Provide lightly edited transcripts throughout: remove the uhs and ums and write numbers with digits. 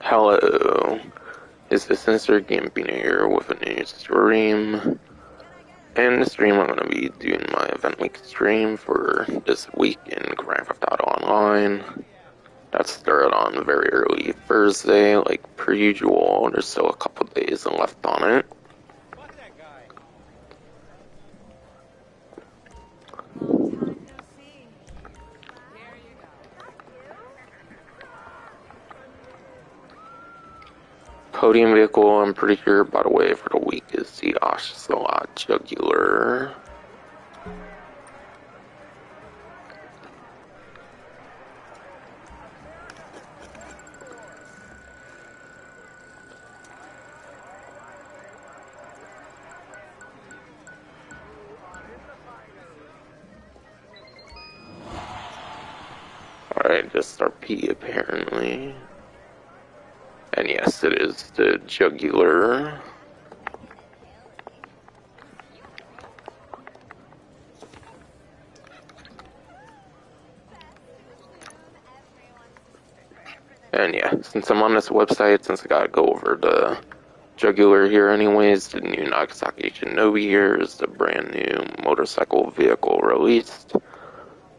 Hello, it's the Sensor Gambino here with a new stream. And in this stream I'm going to be doing my event week stream for this week in Grand Theft Auto Online. That started on very early Thursday, like per usual. There's still a couple days left on it. Podium vehicle, I'm pretty sure, by the way, for the week is the Ocelot Jugular. Alright, just RP apparently. And yes, it is the Jugular. And yeah, since I'm on this website, since I gotta go over the Jugular here anyways, the new Nagasaki Shinobi here is the brand new motorcycle vehicle released.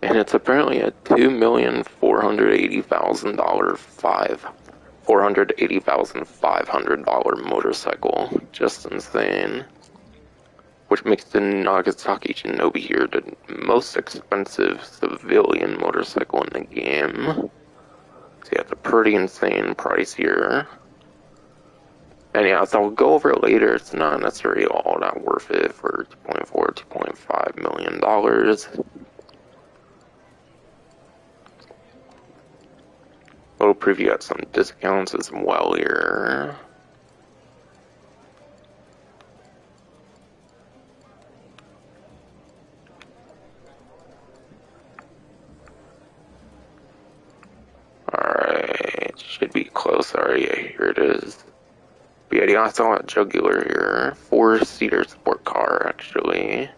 And it's apparently a $480,500 motorcycle. Just insane. Which makes the Nagasaki Shinobi here the most expensive civilian motorcycle in the game. So yeah, it's a pretty insane price here. And yeah, as I'll go over it later, it's not necessarily all that worth it for $2.4, $2.5 million. Little preview at some discounts as well here. Alright, should be close. Alright, yeah, here it is. But yeah, the Ocelot Jugular here, 4-seater sport car actually.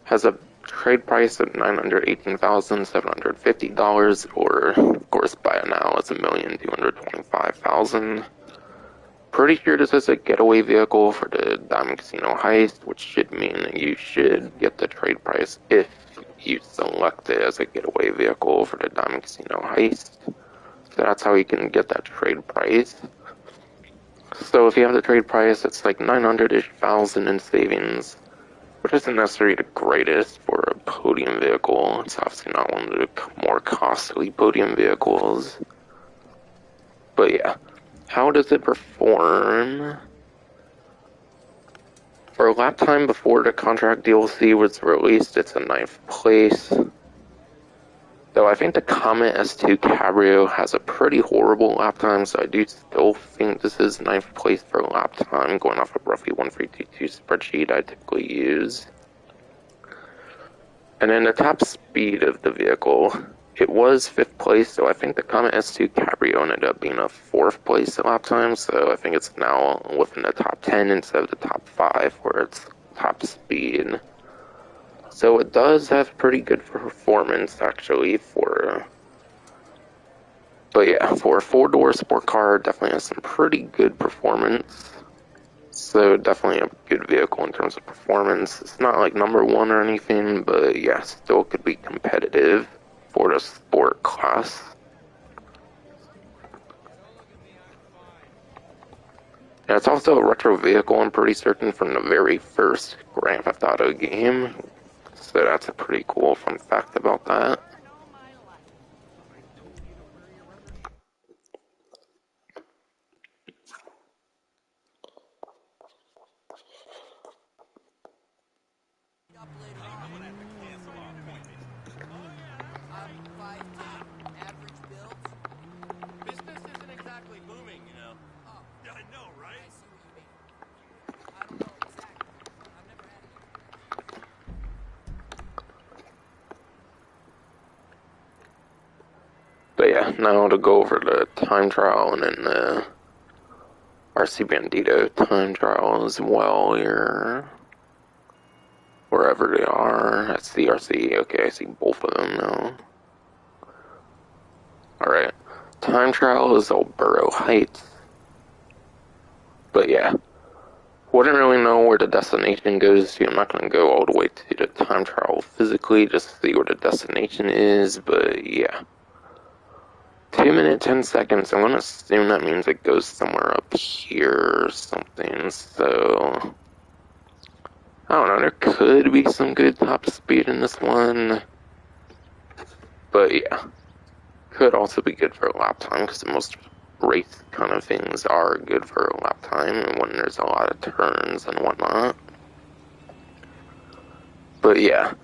Has a trade price of $918,750, or of course by now it's $1,225,000. Pretty sure this is a getaway vehicle for the Diamond Casino heist, which should mean that you should get the trade price if you select it as a getaway vehicle for the Diamond Casino heist. So that's how you can get that trade price. So if you have the trade price, it's like 900-ish thousand in savings, which isn't necessarily the greatest for a podium vehicle. It's obviously not one of the more costly podium vehicles. But yeah, how does it perform? For lap time before the contract DLC was released, it's a 9th place. Though I think the Comet S2 Cabrio has a pretty horrible lap time, so I do still think this is 9th place for lap time, going off of roughly 1322 spreadsheet I typically use. And then the top speed of the vehicle, it was 5th place, so I think the Comet S2 Cabrio ended up being a 4th place lap time, so I think it's now within the top 10 instead of the top 5 where it's top speed. So it does have pretty good performance actually but yeah, for a 4-door sport car, definitely has some pretty good performance. So definitely a good vehicle in terms of performance. It's not like number 1 or anything, but yeah, still could be competitive for the sport class. And it's also a retro vehicle, I'm pretty certain, from the very first Grand Theft Auto game. So that's a pretty cool fun fact about that. Business isn't exactly booming, you know. Oh, yeah, I know, right? I see what you mean. I don't know exactly. I've never had it. But yeah, now to go over the time trial and then the RC Bandito time trial as well here. Wherever they are. That's the RC. Okay, I see both of them now. Alright. time trial is Elburo Heights. But yeah, wouldn't really know where the destination goes to. I'm not going to go all the way to the time trial physically just to see where the destination is, but yeah. 2 minutes, 10 seconds. I'm going to assume that means it goes somewhere up here or something, so I don't know, there could be some good top speed in this one, but yeah, could also be good for a lap time, because most race kind of things are good for a lap time, and when there's a lot of turns and whatnot. But yeah,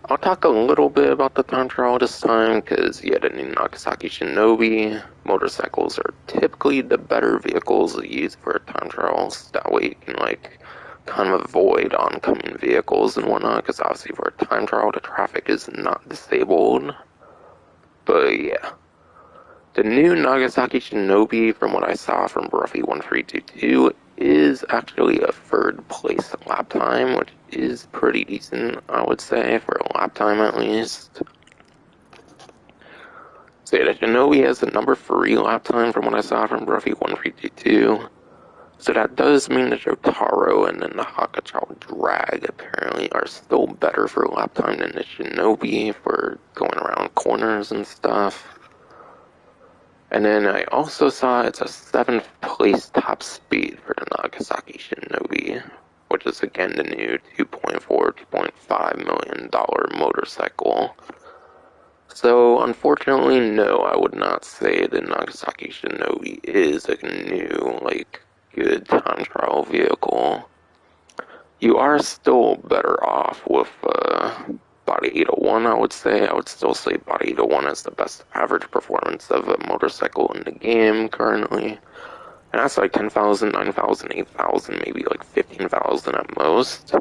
I'll talk a little bit about the time trial this time, because yeah, the new Nagasaki Shinobi motorcycles are typically the better vehicles used for time trials, that way you can like kind of avoid oncoming vehicles and whatnot, because obviously for a time trial the traffic is not disabled. But yeah, the new Nagasaki Shinobi, from what I saw from Bruffy 1322, is actually a third place lap time, which is pretty decent, I would say, for a lap time at least. So yeah, the Shinobi has the number 3 lap time from what I saw from Bruffy 1322. So that does mean the Jotaro and then the Hakuchou Drag apparently are still better for lap time than the Shinobi for going around corners and stuff. And then I also saw it's a 7th place top speed for the Nagasaki Shinobi, which is again the new $2.4, $2.5 million motorcycle. So unfortunately, no, I would not say the Nagasaki Shinobi is a new, like, good time trial vehicle. You are still better off with Body 801, I would say. I would still say Body 801 is the best average performance of a motorcycle in the game currently. And that's like 10,000, 9,000, 8,000, maybe like 15,000 at most.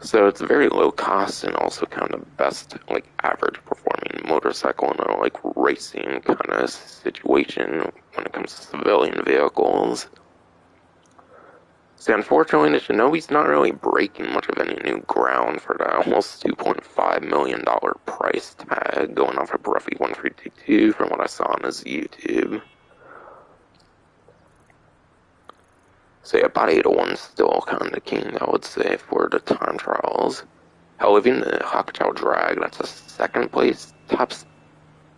So it's very low cost and also kind of best, like, average performing motorcycle in a, like, racing kind of situation when it comes to civilian vehicles. So unfortunately, the Shinobi's not really breaking much of any new ground for the almost $2.5 million price tag, going off of Bruffy 1322 from what I saw on his YouTube. So yeah, Body 801 is still kind of king, I would say, for the time trials. Hell, even the Hakuchou Drag, that's a 2nd place top.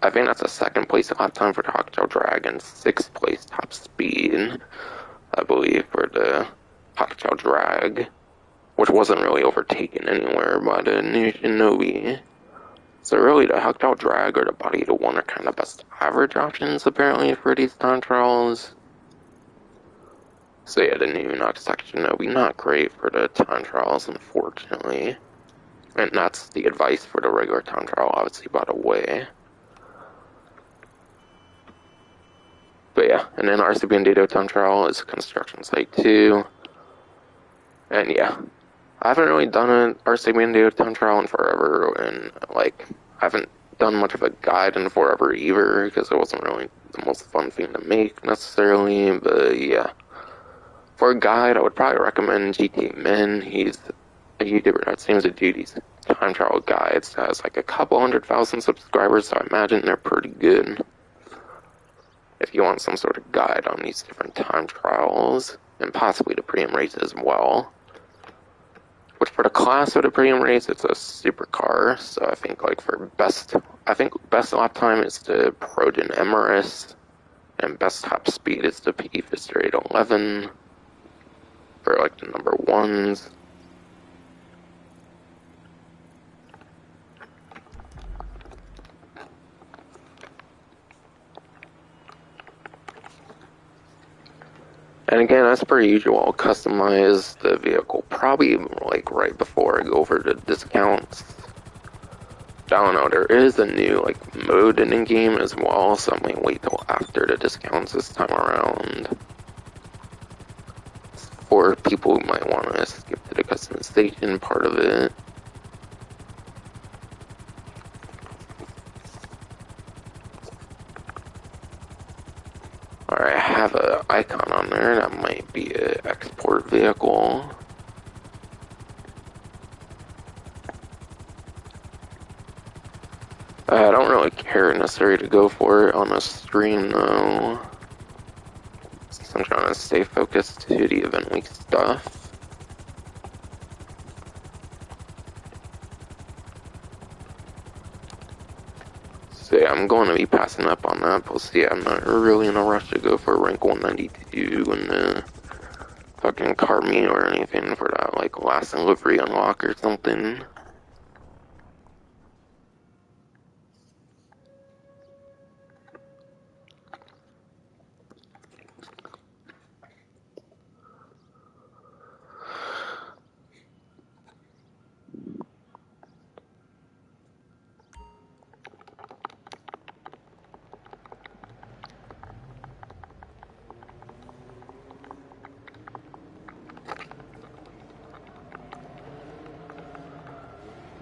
I think that's a 2nd place lap time for the Hakuchou Drag and 6th place top speed, I believe, for the Hakuchou Drag, which wasn't really overtaken anywhere by the new Shinobi. So really, the Hakuchou Drag or the Body 801 are kind of best average options, apparently, for these time trials. So yeah, the new Nagasaki Shinobi, not great for the time trials, unfortunately. And that's the advice for the regular time trial, obviously, by the way. But yeah, and then RC Bandito time trial is a construction site too. And yeah, I haven't really done an RC Bandito time trial in forever, and like, I haven't done much of a guide in forever either, because it wasn't really the most fun thing to make necessarily, but yeah. For a guide, I would probably recommend GT Men. He's a YouTuber that seems to do these time trial guides. Has like a couple 100,000 subscribers, so I imagine they're pretty good. If you want some sort of guide on these different time trials, and possibly the pre-am race as well. Which for the class of the pre-am race, it's a supercar, so I think like for best lap time is the Proden MRS, and best top speed is the P Fister 811. For like the number 1s. And again, as per usual, I'll customize the vehicle probably like right before I go over the discounts. I don't know, there is a new like mode in the game as well, so I might wait till after the discounts this time around. For people who might want to skip to the customization part of it. Alright, I have an icon on there, that might be an export vehicle. I don't really care necessarily to go for it on a stream though, since I'm trying to stay focused to the event week stuff. So yeah, I'm going to be passing up on that, plus yeah, I'm not really in a rush to go for rank 192 and fucking car meet or anything for that, like, last delivery unlock or something.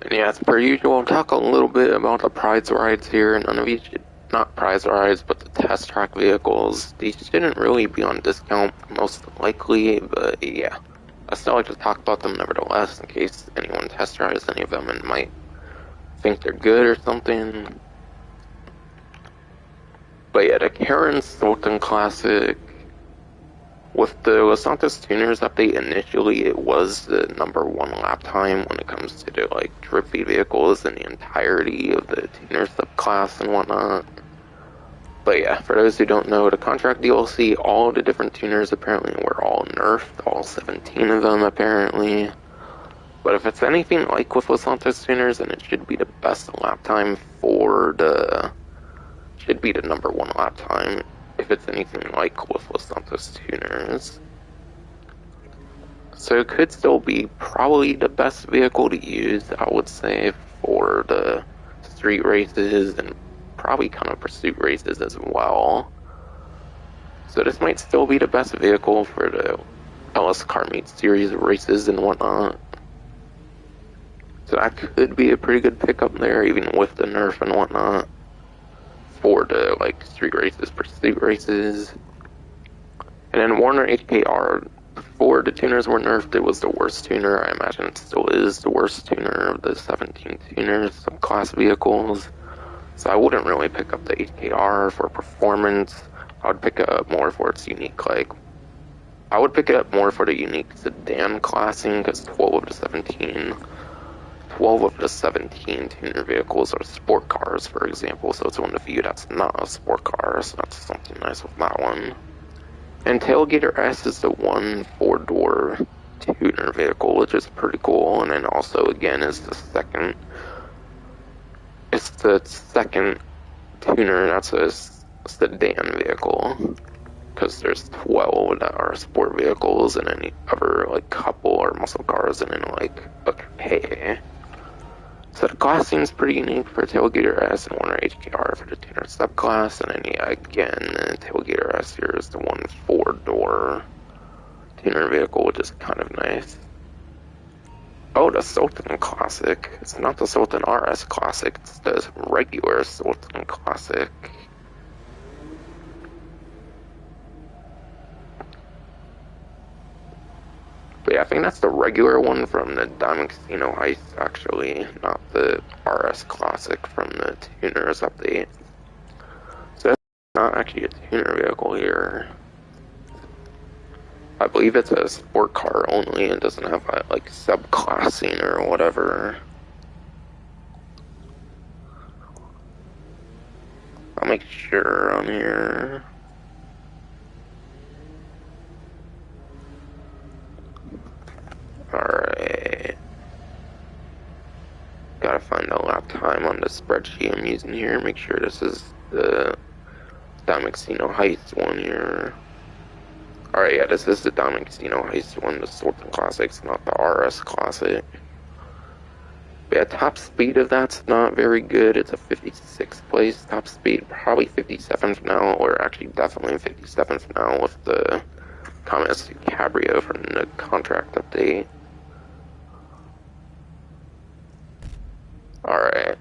And yeah, as per usual, I'll talk a little bit about the prize rides here. None of these, not prize rides, but the test track vehicles. These shouldn't really be on discount, most likely, but yeah. I still like to talk about them nevertheless, in case anyone test drives any of them and might think they're good or something. But yeah, the Karen Sultan Classic, with the Los Santos tuners update, initially it was the #1 lap time when it comes to the like trophy vehicles and the entirety of the tuner subclass and whatnot. But yeah, for those who don't know, the contract DLC, all the different tuners apparently were all nerfed, all 17 of them apparently. But if it's anything like with Los Santos tuners, then it should be the best lap time for the... should be the #1 lap time if it's anything like with Los Santos tuners. So it could still be probably the best vehicle to use, I would say, for the street races and probably kind of pursuit races as well. So this might still be the best vehicle for the LS Car Meet series races and whatnot. So that could be a pretty good pickup there, even with the nerf and whatnot, for the like street races, pursuit races. And then Warner HKR, before the tuners were nerfed, it was the worst tuner. I imagine it still is the worst tuner of the 17 tuners, subclass vehicles. So I wouldn't really pick up the HKR for performance. I would pick it up more for its unique, like, I would pick it up more for the unique sedan classing, because 12 of the 17 tuner vehicles are sport cars, for example, so it's one of the few that's not a sport car, so that's something nice with that one. And Tailgater S is the one 4-door tuner vehicle, which is pretty cool, and then also, again, is the second tuner that's a sedan vehicle, because there's 12 that are sport vehicles and any other like couple are muscle cars and then like a coupe. So the class seems pretty unique for Tailgater S and Warner HKR for the tuner subclass, and then yeah, again, Tailgater S here is the one 4-door tuner vehicle, which is kind of nice. Oh, the Sultan Classic. It's not the Sultan RS Classic, it's the regular Sultan Classic. But yeah, I think that's the regular one from the Diamond Casino Heist, actually, not the RS Classic from the Tuners update. So that's not actually a tuner vehicle here. I believe it's a sport car only and doesn't have like subclassing or whatever. I'll make sure on here. Alright. Gotta find the lap time on the spreadsheet I'm using here. Make sure this is the Diamond Casino Heist one here. Alright, yeah, this is the Diamond Casino Heist one, the Sultan Classics, not the RS Classic. But yeah, top speed of that's not very good. It's a 56th place top speed, probably 57th now, or actually definitely 57th now with the comments to Cabrio from the contract update. Alright.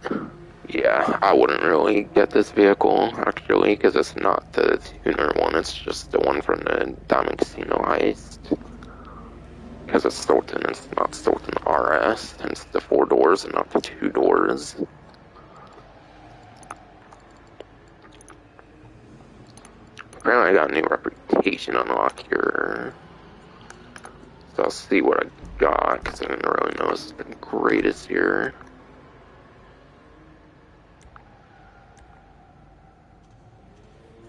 Yeah, I wouldn't really get this vehicle, actually, because it's not the tuner one, it's just the one from the Diamond Casino Heist. Because it's Sultan, it's not Sultan RS, and it's the 4 doors and not the 2 doors. Apparently I got a new reputation unlock here. So I'll see what I got, because I didn't really know it's the greatest here.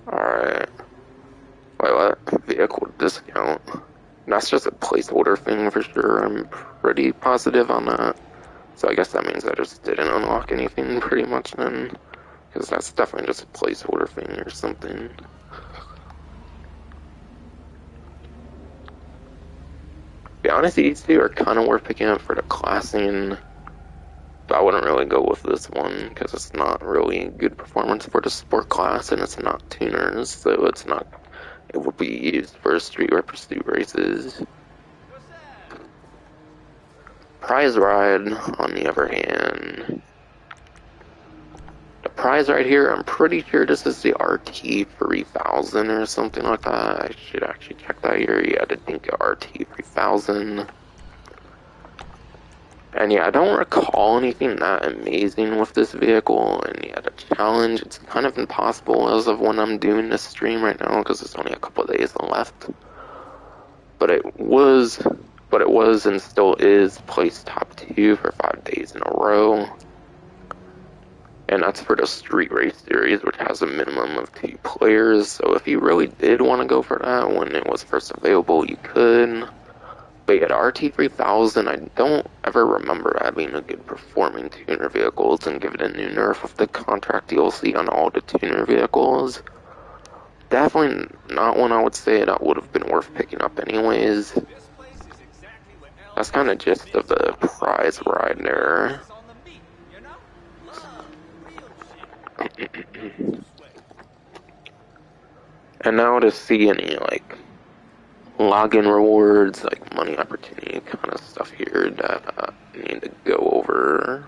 Alright. Wait, what? Vehicle discount. That's just a placeholder thing for sure. I'm pretty positive on that. So I guess that means I just didn't unlock anything pretty much then. Because that's definitely just a placeholder thing or something. To be honest, these two are kind of worth picking up for the classing. But I wouldn't really go with this one because it's not really good performance for the sport class and it's not tuners, so it's not. It will be used for street or pursuit races. Prize ride, on the other hand, the prize ride here, I'm pretty sure this is the RT 3000 or something like that. I should actually check that here. Yeah, I think RT 3000. And yeah, I don't recall anything that amazing with this vehicle, and yeah, the challenge, it's kind of impossible as of when I'm doing this stream right now, because it's only a couple of days left. But it was and still is placed top 2 for 5 days in a row. And that's for the Street Race Series, which has a minimum of 2 players, so if you really did want to go for that when it was first available, you could. But yeah, the RT3000, I don't ever remember having a good performing tuner vehicles, and give it a new nerf with the contract DLC on all the tuner vehicles. Definitely not one I would say that would have been worth picking up anyways. That's kind of gist of the prize ride there. And now to see any, like, login rewards, like money opportunity kind of stuff here that I need to go over.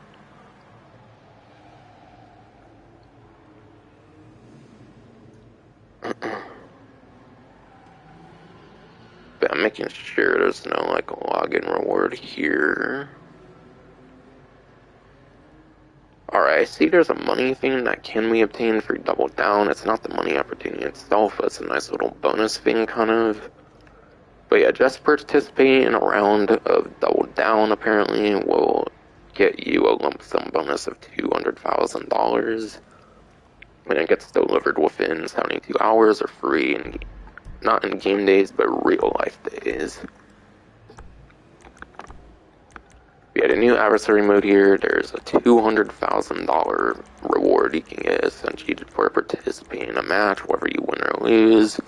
But I'm making sure there's no like login reward here. Alright, I see there's a money thing that can be obtained for Double Down. It's not the money opportunity itself, but it's a nice little bonus thing kind of. But yeah, just participating in a round of Double Down apparently will get you a lump sum bonus of $200,000. And it gets delivered within 72 hours or free, and not in game days, but real life days. We had a new adversary mode here. There's a $200,000 reward you can get essentially for participating in a match, whether you win or lose.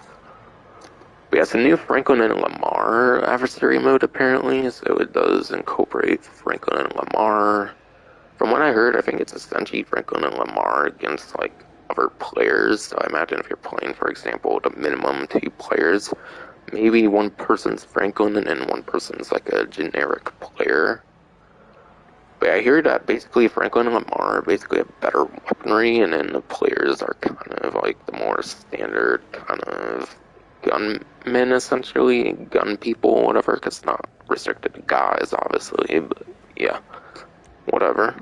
We have some new Franklin and Lamar adversary mode apparently, so it does incorporate Franklin and Lamar. From what I heard, I think it's essentially Franklin and Lamar against like other players. So I imagine if you're playing, for example, the minimum 2 players, maybe one person's Franklin and then one person's like a generic player. But I hear that basically Franklin and Lamar basically have better weaponry, and then the players are kind of like the more standard kind of gunmen, essentially, gun people, whatever, because it's not restricted to guys, obviously, but yeah, whatever.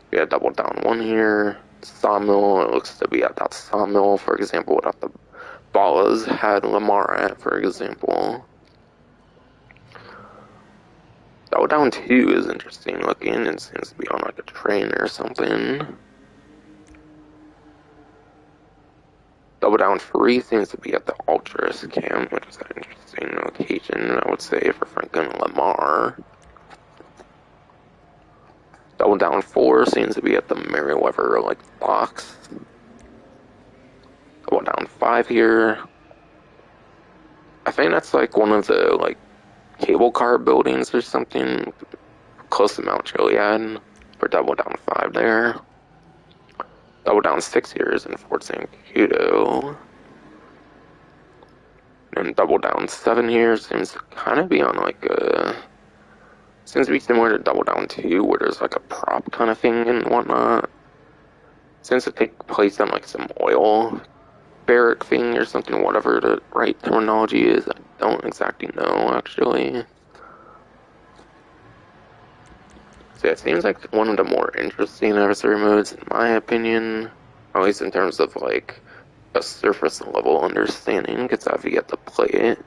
We had Double Down 1 here. Sawmill, it looks to be at that sawmill, for example, without the Ballas had Lamar at, for example. Double Down 2 is interesting looking. It seems to be on like a train or something. Double Down 3 seems to be at the Ultras camp, which is an interesting location, I would say, for Franklin and Lamar. Double Down 4 seems to be at the Merryweather, like, box. Double Down 5 here. I think that's, like, one of the, like, cable car buildings or something close to Mount Chiliad for Double Down 5 there. Double Down 6 here is in Fort Zancudo. And Double Down 7 here seems to kind of be on, like, a... Seems to be similar to Double Down 2, where there's like a prop kind of thing and whatnot. Seems to take place on like some oil barrack thing or something, whatever the right terminology is. I don't exactly know, actually. So it seems like one of the more interesting adversary modes, in my opinion, at least in terms of like a surface level understanding, because I've yet to play it.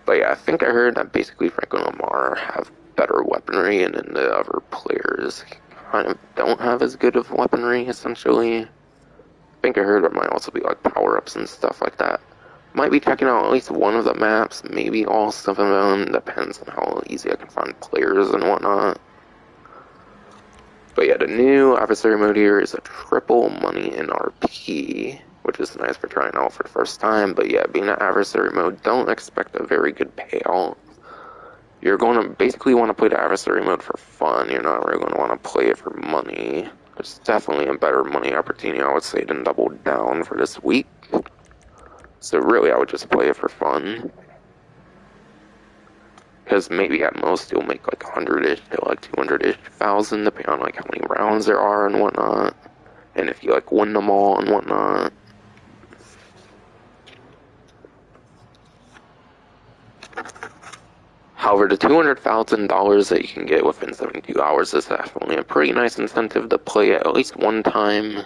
But yeah, I think I heard that basically Frank and Lamar have better weaponry, and then the other players kind of don't have as good of weaponry, essentially. I think I heard there might also be like power-ups and stuff like that. Might be checking out at least one of the maps, maybe all 7 of them, depends on how easy I can find players and whatnot. But yeah, the new adversary mode here is a triple money in RP, which is nice for trying out for the first time. But yeah, being an adversary mode, don't expect a very good payout. You're going to basically want to play the adversary mode for fun. You're not really going to want to play it for money. It's definitely a better money opportunity, I would say, than Double Down for this week. So really, I would just play it for fun. Because maybe at most you'll make like 100-ish to like 200-ish thousand, depending on like how many rounds there are and whatnot. And if you like win them all and whatnot. However, the $200,000 that you can get within 72 hours is definitely a pretty nice incentive to play it at least one time.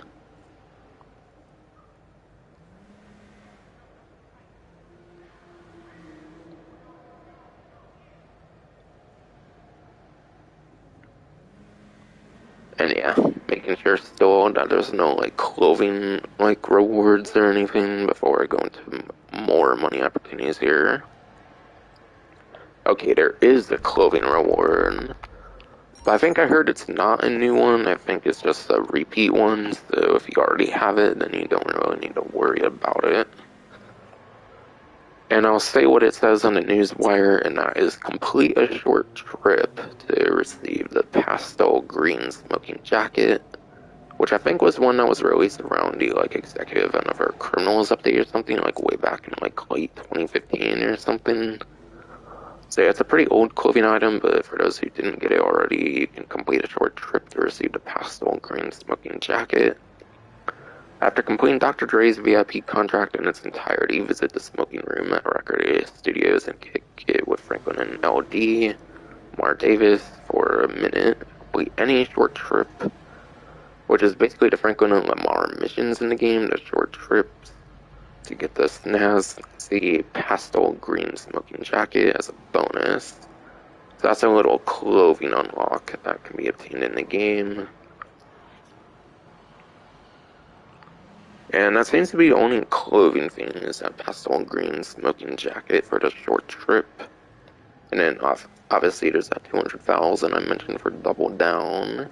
And yeah, making sure still that there's no like clothing like rewards or anything before I go into more money opportunities here. Okay, there is a clothing reward. But I think I heard it's not a new one. I think it's just a repeat one. So if you already have it, then you don't really need to worry about it. And I'll say what it says on the newswire, and that is complete a short trip to receive the pastel green smoking jacket, which I think was one that was released around the like executive and of our criminals update or something, like way back in like late 2015 or something. So yeah, it's a pretty old clothing item, but for those who didn't get it already, you can complete a short trip to receive the pastel green smoking jacket. After completing Dr. Dre's VIP contract in its entirety, visit the smoking room at Record Studios and kick it with Franklin and LD, Mar Davis for a minute. Complete any short trip, which is basically the Franklin and Lamar missions in the game, the short trips to get the snazzy pastel green smoking jacket as a bonus. So that's a little clothing unlock that can be obtained in the game. And that seems to be the only clothing thing, is that pastel green smoking jacket for the short trip. And then obviously there's that 200,000 I mentioned for Double Down.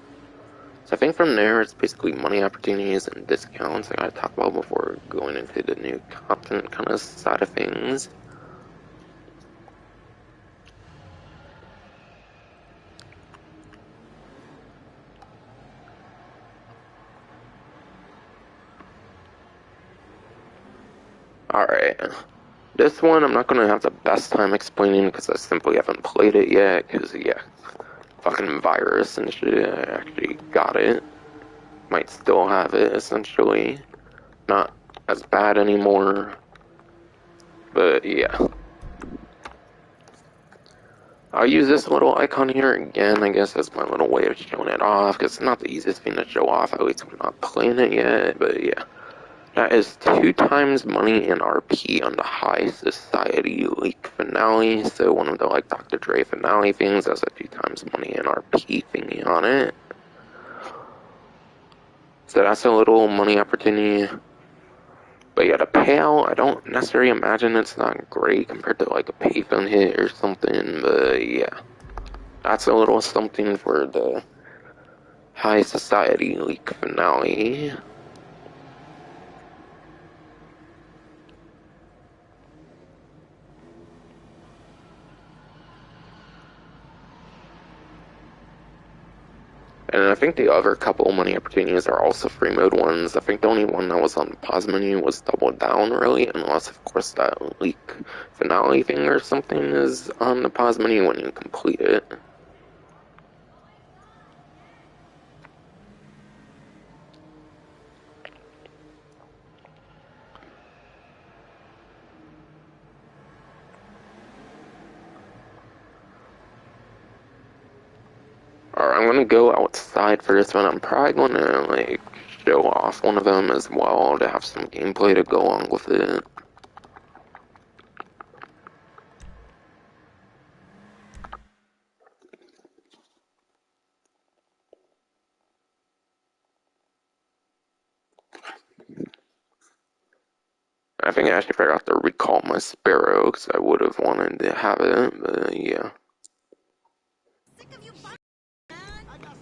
So I think from there it's basically money opportunities and discounts I gotta talk about before going into the new content kind of side of things. Alright. This one I'm not gonna have the best time explaining because I simply haven't played it yet, because yeah, fucking virus and shit, I actually got it. Might still have it, essentially. Not as bad anymore. But yeah. I'll use this little icon here again, I guess, as my little way of showing it off, because it's not the easiest thing to show off, at least I'm not playing it yet, but yeah. That is 2 times money in RP on the High Society League finale, so one of the, like, Dr. Dre finale things has a 2 times money in RP thingy on it. So that's a little money opportunity. But yeah, the payout, I don't necessarily imagine it's not great compared to, like, a payphone hit or something, but yeah. That's a little something for the High Society League finale. And I think the other couple money opportunities are also free mode ones. I think the only one that was on the pause menu was Double Down, really, unless, of course, that leak finale thing or something is on the pause menu when you complete it. I'm gonna go outside for this one. I'm probably gonna, like, show off one of them as well to have some gameplay to go along with it. I think I actually forgot to recall my Sparrow, because I would have wanted to have it, but yeah.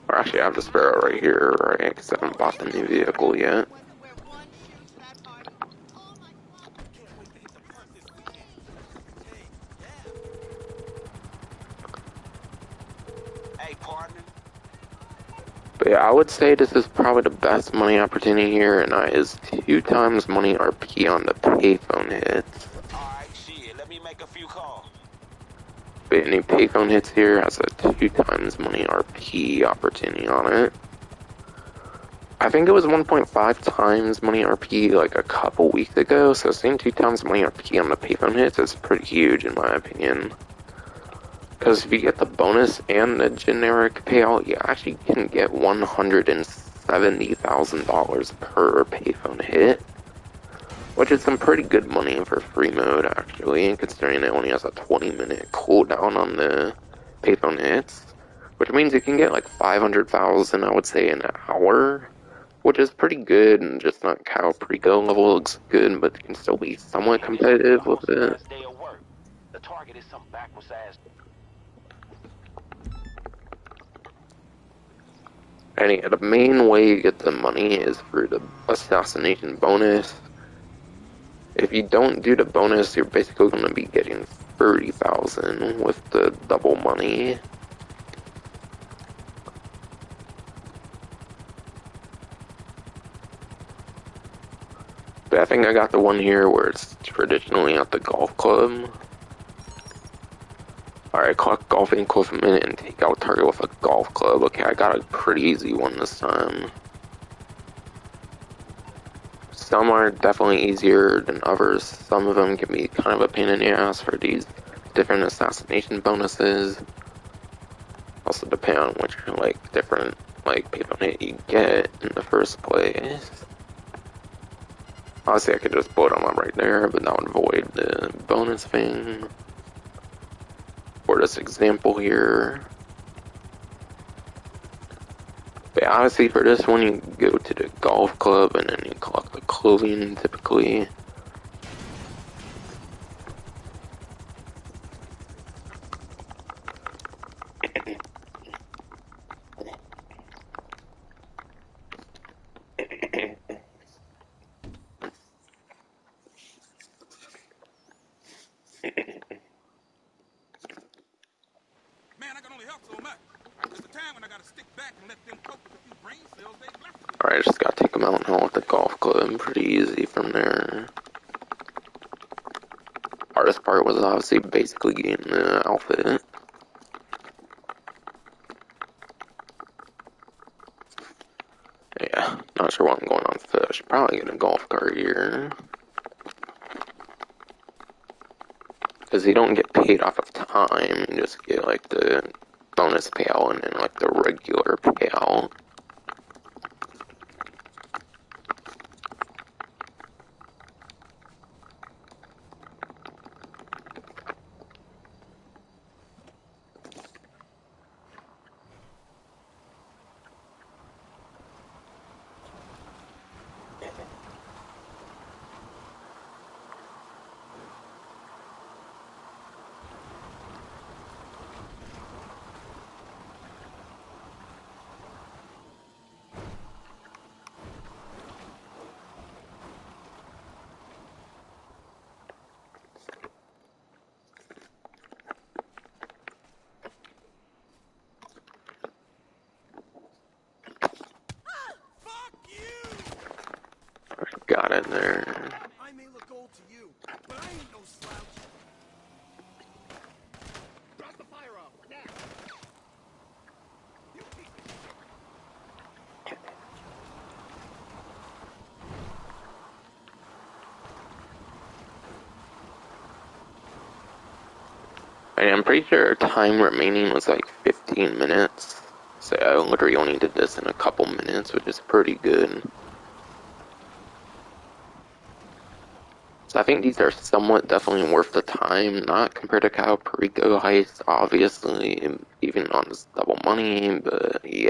Or actually, I have the Sparrow right here, right? Because I haven't bought the new vehicle yet. Hey, partner. But yeah, I would say this is probably the best money opportunity here, and that is 2 times money RP on the payphone hits. Alright, shit, let me make a few calls. But any payphone hits here has a 2 times money RP opportunity on it. I think it was 1.5 times money RP like a couple weeks ago, so seeing 2 times money RP on the payphone hits is pretty huge in my opinion. Because if you get the bonus and the generic payout, you actually can get $170,000 per payphone hit, which is some pretty good money for free mode actually, considering it only has a 20-minute cooldown on the payphone hits, which means you can get like 500,000, I would say, in an hour, which is pretty good, and just not how pre-go level looks good, but can still be somewhat competitive with it. The target is some backwards ass. And yeah, the main way you get the money is through the assassination bonus. If you don't do the bonus, you're basically going to be getting 30,000 with the double money. But I think I got the one here where it's traditionally at the golf club. Alright, collect golfing equipment and take out target with a golf club. Okay, I got a pretty easy one this time. Some are definitely easier than others. Some of them can be kind of a pain in the ass for these different assassination bonuses. Also depend on which, like, different, like, people hit you get in the first place. Obviously, I could just blow them up right there, but that would void the bonus thing. For this example here. But obviously, for this one, you go to the golf club and then you collect the clothing typically. Man, I can only help so much. There's a time when I gotta stick back and let them cope with a few brain cells they've left. Alright, just gotta take them out now with the golf club. Pretty easy from there. Hardest part was obviously basically getting the outfit. Yeah, not sure what I'm going on fish. Probably get a golf cart here. Because you don't get paid off of time, you just get like the bonus payout and then like the regular payout. Got it there. I may look old to you, but I ain't no slouch. Drop the fire off, now. I'm pretty sure time remaining was like 15 minutes. So I literally only did this in a couple minutes, which is pretty good. So I think these are somewhat definitely worth the time, not compared to Cow Perico Heist, obviously, even on this double money, but yeah.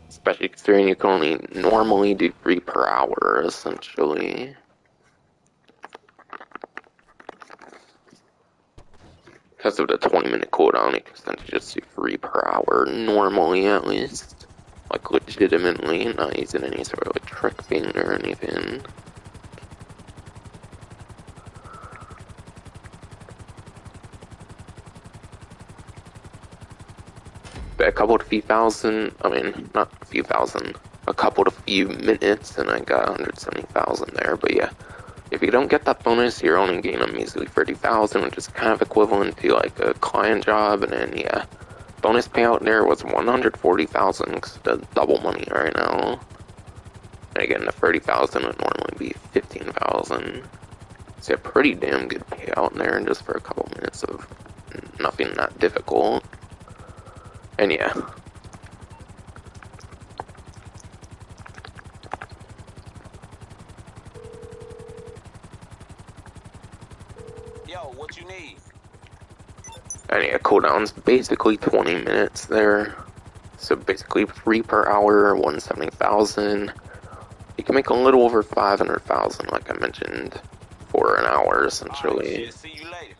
Especially considering you can only normally do 3 per hour, essentially. Because of the 20-minute cooldown, it can essentially just do 3 per hour, normally at least. Like, legitimately, not using any sort of like trick thing or anything. But a couple to few thousand, I mean, not a few thousand, a couple to few minutes, and I got 170,000 there, but yeah. If you don't get that bonus, you're only getting a measly 30,000, which is kind of equivalent to like a client job, and then yeah. Bonus payout there was 140,000, because the double money right now. And again, the 30,000 would normally be 15,000. So a pretty damn good payout there just for a couple minutes of nothing that difficult. And yeah. Yo, what you need? And yeah, cooldown's basically 20 minutes there. So basically 3 per hour, 170,000. You can make a little over 500,000, like I mentioned, for an hour, essentially. Right, see you later.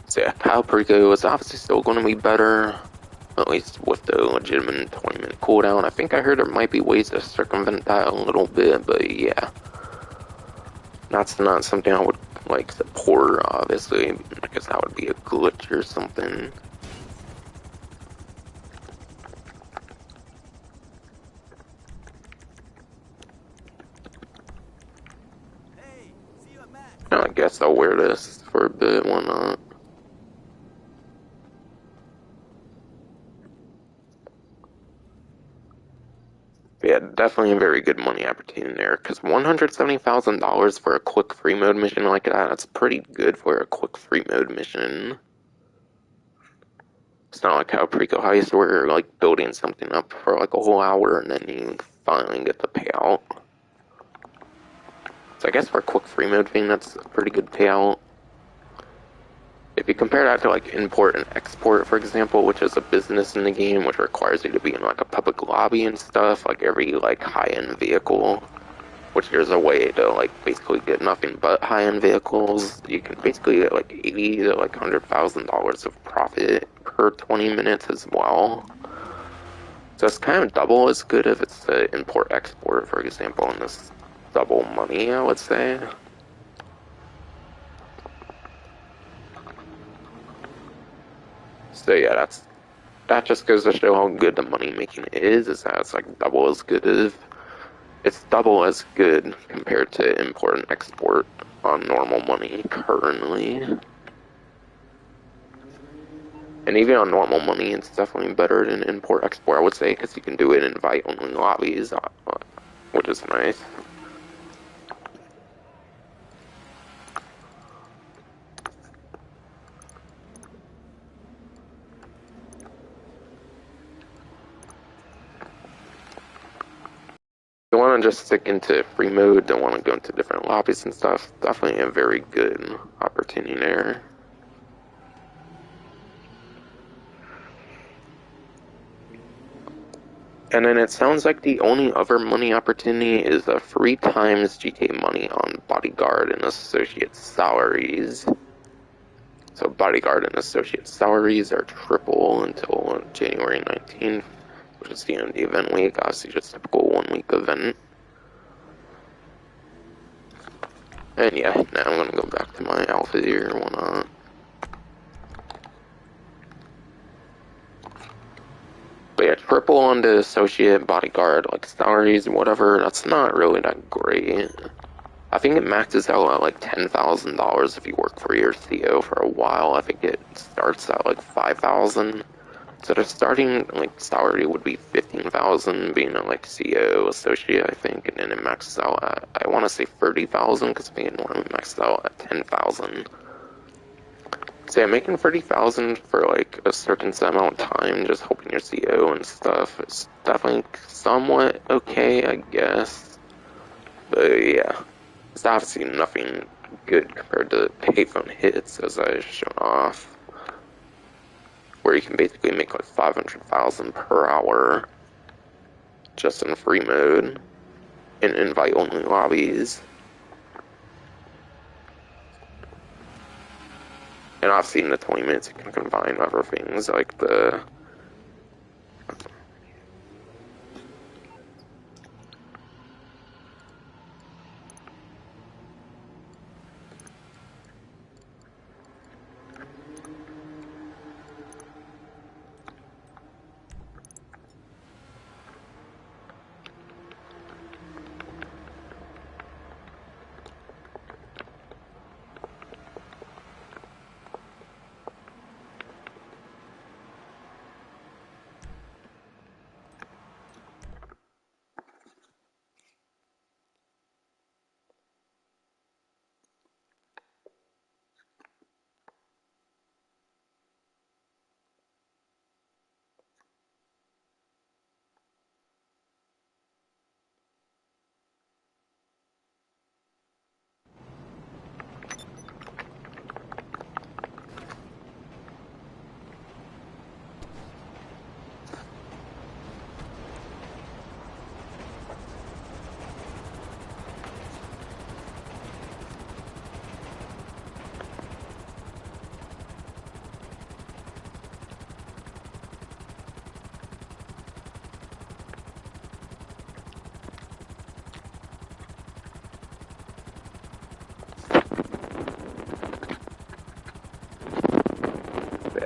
So yeah, Cow Perico is obviously still going to be better, at least with the legitimate 20-minute cooldown. I think I heard there might be ways to circumvent that a little bit, but yeah. That's not something I would, like, support, obviously, because that would be a glitch or something. Hey, see you at Max. I guess I'll wear this for a bit, why not? Yeah, definitely a very good money opportunity there, because $170,000 for a quick free mode mission like that, that's pretty good for a quick free mode mission. It's not like how Preco Heist where you're like building something up for like a whole hour and then you finally get the payout. So I guess for a quick free mode thing, that's a pretty good payout. If you compare that to like import and export, for example, which is a business in the game, which requires you to be in like a public lobby and stuff, like every like high-end vehicle, which there's a way to like basically get nothing but high-end vehicles. You can basically get like $80,000 to like $100,000 of profit per 20 minutes as well. So it's kind of double as good if it's import-export, for example, in this double money, I would say. So yeah, that just goes to show how good the money making is that it's like double as good as it's double as good compared to import and export on normal money currently. And even on normal money, it's definitely better than import export, I would say, because you can do it in invite only lobbies, which is nice. You want to just stick into free mode, don't want to go into different lobbies and stuff, definitely a very good opportunity there. And then it sounds like the only other money opportunity is a 3 times GTA money on bodyguard and associate salaries. So bodyguard and associate salaries are triple until January 19th, which is the end of the event week. Obviously just a typical 1-week event. And yeah, now I'm gonna go back to my outfit here and whatnot. But yeah, triple on the associate bodyguard, like salaries, whatever, that's not really that great. I think it maxes out at like $10,000 if you work for your CO for a while. I think it starts at like 5,000. So the starting like salary would be 15,000, being a like CO associate, I think, and then it maxes out at, I want to say 30,000 because I think it normally maxes out at 10,000. So yeah, making 30,000 for like a certain set amount of time, just helping your CO and stuff, is definitely somewhat okay, I guess. But yeah, it's obviously nothing good compared to payphone hits, as I shown off, where you can basically make like 500,000 per hour just in free mode in invite-only lobbies. And obviously in the 20 minutes you can combine other things like the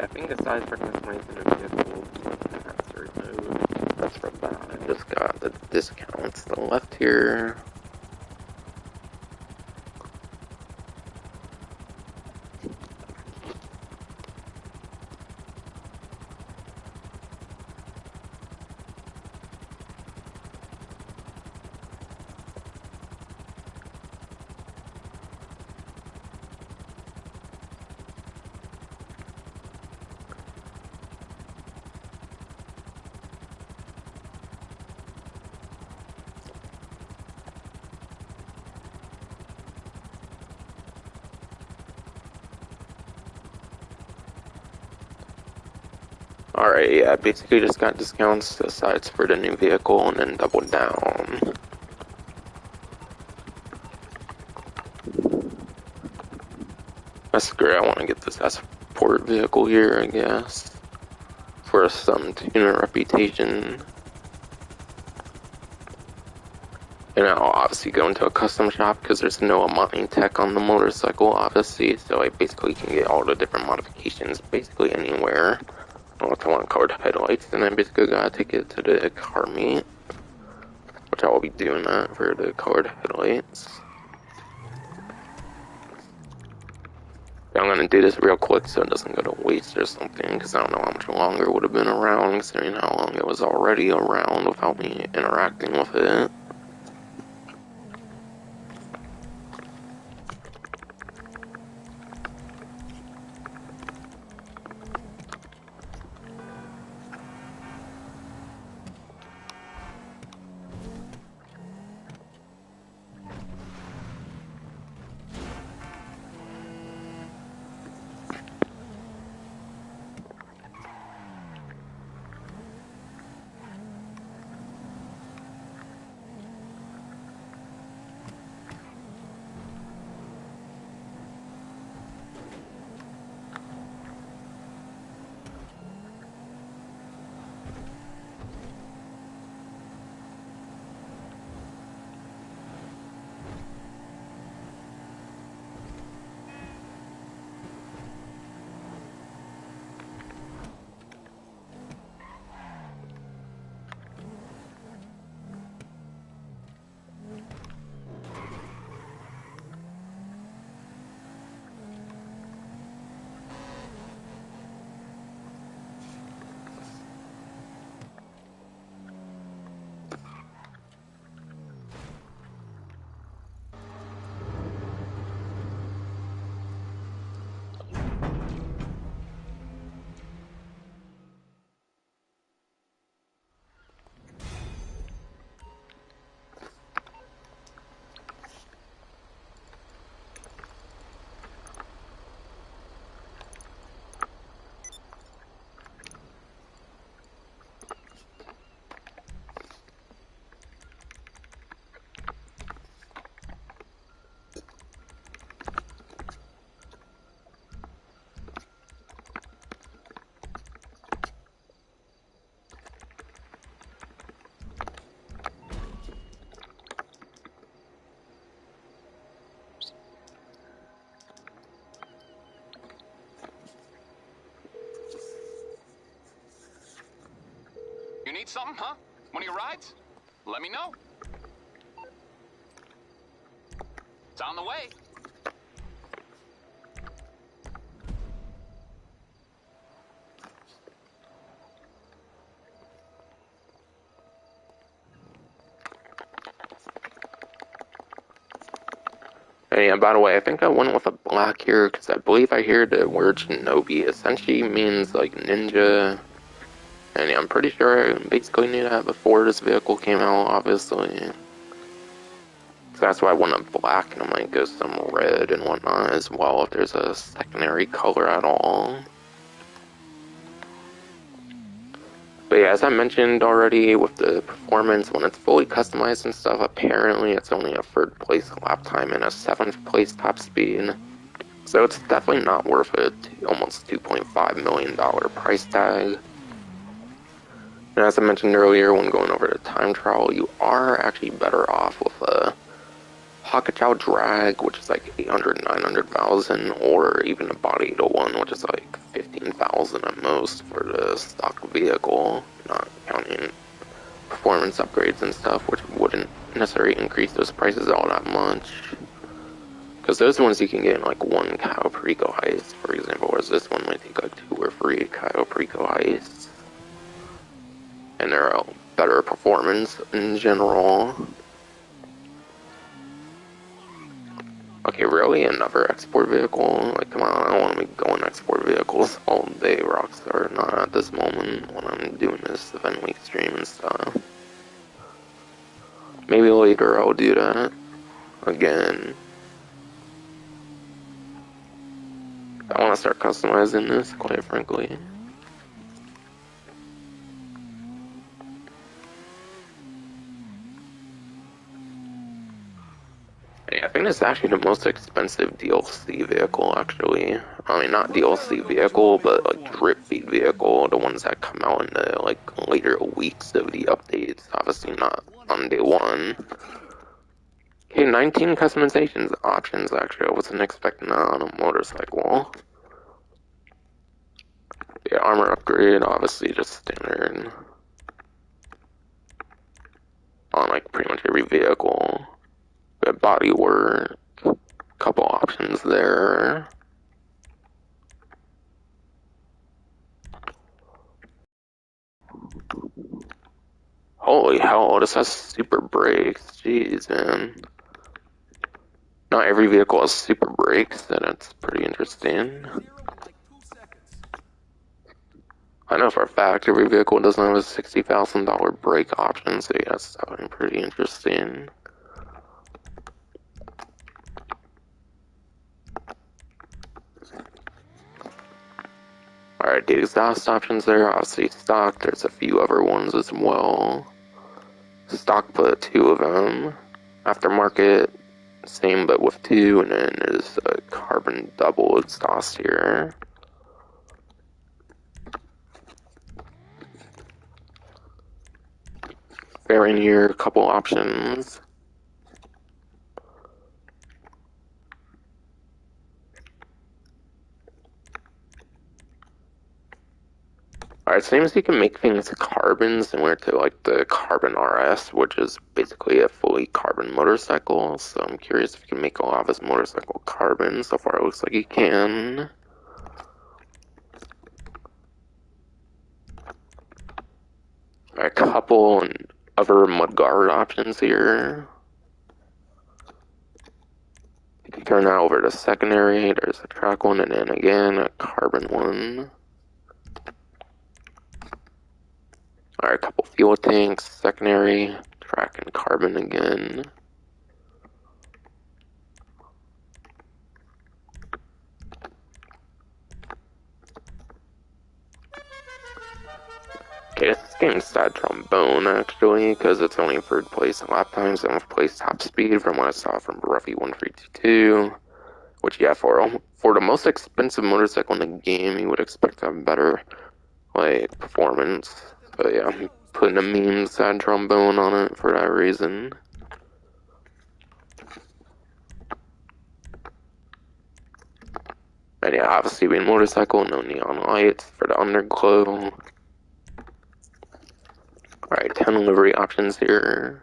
I think aside from customizing the vehicle Adversary mode, that's from that. I just got the discounts. The left here. Alright, yeah, basically just got discounts aside for the new vehicle and then doubled down. That's great. I want to get this support vehicle here, I guess, for some tuner reputation. And I'll obviously go into a custom shop because there's no modding tech on the motorcycle, obviously, so I basically can get all the different modifications basically anywhere. If I want colored headlights, then I basically gotta take it to the car meet, which I will be doing that for the colored headlights. I'm gonna do this real quick so it doesn't go to waste or something, because I don't know how much longer it would have been around, considering how long it was already around without me interacting with it. need something, huh? One of your rides? Let me know. It's on the way. And yeah, by the way, I think I went with a black here because I believe I hear the word Shinobi essentially means like ninja. And yeah, I'm pretty sure I basically knew that before this vehicle came out, obviously. So that's why I went a black, and I might go some red and whatnot as well if there's a secondary color at all. But yeah, as I mentioned already, with the performance, when it's fully customized and stuff, apparently it's only a 3rd place lap time and a 7th place top speed. So it's definitely not worth it, almost $2.5 million price tag. And as I mentioned earlier, when going over the time trial, you are actually better off with a Hakuchou drag, which is like 800, 900,000, or even a Bandito one, which is like 15,000 at most for the stock vehicle, not counting performance upgrades and stuff, which wouldn't necessarily increase those prices all that much. Because those ones you can get in like 1 Cayo Perico heist, for example, whereas this one might take like 2 or 3 Cayo Perico heists. And they're a better performance in general. Okay, really? Another export vehicle? Like, come on, I don't want to be going export vehicles all day, Rockstar. Not at this moment when I'm doing this event week stream and stuff. Maybe later I'll do that. Again. I want to start customizing this, quite frankly. Yeah, I think it's actually the most expensive DLC vehicle, actually. I mean, not DLC vehicle, but like drip feed vehicle, the ones that come out in the like later weeks of the updates. Obviously not on day one. Okay, 19 customizations options, actually. I wasn't expecting that on a motorcycle. Yeah, armor upgrade, obviously just standard. On like pretty much every vehicle. Got body work, couple options there. Holy hell, this has super brakes. Jeez, man. Not every vehicle has super brakes, and it's pretty interesting. I know for a fact every vehicle doesn't have a $60,000 brake option, so yeah, that's definitely pretty interesting. Alright, the exhaust options there, obviously stock, there's a few other ones as well. Stock put 2 of them. Aftermarket, same but with 2, and then there's a carbon double exhaust here. Fairing here, a couple options. Alright, seems you can make things carbon similar to like the Carbon RS, which is basically a fully carbon motorcycle. So I'm curious if you can make a lot of this motorcycle carbon. So far it looks like you can. A couple and other mudguard options here. You can turn that over to secondary. There's a track one, and then again a carbon one. Alright, a couple fuel tanks, secondary, track and carbon again. Okay, this game's sad trombone actually, because it's only 3rd place in lap times, 7th place top speed from what I saw from Ruffy 1322. Which, yeah, for the most expensive motorcycle in the game, you would expect to have better, like, performance. But yeah, I'm putting a meme sad trombone on it for that reason. And yeah, obviously being motorcycle, no neon lights for the underglow. Alright, 10 livery options here.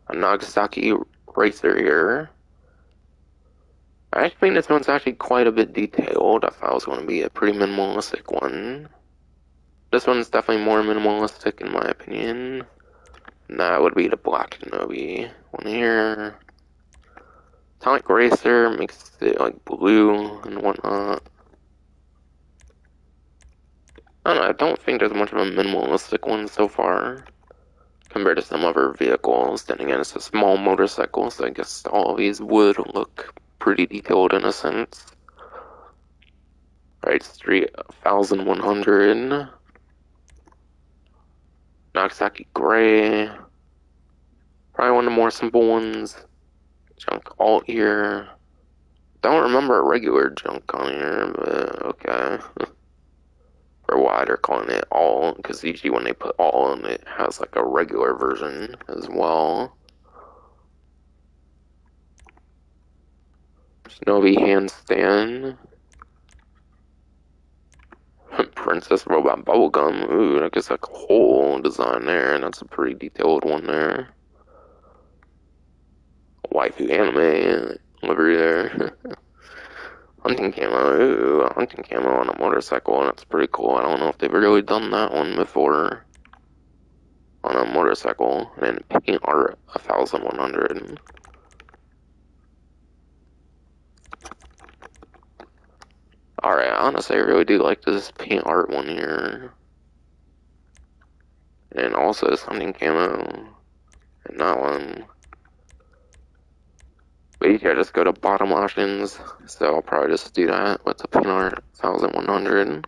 A Nagasaki Racer here. I think this one's actually quite a bit detailed. I thought it was going to be a pretty minimalistic one. This one's definitely more minimalistic in my opinion. And that would be the Black Shinobi one here. Nagasaki Racer makes it like blue and whatnot. I don't know, I don't think there's much of a minimalistic one so far compared to some other vehicles. Then again, it's a small motorcycle, so I guess all of these would look pretty detailed in a sense. Right, Street 1100. Nagasaki Gray. Probably one of the more simple ones. Junk alt here. Don't remember a regular junk on here, but okay. For why they're calling it all, because usually when they put all in, it has like a regular version as well. Shinobi handstand. Princess Robot Bubblegum. Ooh, I guess like a whole design there, and that's a pretty detailed one there. Waifu anime livery there. Hunting camo. Ooh, a hunting camo on a motorcycle, and that's pretty cool. I don't know if they've really done that one before on a motorcycle. And paint art 1100. Alright, honestly, I really do like this paint art one here. And also this hunting camo. And that one. But you can just go to bottom options, so I'll probably just do that with the paint art 1100.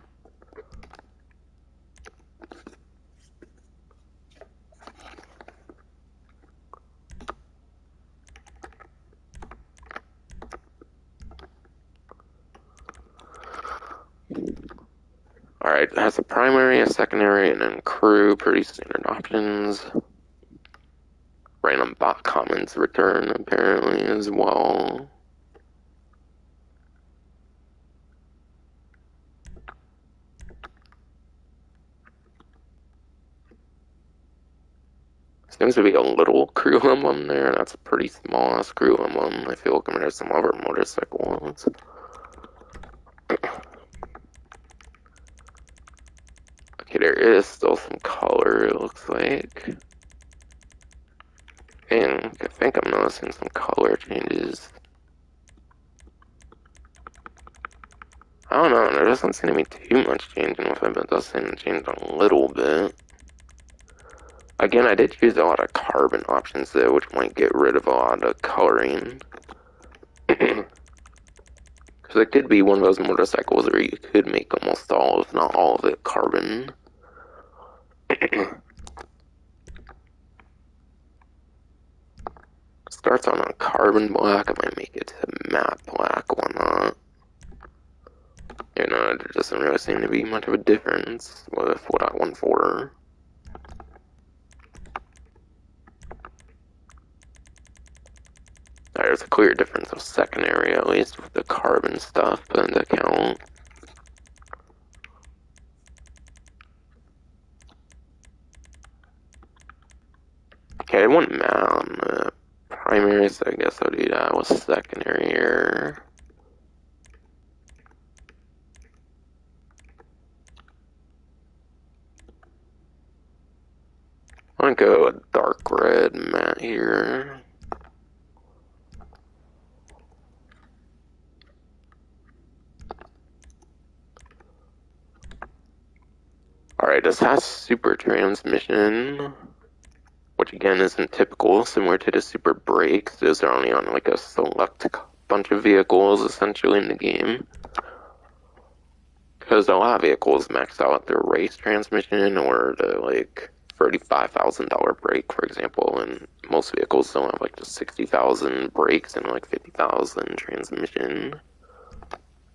Alright, it has a primary, a secondary, and then crew, pretty standard options. Random bot comments return, apparently, as well. Seems to be a little crew emblem there. That's a pretty small ass crew emblem, I feel, compared to some other motorcycle ones. Okay, there is still some color, it looks like. And I think I'm noticing some color changes. I don't know, there doesn't seem to be too much changing with it, but it does seem to change a little bit. Again, I did use a lot of carbon options though, which might get rid of a lot of coloring. Because it could be one of those motorcycles where you could make almost all, if not all of it, carbon. Starts on a carbon black, I might make it to matte black, why not? You know, there doesn't really seem to be much of a difference with what I went for. There's a clear difference of secondary, at least, with the carbon stuff put into account. Okay, I want matte on the primary, so I guess I'll do that with secondary here. I'm gonna go with dark red matte here. Alright, this has super transmission, which again isn't typical, similar to the super brakes. Those are only on like a select bunch of vehicles essentially in the game. Because a lot of vehicles max out their race transmission or the like $35,000 brake, for example, and most vehicles don't have like the 60,000 brakes and like 50,000 transmission.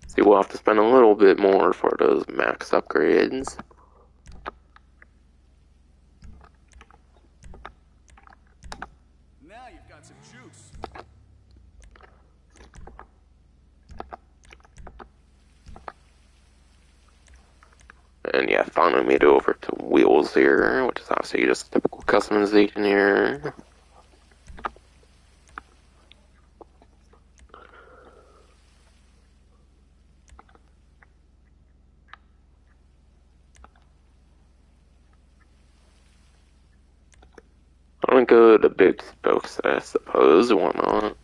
So we'll have to spend a little bit more for those max upgrades. Now you've got some juice. And yeah, finally made it over to wheels here, which is obviously just typical customization here. I'm gonna go to big spokes, I suppose, why not?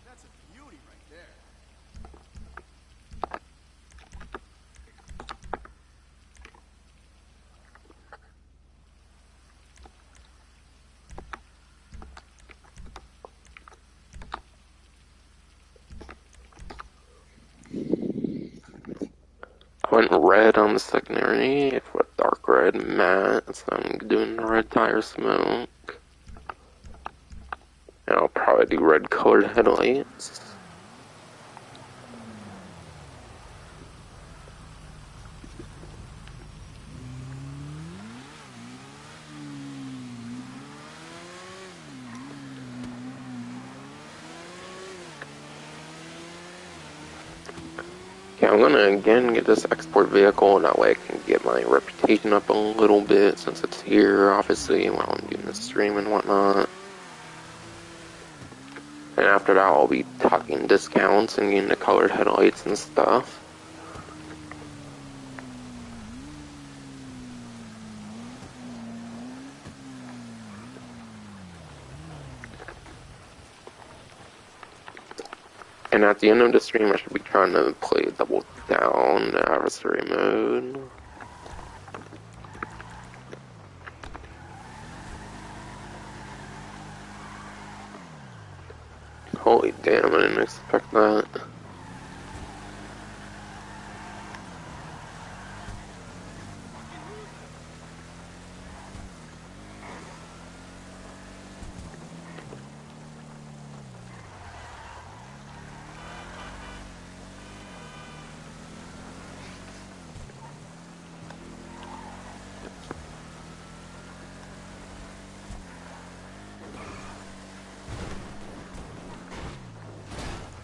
That's a beauty right there. I went red on the secondary for a dark red matte, so I'm doing red tire smoke. And I'll probably do red colored headlights. Okay, I'm gonna again get this export vehicle, and that way I can get my reputation up a little bit since it's here, obviously, while I'm doing the stream and whatnot. And after that, I'll be talking discounts and getting the colored headlights and stuff. And at the end of the stream, I should be trying to play double down the adversary mode. Holy damn, I didn't expect that.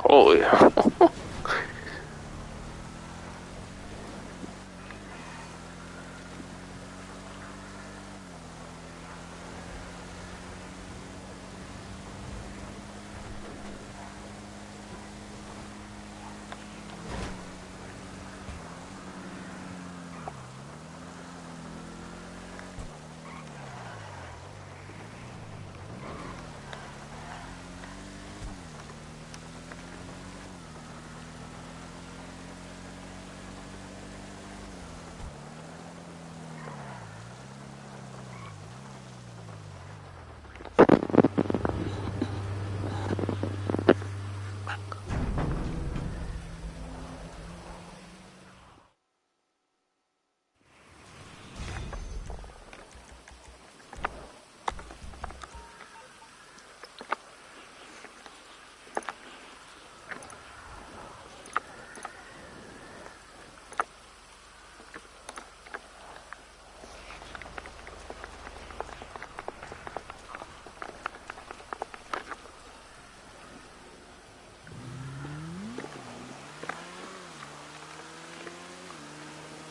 Holy hell.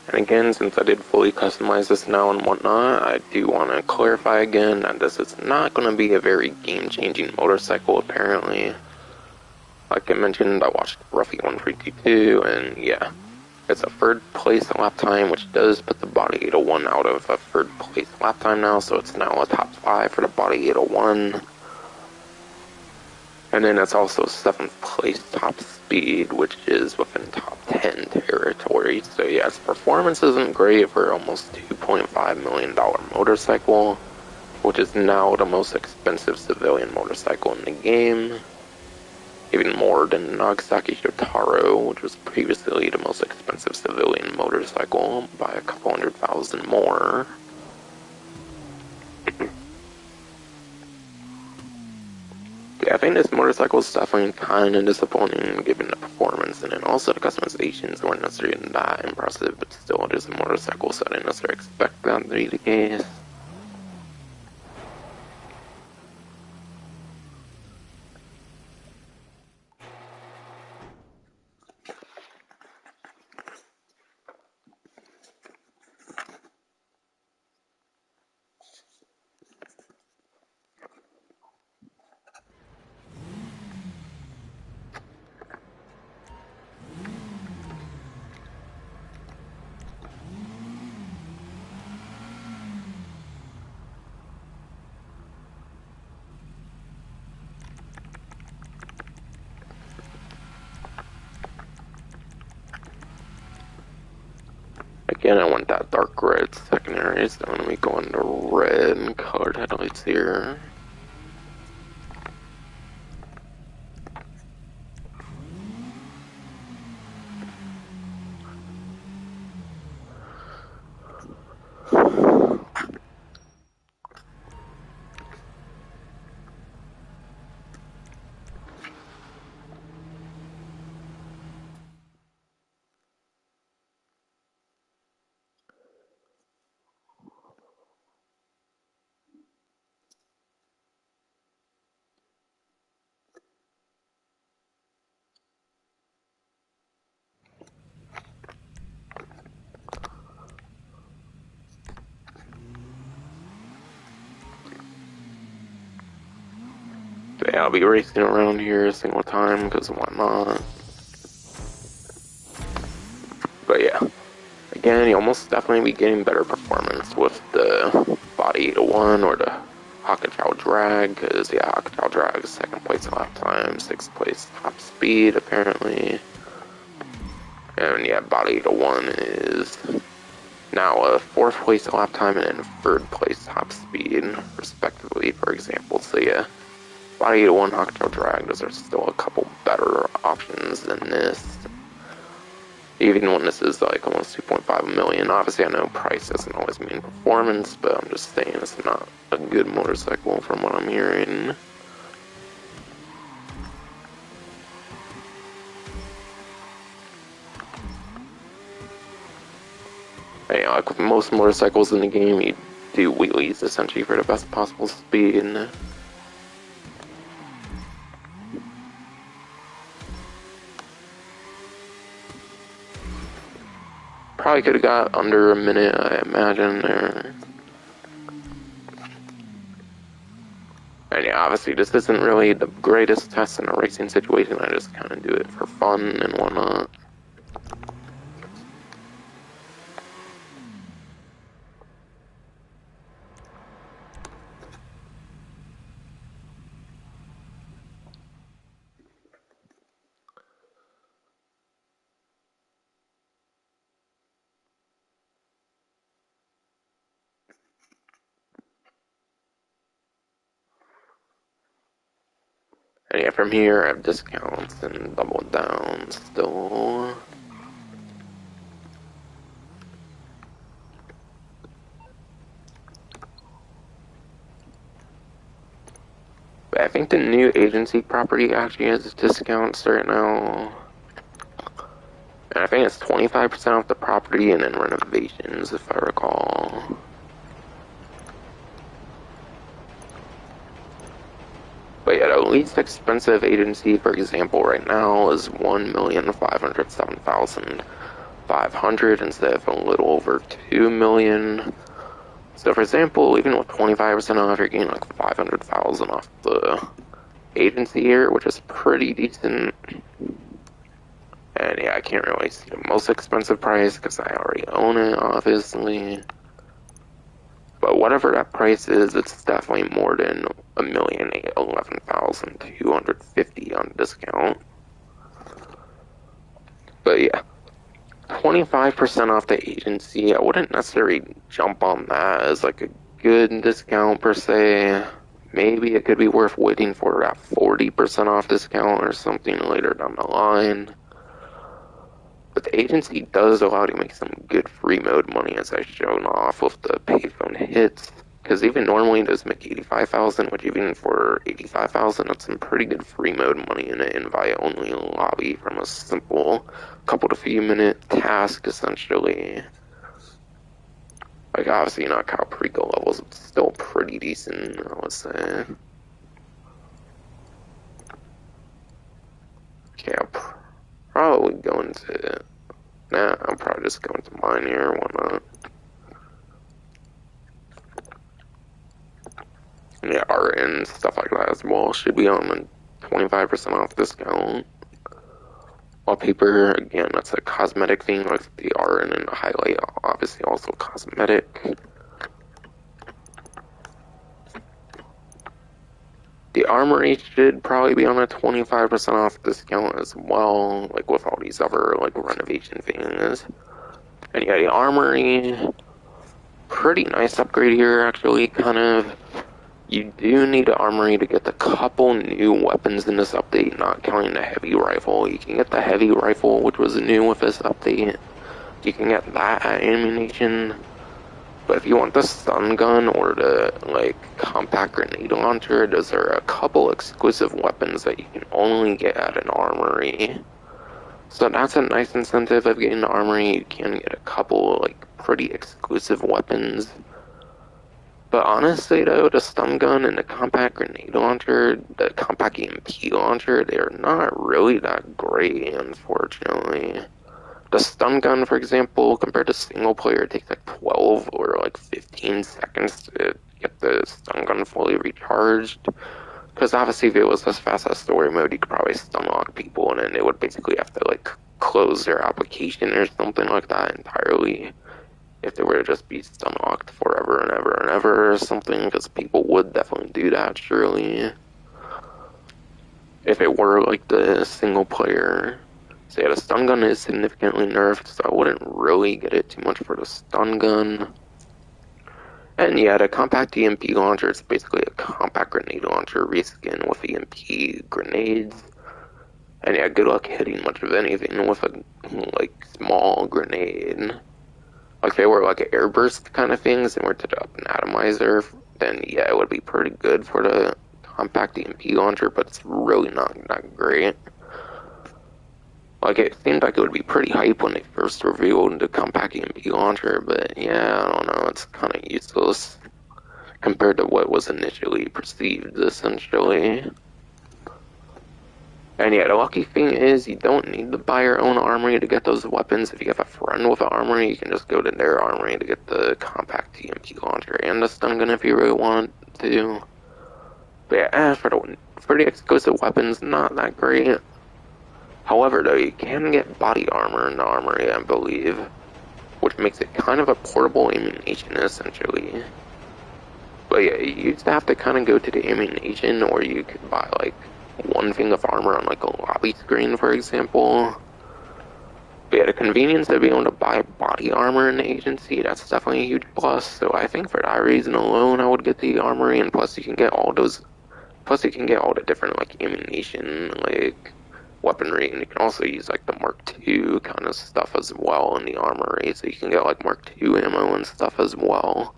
And again, since I did fully customize this now and whatnot, I do want to clarify again that this is not going to be a very game-changing motorcycle, apparently. Like I mentioned, I watched Roughly 1322, and yeah, it's a third place lap time, which does put the Body 801 out of a third place lap time now, so it's now a top 5 for the Body 801. And then it's also 7th place top speed, which is within top 10 territory. So yeah, its performance isn't great for almost $2.5 million motorcycle, which is now the most expensive civilian motorcycle in the game. Even more than Nagasaki Racer, which was previously the most expensive civilian motorcycle by a couple $100,000 more. Yeah, I think this motorcycle is definitely kind of disappointing given the performance, and then also the customizations weren't necessarily that impressive, but still it is a motorcycle, so I didn't necessarily expect that to be the case. Again, I want that dark red secondary, so let me go into red colored headlights here. But yeah, I'll be racing around here a single time, because why not? But yeah, again, you almost definitely be getting better performance with the Body 801 or the Hakuchou Drag, because yeah, Hakuchou Drag is 2nd place lap time, 6th place top speed apparently. And yeah, Body 801 is now a 4th place lap time and 3rd place top speed, respectively, for example. So yeah, Body 801, Hakuchou Drag, those are still a couple better options than this. Even when this is like almost 2.5 million. Obviously, I know price doesn't always mean performance, but I'm just saying it's not a good motorcycle from what I'm hearing. And, yeah, like with most motorcycles in the game, you do wheelies essentially for the best possible speed. Probably could have got under a minute, I imagine, or... And yeah, obviously this isn't really the greatest test in a racing situation, I just kind of do it for fun and whatnot. And yeah, from here I have discounts and double down still. But I think the new agency property actually has discounts right now. And I think it's 25% off the property and then renovations, if I recall. But yeah, the least expensive agency, for example, right now is 1,507,500 instead of a little over 2 million. So, for example, even with 25% off, you're getting like 500,000 off the agency here, which is pretty decent. And yeah, I can't really see the most expensive price because I already own it, obviously. But whatever that price is, it's definitely more than 1,011,250 on discount. But yeah, 25% off the agency. I wouldn't necessarily jump on that as like a good discount per se. Maybe it could be worth waiting for that 40% off discount or something later down the line. But the agency does allow you to make some good free mode money, as I've shown off with the payphone hits. Because even normally those make 85,000, which even for 85,000, that's some pretty good free mode money in an invite-only lobby from a simple couple to few minute task, essentially. Like, obviously not Calprico levels, but still pretty decent, I would say. Okay, I'll probably go into... Nah, I'll probably just go into mine here, why not? Yeah, art and stuff like that as well should be on a 25% off discount. Wallpaper, again, that's a cosmetic thing, like the art and the highlight, obviously also cosmetic. The armory should probably be on a 25% off discount as well, like with all these other like renovation things. And yeah, the armory, pretty nice upgrade here, actually, kind of. You do need an armory to get a couple new weapons in this update, not counting the heavy rifle. You can get the heavy rifle, which was new with this update. You can get that at ammunition. But if you want the stun gun or the, like, compact grenade launcher, those are a couple exclusive weapons that you can only get at an armory. So that's a nice incentive of getting the armory. You can get a couple, like, pretty exclusive weapons. But honestly, though, the stun gun and the compact grenade launcher, the compact EMP launcher, they're not really that great, unfortunately. The stun gun, for example, compared to single player, it takes like 12 or like 15 seconds to get the stun gun fully recharged. Because obviously, if it was as fast as story mode, you could probably stun lock people, and then they would basically have to like close their application or something like that entirely. If they were to just be stun locked forever and ever and ever or something, because people would definitely do that, surely. If it were like the single player. So yeah, the stun gun is significantly nerfed, so I wouldn't really get it too much for the stun gun. And yeah, the compact EMP launcher is basically a compact grenade launcher reskin with EMP grenades. And yeah, good luck hitting much of anything with a like small grenade. Like if they were like airburst kind of things and were to up an atomizer, then yeah, it would be pretty good for the compact EMP launcher, but it's really not that great. Like, it seemed like it would be pretty hype when they first revealed the compact EMP launcher, but yeah, I don't know, it's kind of useless compared to what was initially perceived, essentially. And yeah, the lucky thing is you don't need to buy your own armory to get those weapons. If you have a friend with an armory, you can just go to their armory to get the compact EMP launcher and the stun gun if you really want to. But yeah, for the exclusive weapons, not that great. However, though, you can get body armor in the armory, I believe, which makes it kind of a portable ammunition, essentially. But yeah, you used to have to kind of go to the ammunition, or you could buy, like, one thing of armor on, like, a lobby screen, for example. But yeah, the convenience of being able to buy body armor in the agency, that's definitely a huge plus. So I think for that reason alone, I would get the armory, and plus you can get all those, plus you can get all the different, like, ammunition, like, weaponry, and you can also use like the Mark II kind of stuff as well in the armory, so you can get like Mark II ammo and stuff as well.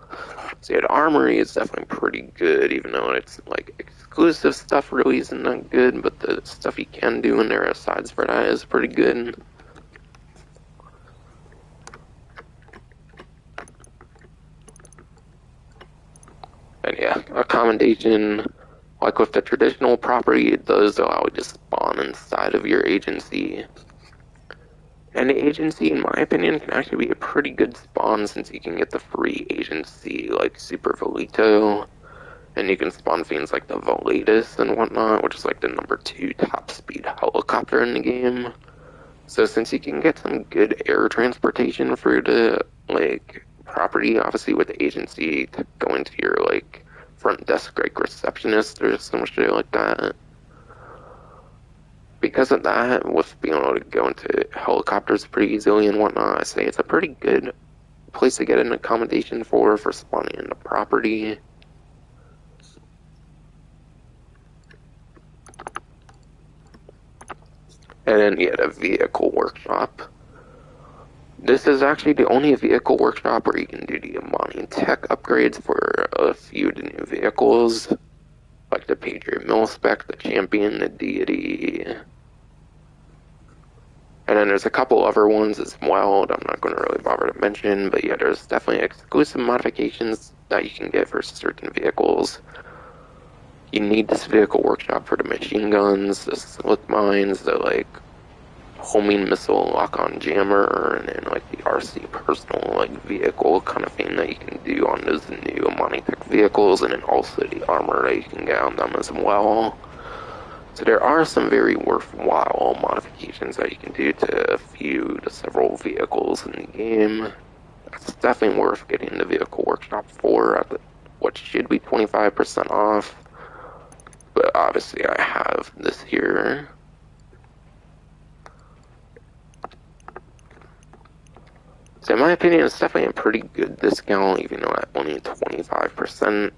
So yeah, the armory is definitely pretty good, even though it's like exclusive stuff really isn't that good, but the stuff you can do in there aside for that is pretty good. And yeah, accommodation, like with the traditional property, it does allow you to spawn inside of your agency. And the agency, in my opinion, can actually be a pretty good spawn since you can get the free agency like Super Velito. And you can spawn things like the Volatus and whatnot, which is like the #2 top speed helicopter in the game. So since you can get some good air transportation for the like property, obviously with the agency to go into your like front desk like receptionist or some shit like that. Because of that, with being able to go into helicopters pretty easily and whatnot, I say it's a pretty good place to get an accommodation for spawning in the property. And then, yeah, the vehicle workshop. This is actually the only vehicle workshop where you can do the Amani tech upgrades for a few of the new vehicles, like the Patriot Mil-Spec, the Champion, the Deity. And then there's a couple other ones as well that I'm not going to really bother to mention, but yeah, there's definitely exclusive modifications that you can get for certain vehicles. You need this vehicle workshop for the machine guns, the slick mines, the like homing missile lock-on jammer, and then like the RC personal like vehicle kind of thing that you can do on those new Amani Tech vehicles, and then also the armor that you can get on them as well. So there are some very worthwhile modifications that you can do to a few to several vehicles in the game. It's definitely worth getting the vehicle workshop for at what should be 25% off. But obviously I have this here. So in my opinion, it's definitely a pretty good discount, even though at only 25%.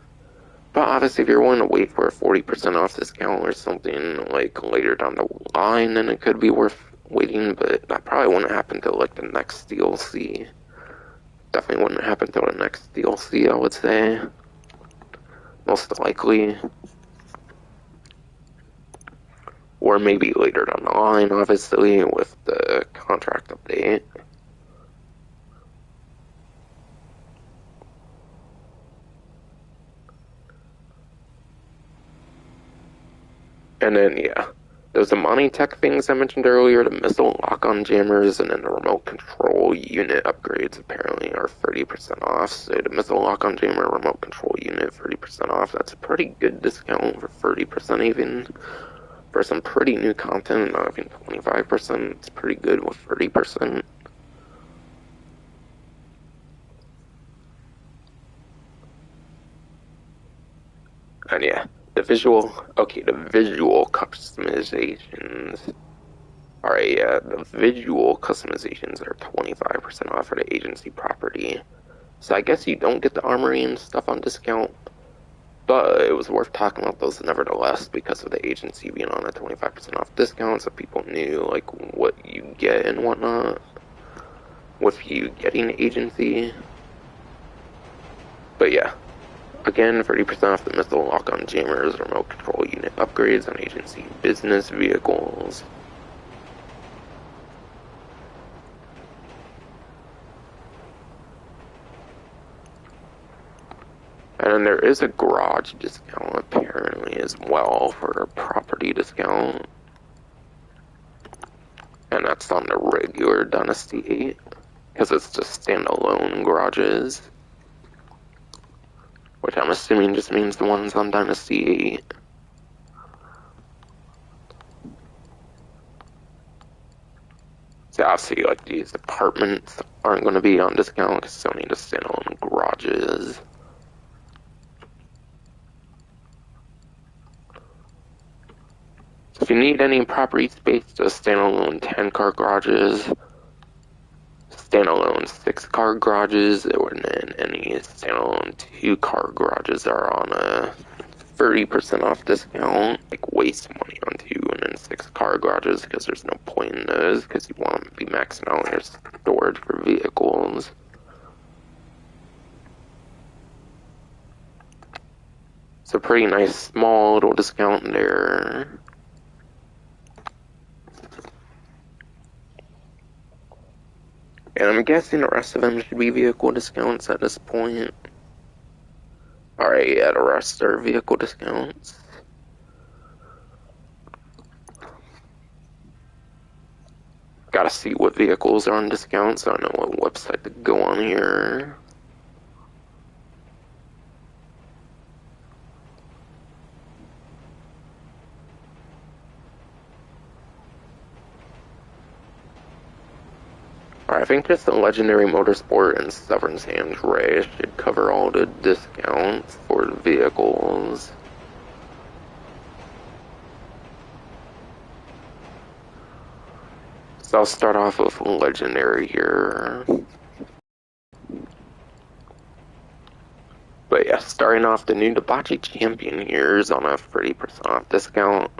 But obviously, if you're willing to wait for a 40% off discount or something like later down the line, then it could be worth waiting. But that probably wouldn't happen till like the next DLC. Definitely wouldn't happen till the next DLC, I would say. Most likely. Or maybe later down the line, obviously, with the contract update. And then, yeah, those Amani Tech things I mentioned earlier, the missile lock-on jammers, and then the remote control unit upgrades apparently are 30% off. So the missile lock-on jammer, remote control unit, 30% off. That's a pretty good discount for 30% even. For some pretty new content, not even 25%, it's pretty good with 30%. And yeah, the visual customizations. Alright, yeah, the visual customizations are 25% off for the agency property. So I guess you don't get the armory and stuff on discount, but it was worth talking about those nevertheless because of the agency being on a 25% off discount, so people knew like what you get and whatnot with you getting agency. But yeah, again, 30% off the missile lock-on jammers, remote control unit upgrades on agency business vehicles. And then there is a garage discount apparently as well for a property discount. And that's on the regular Dynasty 8, because it's just standalone garages. Which I'm assuming just means the ones on Dynasty 8. So obviously, like, these apartments aren't going to be on discount because it's only just standalone garages. So if you need any property space, just standalone 10-car garages, standalone 6-car garages, and then any standalone 2-car garages are on a 30% off discount. Like, waste money on 2 and then 6-car garages because there's no point in those because you want to be maxing out your storage for vehicles. So pretty nice small little discount there. And I'm guessing the rest of them should be vehicle discounts at this point. Alright, yeah, the rest are vehicle discounts. Gotta see what vehicles are on discount, so I know what website to go on here. Alright, I think just the Legendary Motorsport and Stubborn Sands Ray should cover all the discounts for vehicles. So I'll start off with Legendary here. But yeah, starting off, the new Debauchee Champion here is on a 30% off discount,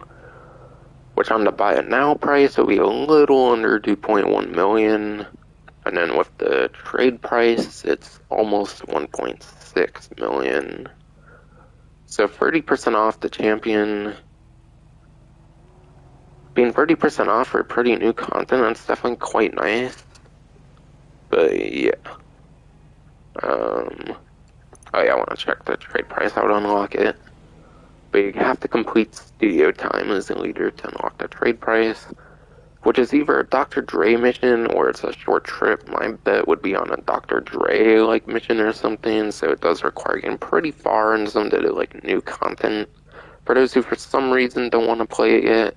which on the buy it now price will be a little under 2.1 million. And then with the trade price, it's almost 1.6 million. So 30% off the champion. Being 30% off for pretty new content, that's definitely quite nice. But yeah. Oh yeah, I want to check the trade price out to unlock it. But you have to complete studio time as a leader to unlock the trade price, which is either a Dr. Dre mission or it's a short trip. My bet would be on a Dr. Dre like mission or something, so it does require getting pretty far in some to like new content. For those who for some reason don't want to play it yet.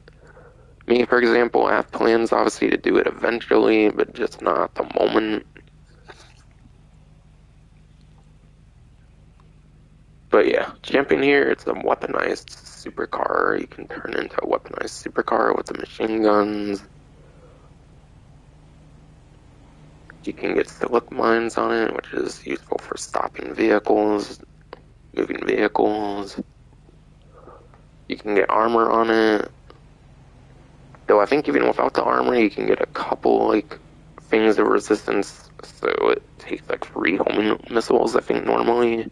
Me, for example, I have plans obviously to do it eventually, but just not at the moment. But yeah, champion here, it's a weaponized supercar. You can turn into a weaponized supercar with the machine guns. You can get silic mines on it, which is useful for stopping vehicles, moving vehicles. You can get armor on it. Though I think even without the armor, you can get a couple, like, things of resistance. So it takes, like, 3 homing missiles, I think, normally.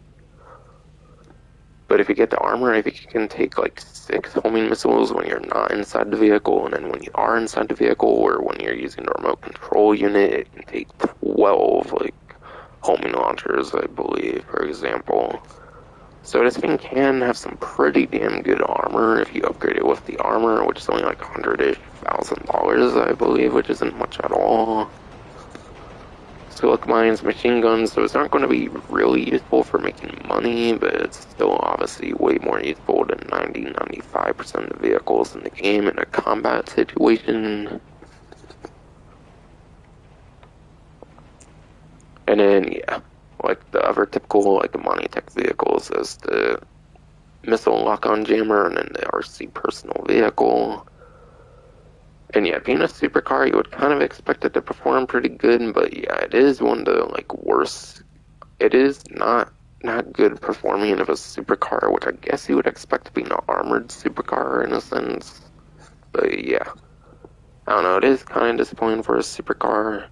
But if you get the armor, I think you can take, like, 6 homing missiles when you're not inside the vehicle. And then when you are inside the vehicle, or when you're using the remote control unit, it can take 12, like, homing launchers, I believe, for example. So this thing can have some pretty damn good armor if you upgrade it with the armor, which is only like $100,000, I believe, which isn't much at all. Silic mines, machine guns, those aren't going to be really useful for making money, but it's still obviously way more useful than 90-95% of the vehicles in the game in a combat situation. And then, yeah, like the other typical, like, Monitech vehicles is the missile lock-on jammer and then the RC personal vehicle. And yeah, being a supercar, you would kind of expect it to perform pretty good, but yeah, it is one of the, like, worst. It is not good performing of a supercar, which I guess you would expect to be an armored supercar in a sense. But yeah, I don't know, it is kind of disappointing for a supercar.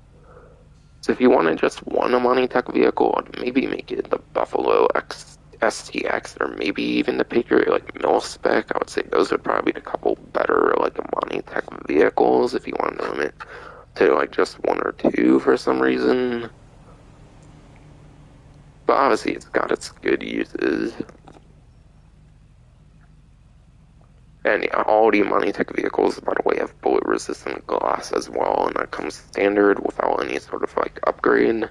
So if you wanted just one Monitech vehicle, I'd maybe make it the Buffalo STX, or maybe even the Patriot, like, mil-spec. I would say those would probably be a couple better, like, Monitech vehicles if you wanted to limit to, like, just 1 or 2 for some reason. But obviously it's got its good uses. And yeah, all the Monitech vehicles, by the way, have bullet-resistant glass as well, and that comes standard without any sort of, like, upgrade.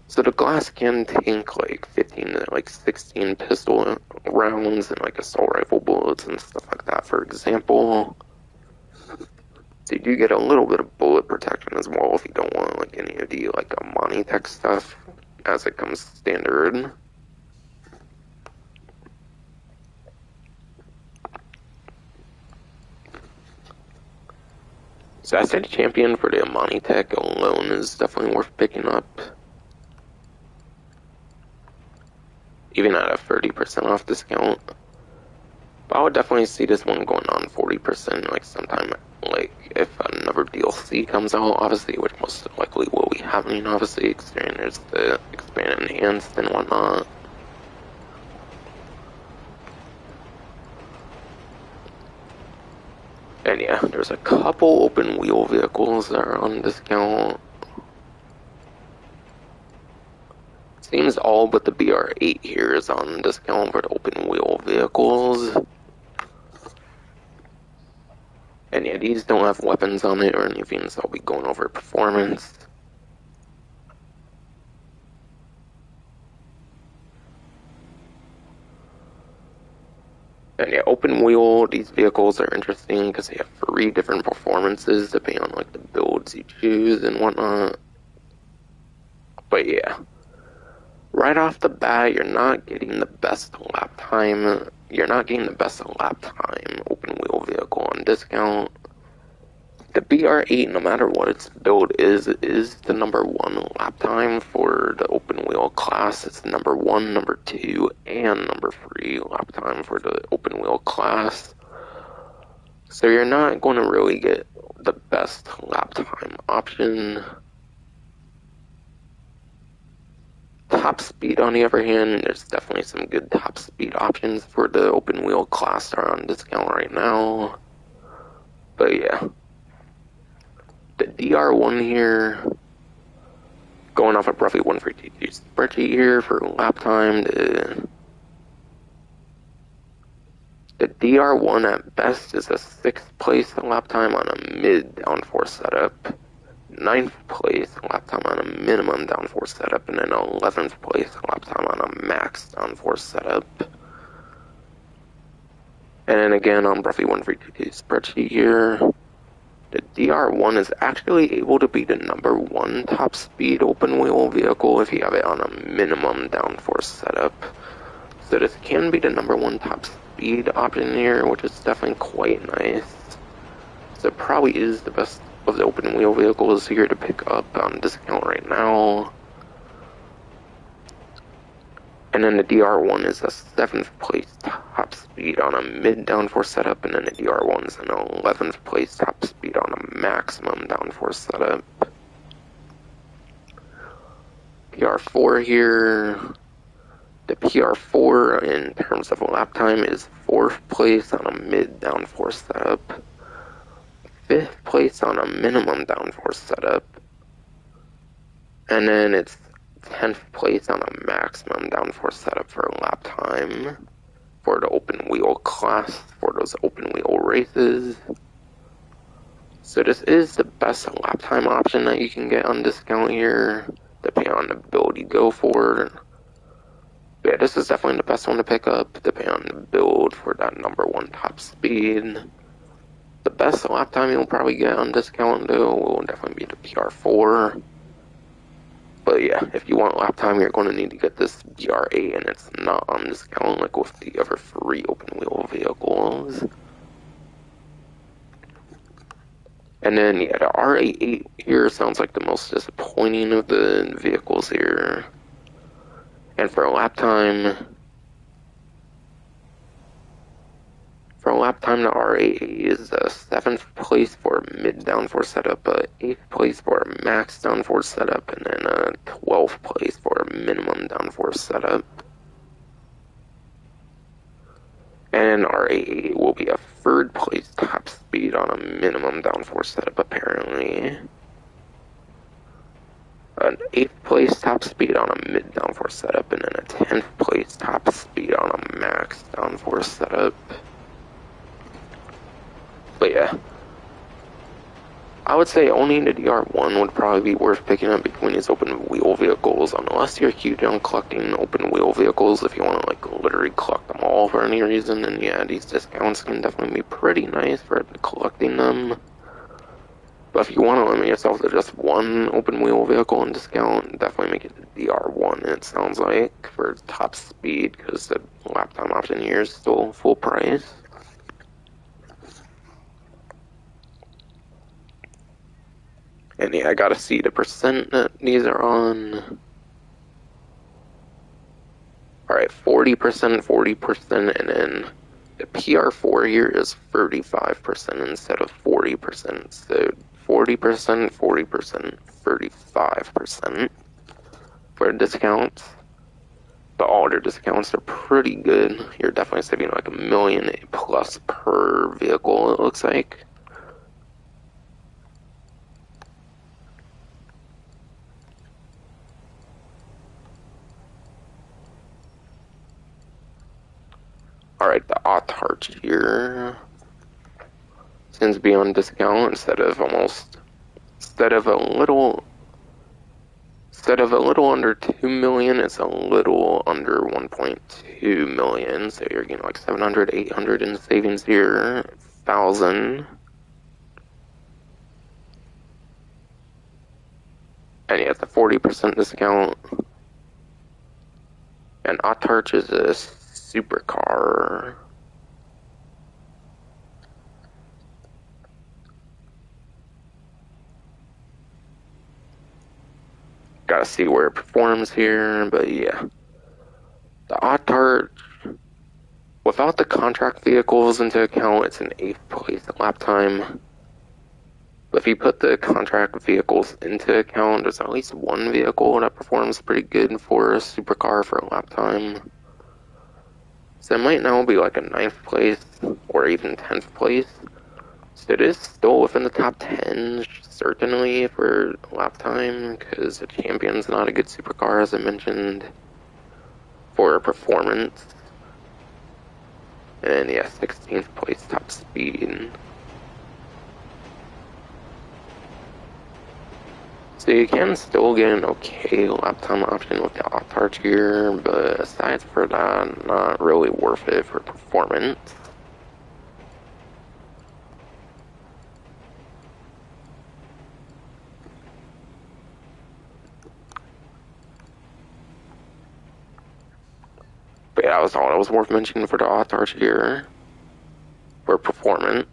So the glass can tank, like, 15 to, like, 16 pistol rounds and, like, assault rifle bullets and stuff like that, for example. So you do get a little bit of bullet protection as well if you don't want, like, any of the, like, Monitech stuff as it comes standard. So I said champion for the Monitech alone is definitely worth picking up. Even at a 30% off discount. But I would definitely see this one going on 40%, like, sometime, like, if another DLC comes out, obviously, which most likely will be happening, obviously, considering there's the expand enhanced and whatnot. And yeah, there's a couple open wheel vehicles that are on discount. Seems all but the BR8 here is on discount for the open wheel vehicles. And yeah, these don't have weapons on it or anything, so I'll be going over performance. And yeah, open wheel, these vehicles are interesting because they have 3 different performances depending on, like, the builds you choose and whatnot. But yeah, right off the bat, you're not getting the best lap time. You're not getting the best lap time open wheel vehicle on discount. The BR8, no matter what its build is the #1 lap time for the open wheel class. It's the #1, #2, and #3 lap time for the open wheel class. So you're not going to really get the best lap time option. Top speed, on the other hand, there's definitely some good top speed options for the open wheel class that are on discount right now. But yeah, the DR1 here, going off of roughly 152 spreadsheet here for lap time, the DR1 at best is a 6th place lap time on a mid downforce setup, 9th place lap time on a minimum downforce setup, and then 11th place lap time on a max downforce setup. And then again on roughly 152 spreadsheet here, the DR1 is actually able to be the #1 top speed open wheel vehicle if you have it on a minimum downforce setup. So this can be the #1 top speed option here, which is definitely quite nice. So it probably is the best of the open wheel vehicles here to pick up on discount right now. And then the DR1 is a 7th place top speed on a mid downforce setup, and then the DR1 is an 11th place top speed on a maximum downforce setup. PR4 here. The PR4 in terms of lap time is 4th place on a mid downforce setup, 5th place on a minimum downforce setup, and then it's 10th place on a maximum downforce setup for lap time for the open wheel class for those open wheel races. So this is the best lap time option that you can get on discount here, depending on the build you go for. Yeah, this is definitely the best one to pick up, depending on the build for that #1 top speed. The best lap time you'll probably get on discount, though, will definitely be the PR4. But yeah, if you want lap time, you're going to need to get this DR8, and it's not on discount like with the other 3 open wheel vehicles. And then, yeah, the R88 here sounds like the most disappointing of the vehicles here. And for lap time, the R88 is a 7th place for a mid downforce setup, a 8th place for a max downforce setup, and then a 12th place for a minimum downforce setup. And R88 will be a 3rd place top speed on a minimum downforce setup, apparently. An 8th place top speed on a mid downforce setup, and then a 10th place top speed on a max downforce setup. But yeah, I would say owning the DR1 would probably be worth picking up between these open wheel vehicles, unless you're huge on collecting open wheel vehicles. If you want to like literally collect them all for any reason, then yeah, these discounts can definitely be pretty nice for collecting them. But if you want to limit yourself to just one open wheel vehicle on discount, definitely make it the DR1, it sounds like, for top speed, because the lap time option here is still full price. And yeah, I gotta see the percent that these are on. Alright, 40%, 40%, and then the PR4 here is 35% instead of 40%. So 40%, 40%, 35% for discounts. But all their discounts are pretty good. You're definitely saving like $1 million plus per vehicle, it looks like. Alright, the Autarch here seems to be on discount instead of a little under 2 million, it's a little under 1.2 million. So you're getting like 700, 800 in savings here, 1,000. And yeah, it's a 40% discount. And Autarch is a supercar. Gotta see where it performs here, but yeah. The Autarch, without the contract vehicles into account, it's an 8th place lap time. But if you put the contract vehicles into account, there's at least one vehicle that performs pretty good for a supercar for a lap time. So it might now be like a 9th place or even 10th place. So it is still within the top 10, certainly, for lap time, because the Champion's not a good supercar, as I mentioned, for performance. And yeah, 16th place top speed. So you can still get an okay lap time option with the Autarch here, but aside from that, not really worth it for performance. But yeah, that was all that was worth mentioning for the Autarch here, for performance.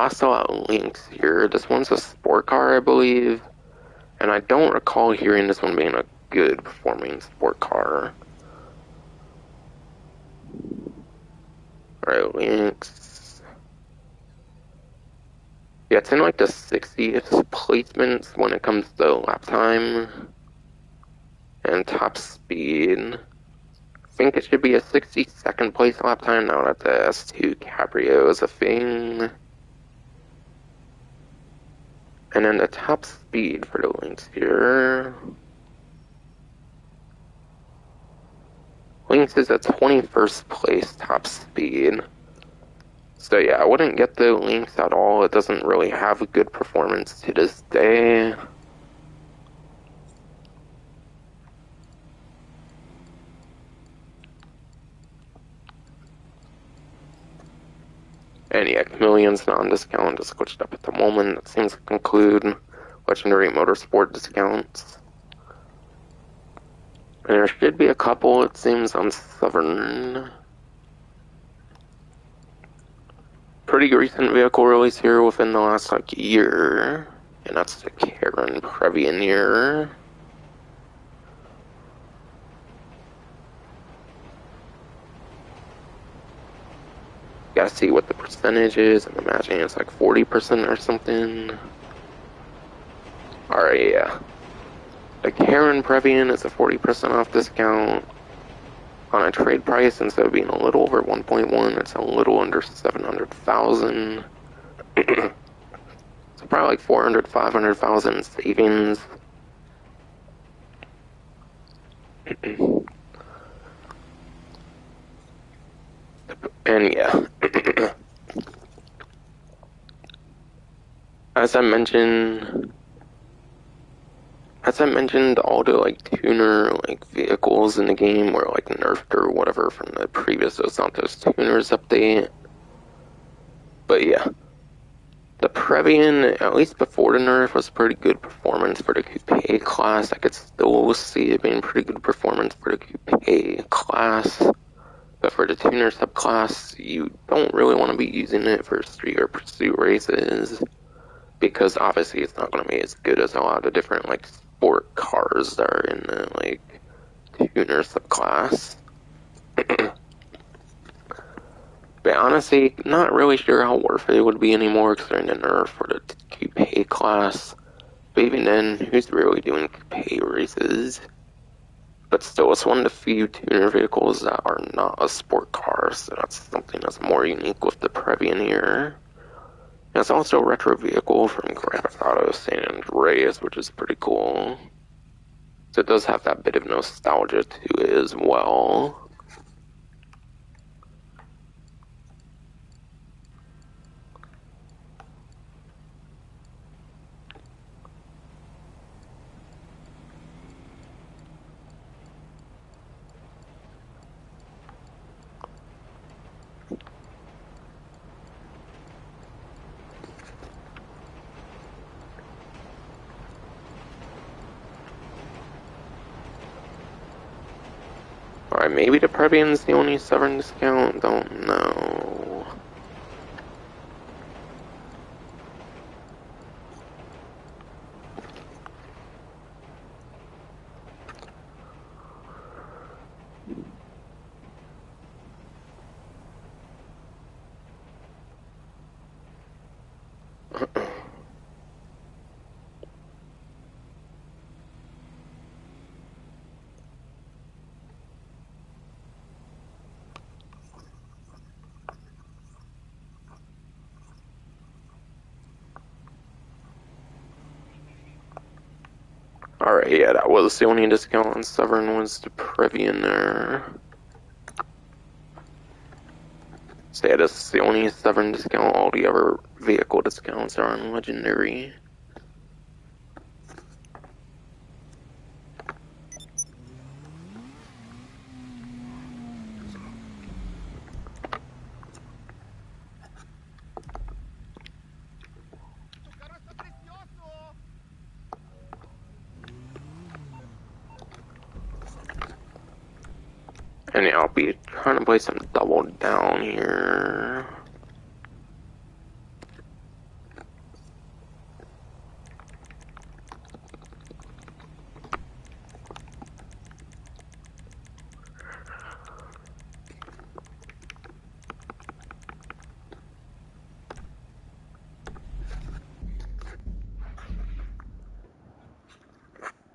also at links here. This one's a sport car, I believe. And I don't recall hearing this one being a good performing sport car. Alright, links. Yeah, it's in like the 60th placements when it comes to lap time and top speed. I think it should be a 62nd place lap time now that the S2 Cabrio is a thing. And then the top speed for the links here. Links is a 21st place top speed. So yeah, I wouldn't get the links at all. It doesn't really have a good performance to this day. And yeah, Chameleon's non-discount is switched up at the moment. It seems to conclude Legendary Motorsport discounts. And there should be a couple, it seems, on Southern. Pretty recent vehicle release here within the last, like, year. And that's the Karen Previonier. Gotta see what the percentage is. I'm imagining it's like 40% or something. Alright, yeah. The Karen Previon is a 40% off discount on a trade price. Instead of being a little over 1.1, it's a little under 700,000. So probably like 400, 500,000 savings. And yeah, as I mentioned, all the like tuner like vehicles in the game were like nerfed or whatever from the previous Dos Santos tuners update. But yeah, the Previon, at least before the nerf, was pretty good performance for the coupe class. I could still see it being pretty good performance for the coupe class. But for the tuner subclass, you don't really want to be using it for street or pursuit races, because obviously it's not going to be as good as a lot of different like sport cars that are in the like tuner subclass. But honestly, not really sure how worth it would be anymore considering the nerf for the coupe class. But even then, who's really doing coupe races? But still, it's one of the few tuner vehicles that are not a sport car, so that's something that's more unique with the Previonier. And it's also a retro vehicle from Grand Theft Auto San Andreas, which is pretty cool. So it does have that bit of nostalgia to it as well. Alright, maybe the Previon's the only Severn discount, don't know. Alright, yeah, that was the only discount on Severn was the Previoner. So yeah, this is the only Severn discount. All the other vehicle discounts are on Legendary. And yeah, I'll be trying to play some double down here.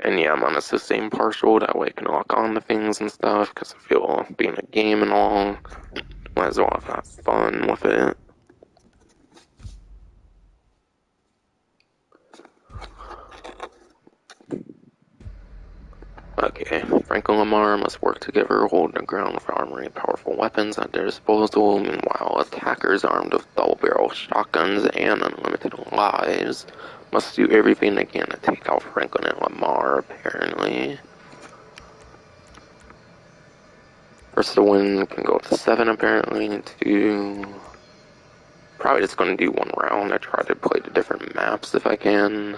And yeah, I'm on a sustain partial, that way I can lock on to things and stuff, because I feel being a game and all, might as well have fun with it. Okay, Frank and Lamar must work together, holding the ground with armory and powerful weapons at their disposal. Meanwhile, attackers armed with double-barrel shotguns and unlimited lives must do everything they can to take out Franklin and Lamar, apparently. First to win can go up to 7, apparently, to... Probably just going to do one round. I try to play the different maps if I can.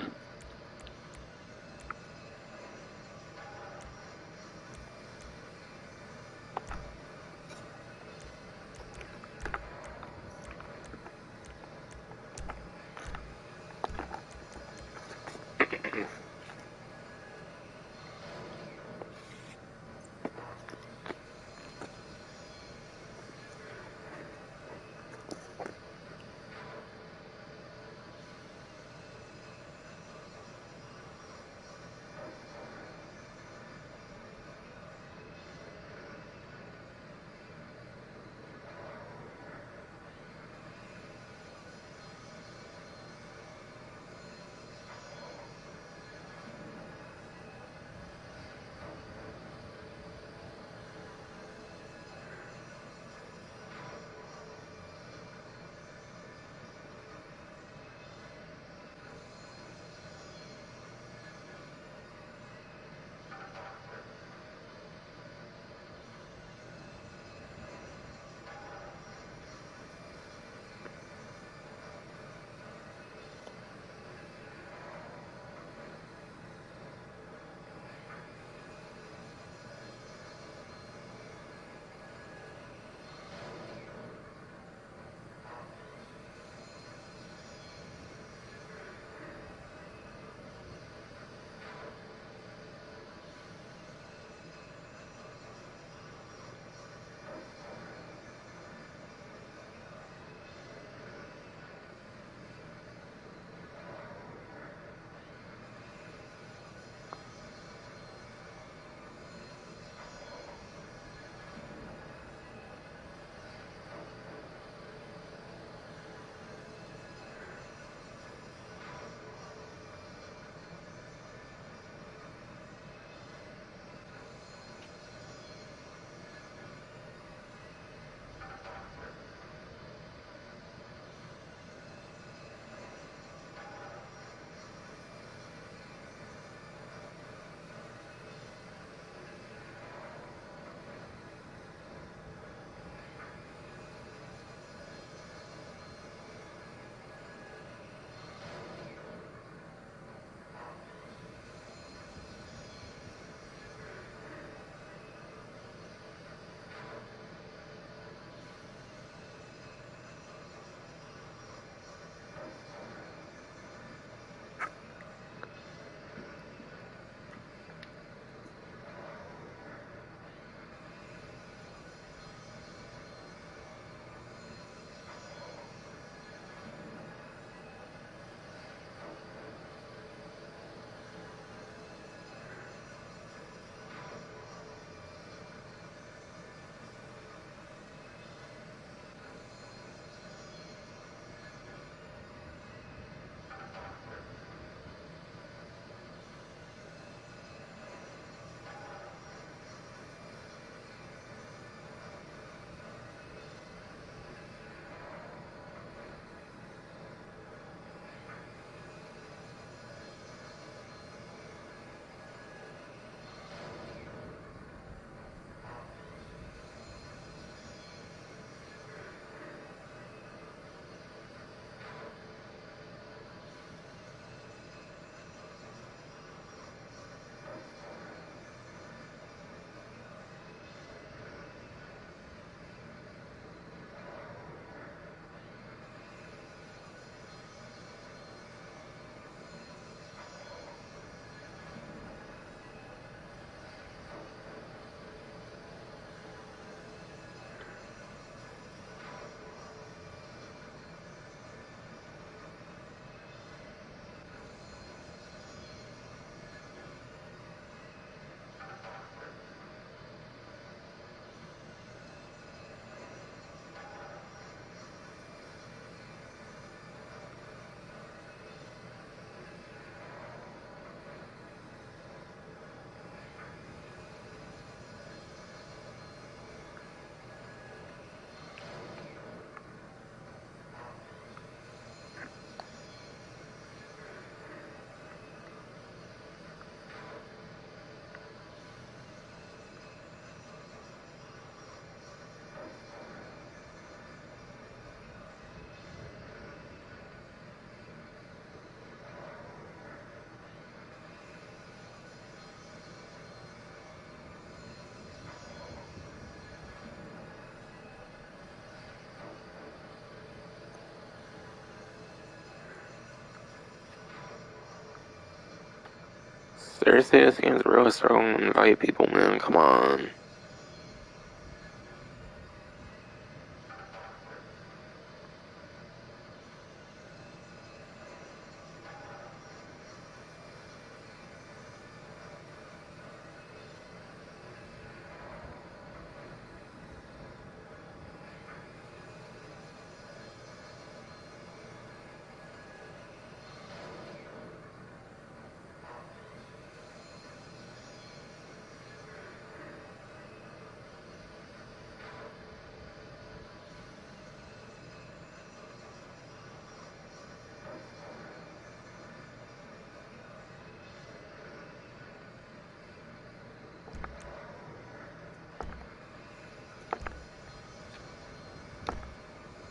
Seriously, this game's really struggling to invite people, man. Come on.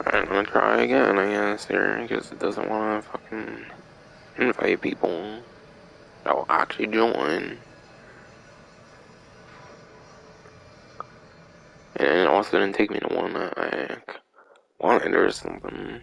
I'm gonna try again, I guess, here, because it doesn't want to fucking invite people that will actually join. And it also didn't take me to one that I wanted or something.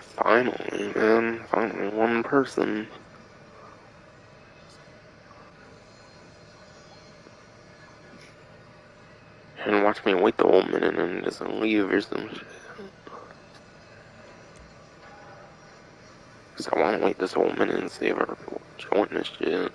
Finally, man. Finally, one person. And watch me wait the whole minute and just leave or some shit. Cause I wanna wait this whole minute and see if other people join this shit.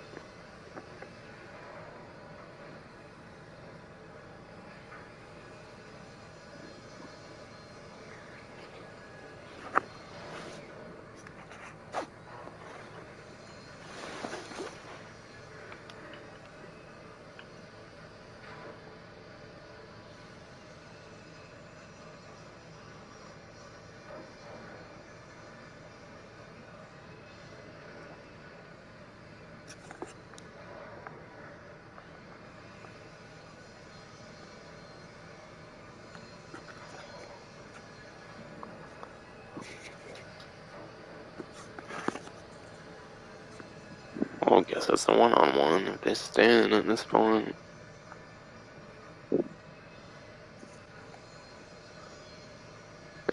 Well, I guess it's a one-on-one if they stand at this point.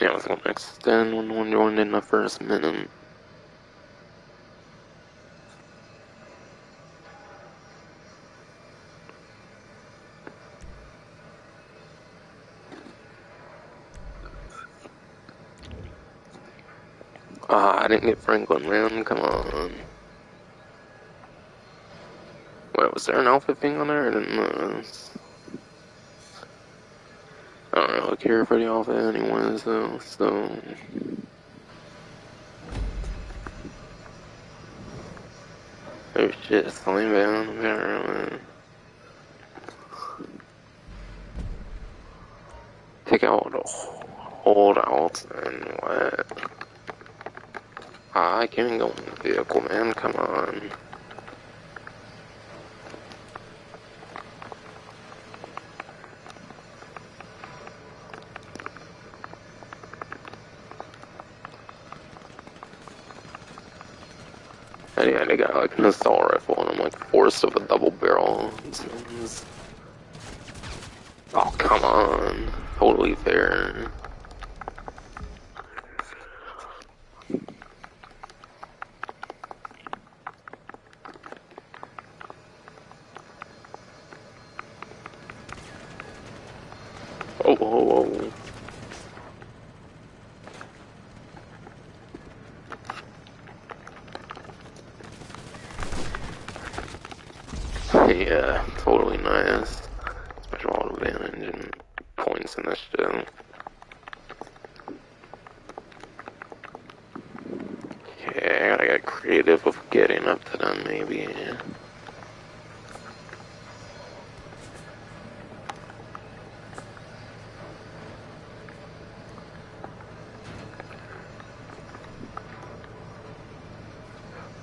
Yeah, I was gonna extend when one joined in the first minute. Ah, I didn't get Franklin, man. Come on. Wait, was there an outfit thing on there? I didn't notice. I don't really care for the outfit anyways, though, so... Oh shit, slime bound, apparently. Take out the holdouts and what? Ah, I can't go in the vehicle, man, come on. And yeah, they got like an assault rifle and I'm like forced of a double barrel. Oh, come on. Totally fair. Oh, oh, oh. Yeah, totally nice. Special advantage and points in this shit. Okay, I gotta get creative with getting up to them, maybe.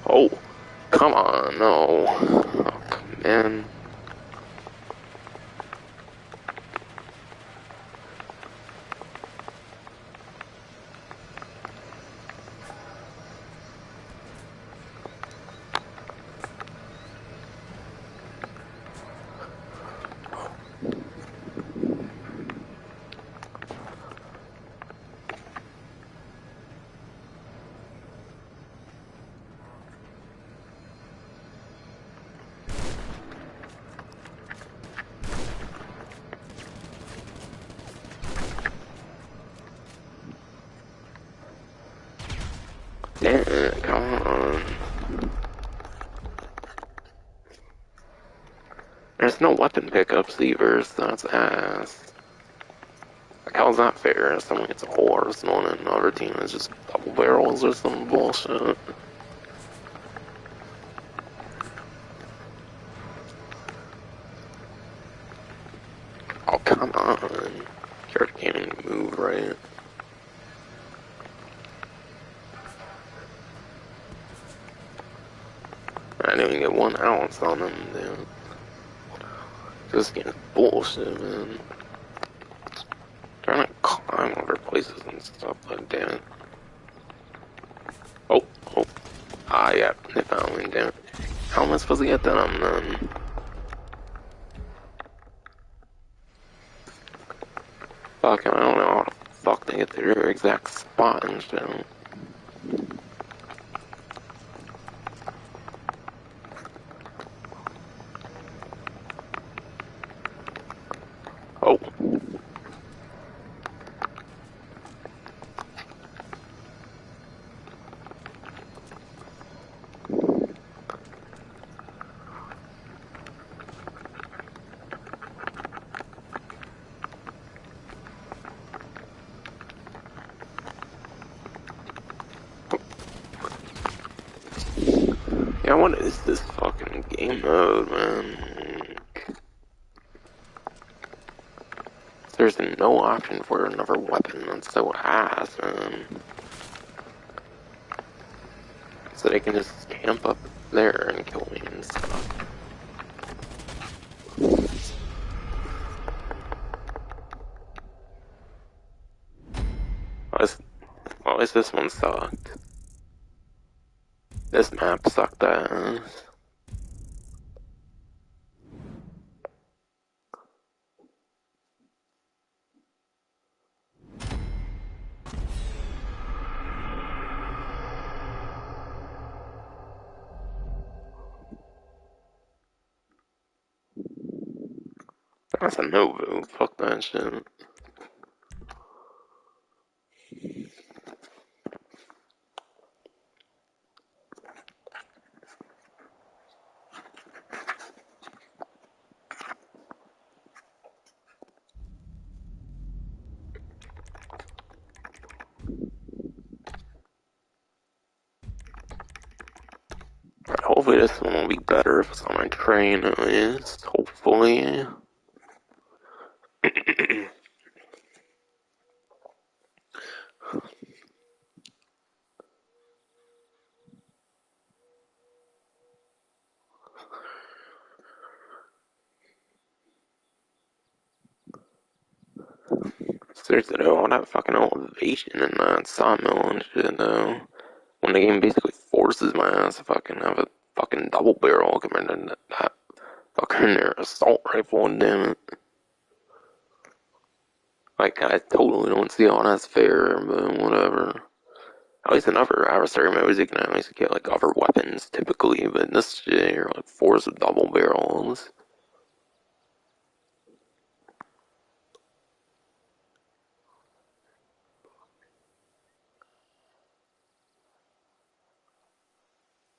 Oh, come on, no. Oh, man. Damn, come on. There's no weapon pickups either, so that's ass. Like, how's that fair? Someone gets a whole arsenal and another team is just double barrels or some bullshit. Oh, come on. Character can't even move right. I didn't even get 1 ounce on them, dude. Just getting bullshit, man. Trying to climb over places and stuff, but damn it. Oh, oh. Ah, yeah, they found me, damn it. How am I supposed to get them then? Fucking, I don't know how the fuck they get to their exact spot and shit. Yeah, what is this fucking game mode, man? There's no option for another weapon. That's so ass, man. So they can just camp up there and kill me and stuff. At least this one sucked. This map sucked ass. That's a no-vote. Fuck that shit. Hopefully this one will be better if it's on my train at least. Hopefully. Seriously though, all that fucking elevation in that sawmill and shit though. When the game basically forces my ass to fucking have a fucking double barrel compared to that fucking assault rifle, damn it. Like, I totally don't see how that's fair, but whatever. At least in other adversary modes, you can at least get, like, other weapons, typically, but this shit, you're, like, forced with double barrels.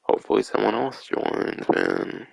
Hopefully someone else joins, man.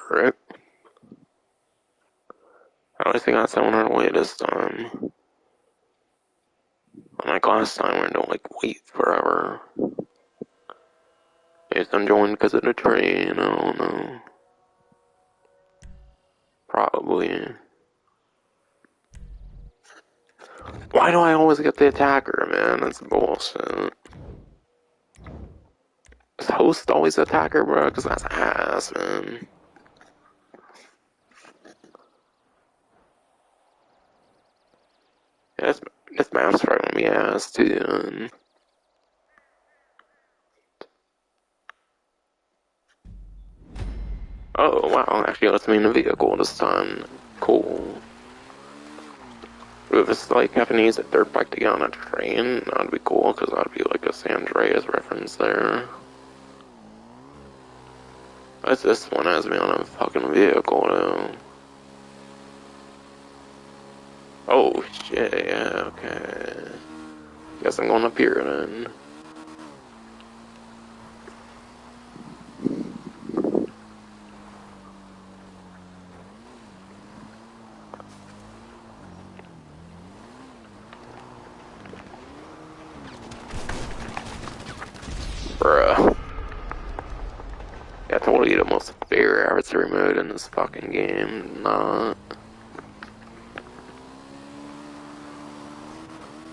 Alright. At least I got someone on the way this time. Unlike last time where I don't, like, wait forever. Maybe some joined because of the train, I don't know. Probably. Why do I always get the attacker, man? That's bullshit. Is host always the attacker, bro? Because that's ass, man. Yeah, this map's driving me ass, too. Man. Oh, wow. Actually, lets me in the vehicle this time. Cool. If it's like having to use a dirt bike to get on a train, that'd be cool, because that'd be like a San Andreas reference there. What's this one has me on a fucking vehicle, though? Oh, shit, yeah, okay. Guess I'm going up here, then. Bruh. Yeah, totally the most fair adversary mode in this fucking game. Not.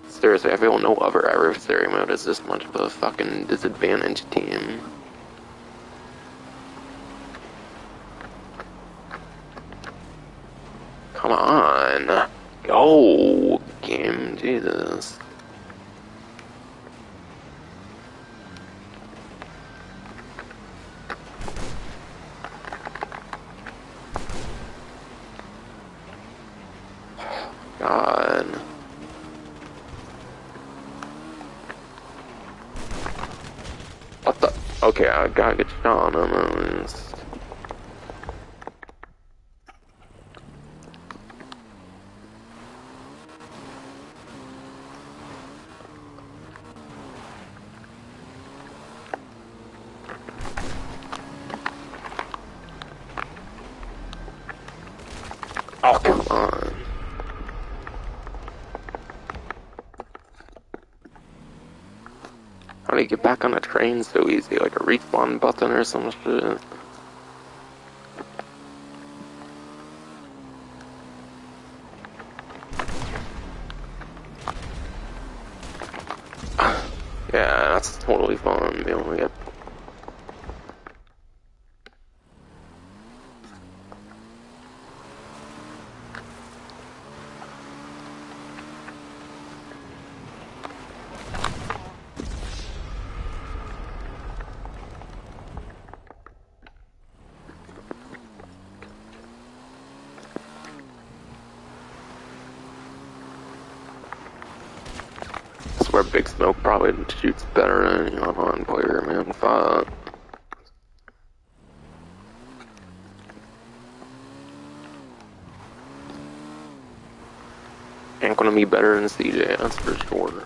Seriously, I feel no other adversary mode is this much of a fucking disadvantaged team. Come on. Go, game, Jesus. God. Okay, I gotta get Sean on those. Oh, come on. How do you get back on a train so easy? Like a respawn button or some shit? Yeah, that's totally fun. They only get... I swear Big Smoke probably shoots better than any online player, man. Fuck. Ain't gonna be better than CJ, that's for sure.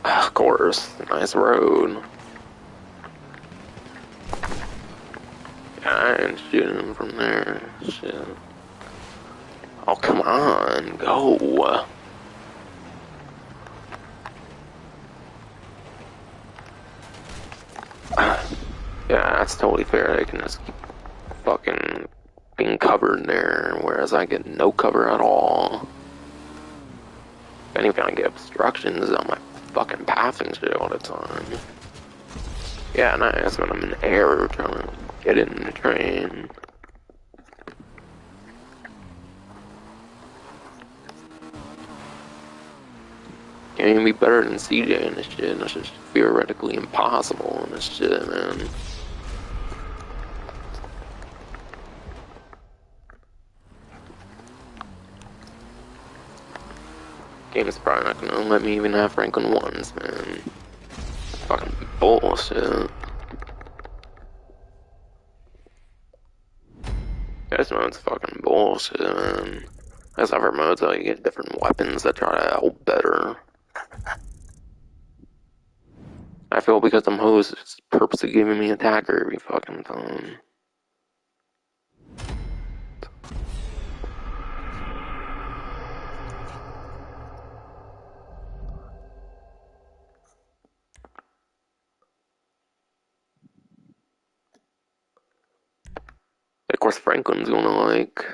Of course, nice road. Yeah, I ain't shooting from there. Shit. Oh, come on, go. Yeah, that's totally fair. They can just keep fucking being covered there, whereas I get no cover at all. If anything, I get obstructions on my fucking path and shit all the time. Yeah, nice when I'm in air trying to get in the train. Can't even be better than CJ in this shit. That's just theoretically impossible in this shit, man. Game's probably not gonna let me even have Franklin ones, man. Fucking bullshit. This mode's fucking bullshit, man. There's other modes that you get different weapons that try to help better. I feel because them hoes is purposely giving me attacker every fucking time. Of course, Franklin's gonna like.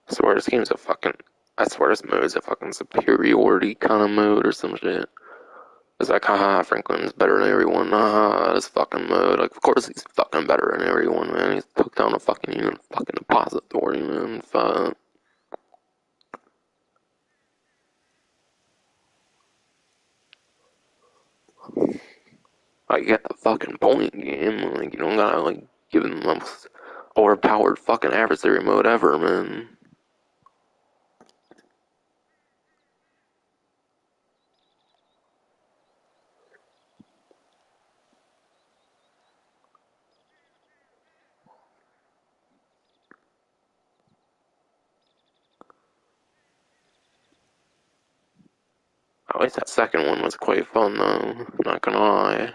I swear this game's a fucking. I swear this mode is a fucking superiority kind of mode or some shit. It's like, haha, Franklin's better than everyone. Haha, this fucking mode. Like, of course he's fucking better than everyone, man. He's took down a fucking unit, fucking depository, man. Fuck. I get the fucking point, game. Like, you don't gotta, like, give him the most overpowered fucking adversary mode ever, man. At least that second one was quite fun, though. Not gonna lie.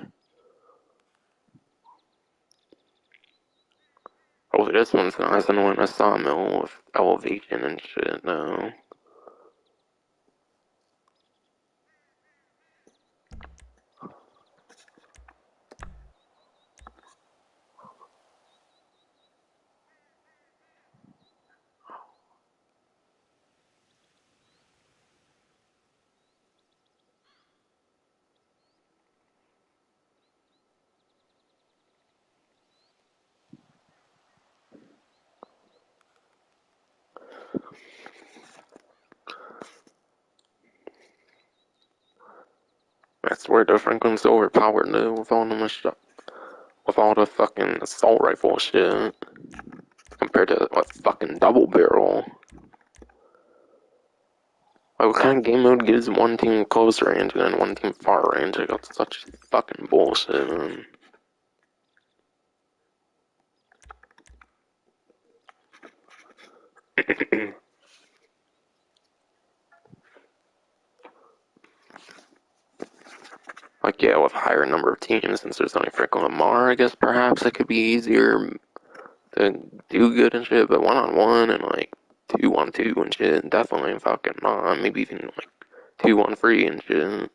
Hopefully this one's nice and when a sawmill with elevation and shit, though. swear to Franklin's overpowered dude with all the fucking assault rifle shit compared to a fucking double barrel. Like, what kind of game mode gives one team close range and then one team far range? I got such fucking bullshit, man. Like, yeah, with a higher number of teams, since there's only freaking Lamar, I guess perhaps it could be easier to do good and shit, but 1-on-1 and like 2-on-2 and shit, definitely fucking not. Maybe even like 2-on-3 and shit.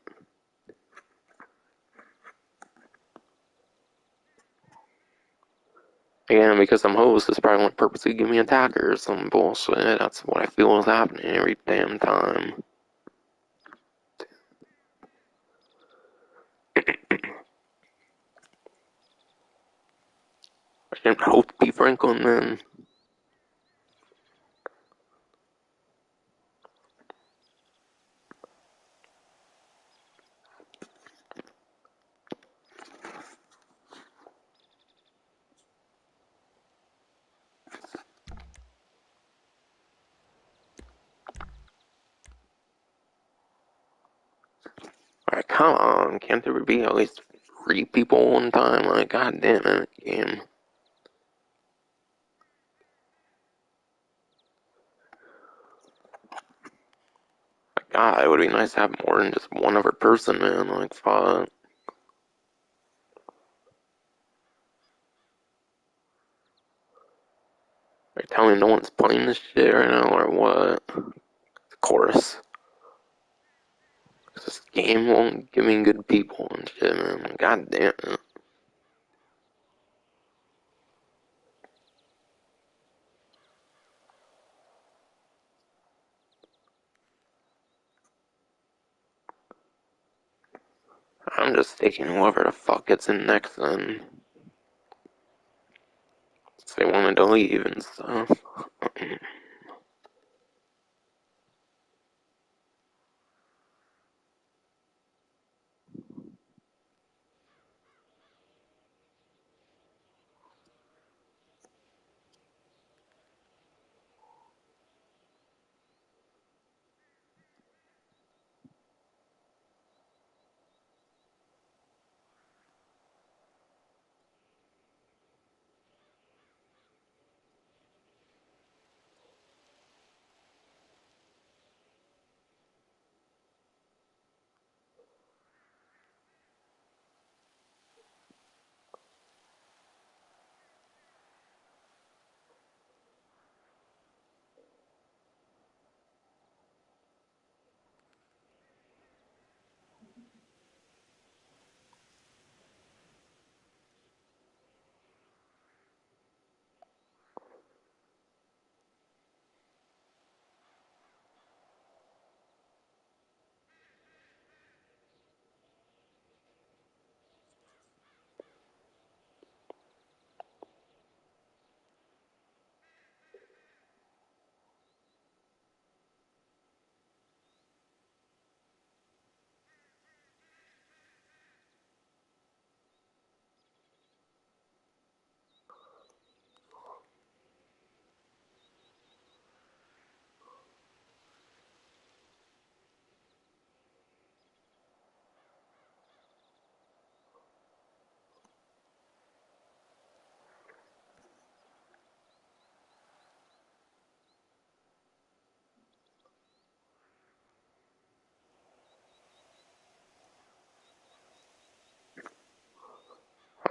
Again, because I'm host, it's probably want to purposely give me attacker or some bullshit. That's what I feel is happening every damn time. I shouldn't hope to be Franklin then. Alright, come on, can't there be at least 3 people one time? Like, god damn it, game. Like, god, it would be nice to have more than just one other person, man. Like, fuck. Are you telling me no one's playing this shit right now, or what? Of course. This game won't give me good people and shit, man. God damn it. I'm just taking whoever the fuck gets in next then. They wanted to leave and stuff.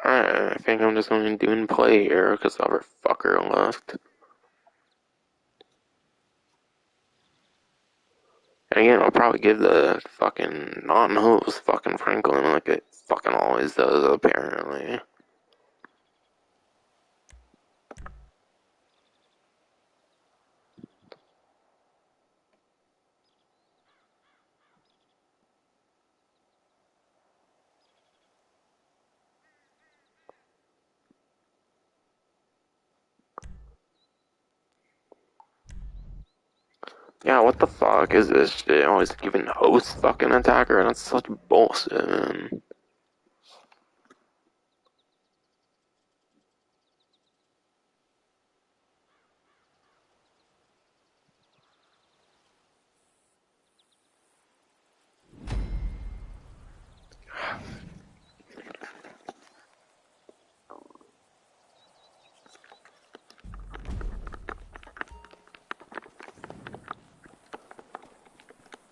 Alright, I think I'm just gonna do and play here because the other fucker left. And again, I'll probably give the fucking non-host fucking Franklin like it fucking always does, apparently. Yeah, what the fuck is this shit? Always giving host fucking attacker? That's such bullshit, man.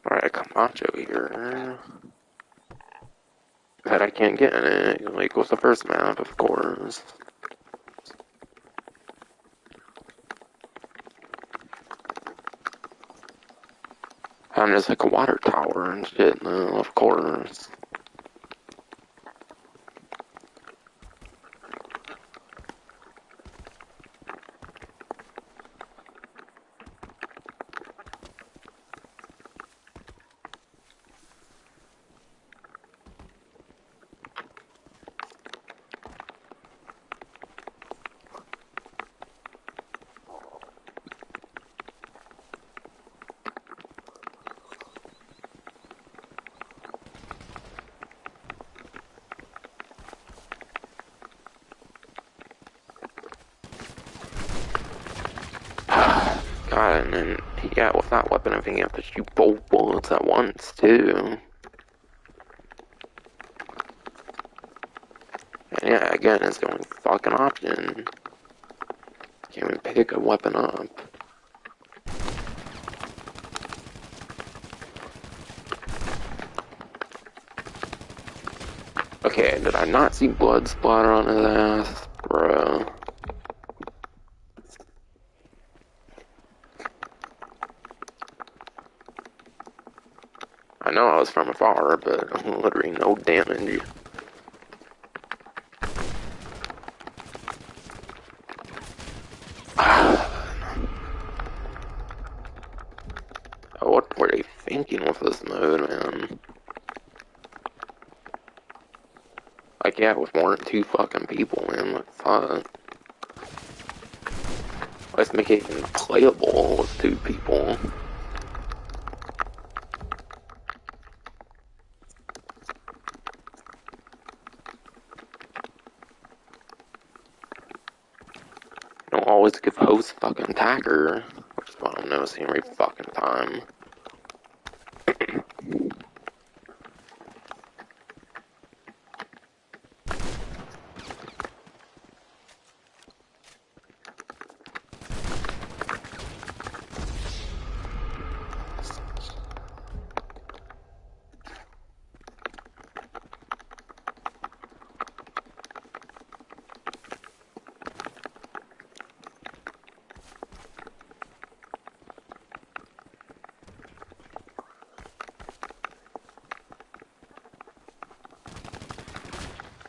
Alright, Camacho here. That I can't get in it. Like, what's the first map, of course. I'm just like a water tower and shit, no, of course. God, and then, yeah, with that weapon, I think you have to shoot both bullets at once, too. And yeah, again, it's the only fucking option. Can't even pick a weapon up. Okay, did I not see blood splatter on his ass? Bro. I know I was from afar, but literally no damage. What were they thinking with this mode, man? Like, yeah, with more than 2 fucking people, man, what the fuck? Let's make it even playable with 2 people. Don't always give host fucking attacker, which is what I'm noticing every fucking time.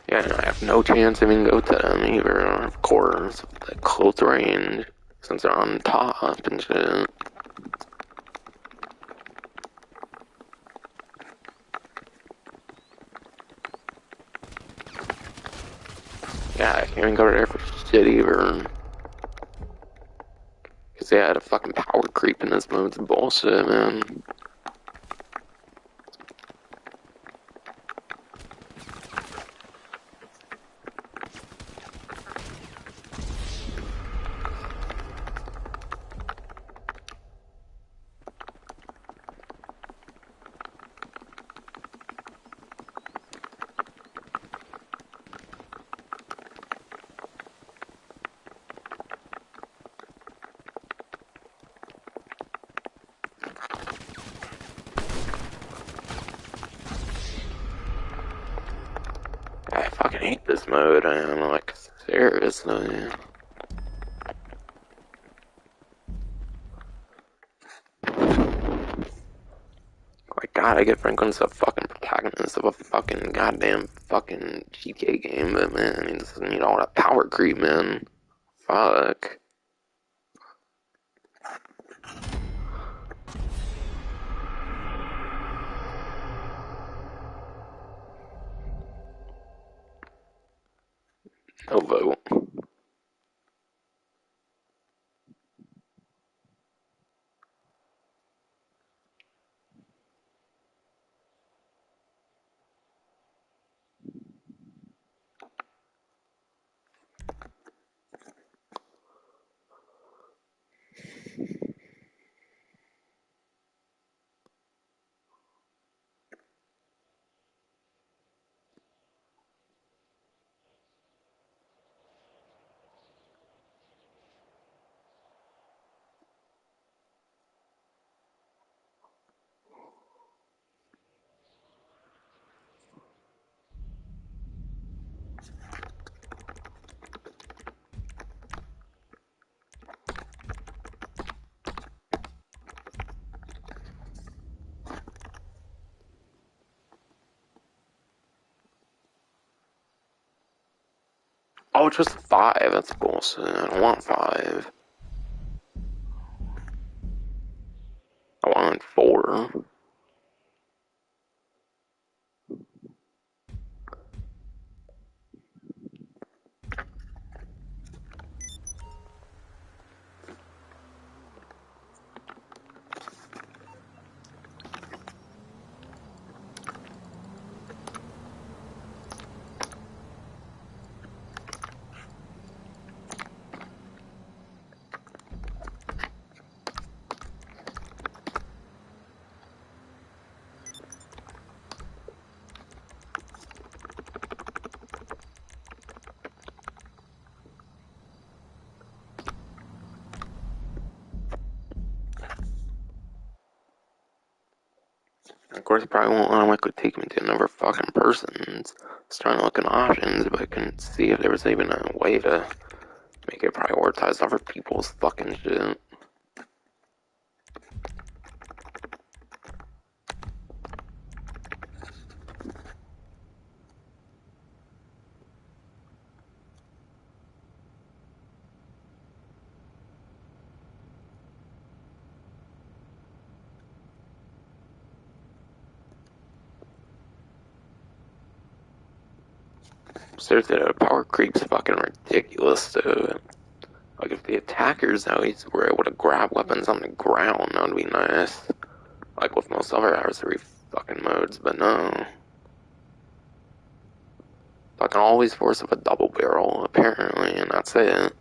Yeah, and I have no chance to even go to them either, of course, with that close range, since they're on top and shit. Yeah, I can't even go there for shit either. Cause they had a fucking power creep in this mode, it's bullshit, man. I fucking hate this mode, I'm like, seriously. Like, God, I get Franklin's a fucking protagonist of a fucking goddamn fucking GTA game, but man, he doesn't need all that power creep, man. Fuck. No vote. Oh, it's just 5. That's bullshit. I don't want 5. I want 4. Of course, it probably won't automatically take me to another fucking person's. I was trying to look at options, but I couldn't see if there was even a way to make it prioritize other people's fucking shit. Seriously, the power creep's fucking ridiculous, dude. Like, if the attackers always were able to grab weapons on the ground, that would be nice. Like with most other adversary fucking modes, but no. Fucking always force of a double barrel, apparently, and that's it.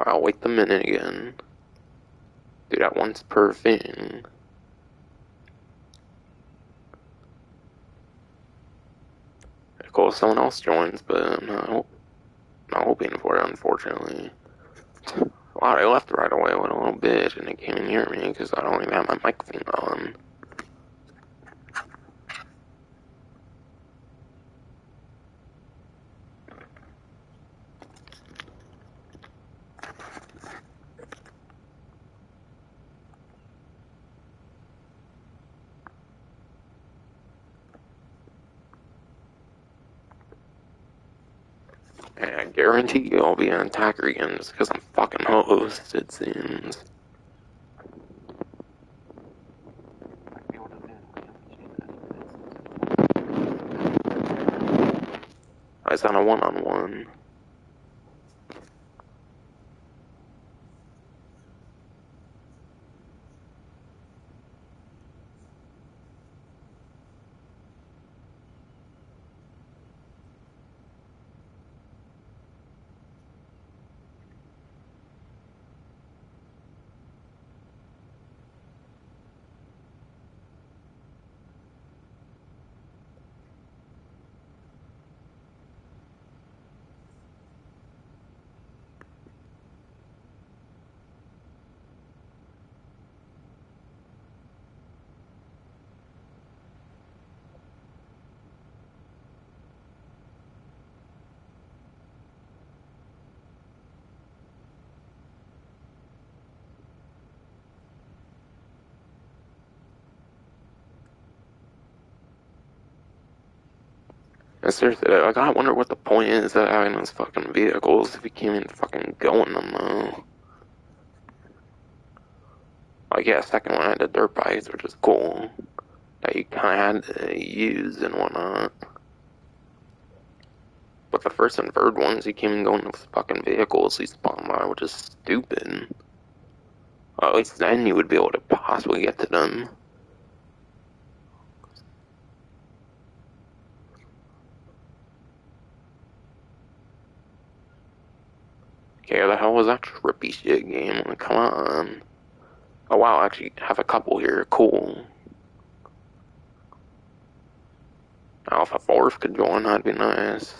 I'll wait the minute again. Do that once per thing. Cool if someone else joins, but I'm not hoping for it, unfortunately. Wow, I left right away with a little bit, and they came in near me because I don't even have my microphone on. And I guarantee you I'll be an attacker again just because I'm fucking host, it seems. I was on a one-on-one. And seriously, like, I wonder what the point is of having those fucking vehicles if you can't even fucking go in them, though. Like, yeah, second one had the dirt bikes, which is cool. That you kind of had to use and whatnot. But the first and third ones, you can't even go in those fucking vehicles you spawn by, which is stupid. Well, at least then you would be able to possibly get to them. Okay, the hell was that trippy shit game? Like, come on. Oh wow, I actually have a couple here. Cool. Now, if a fourth could join, that'd be nice.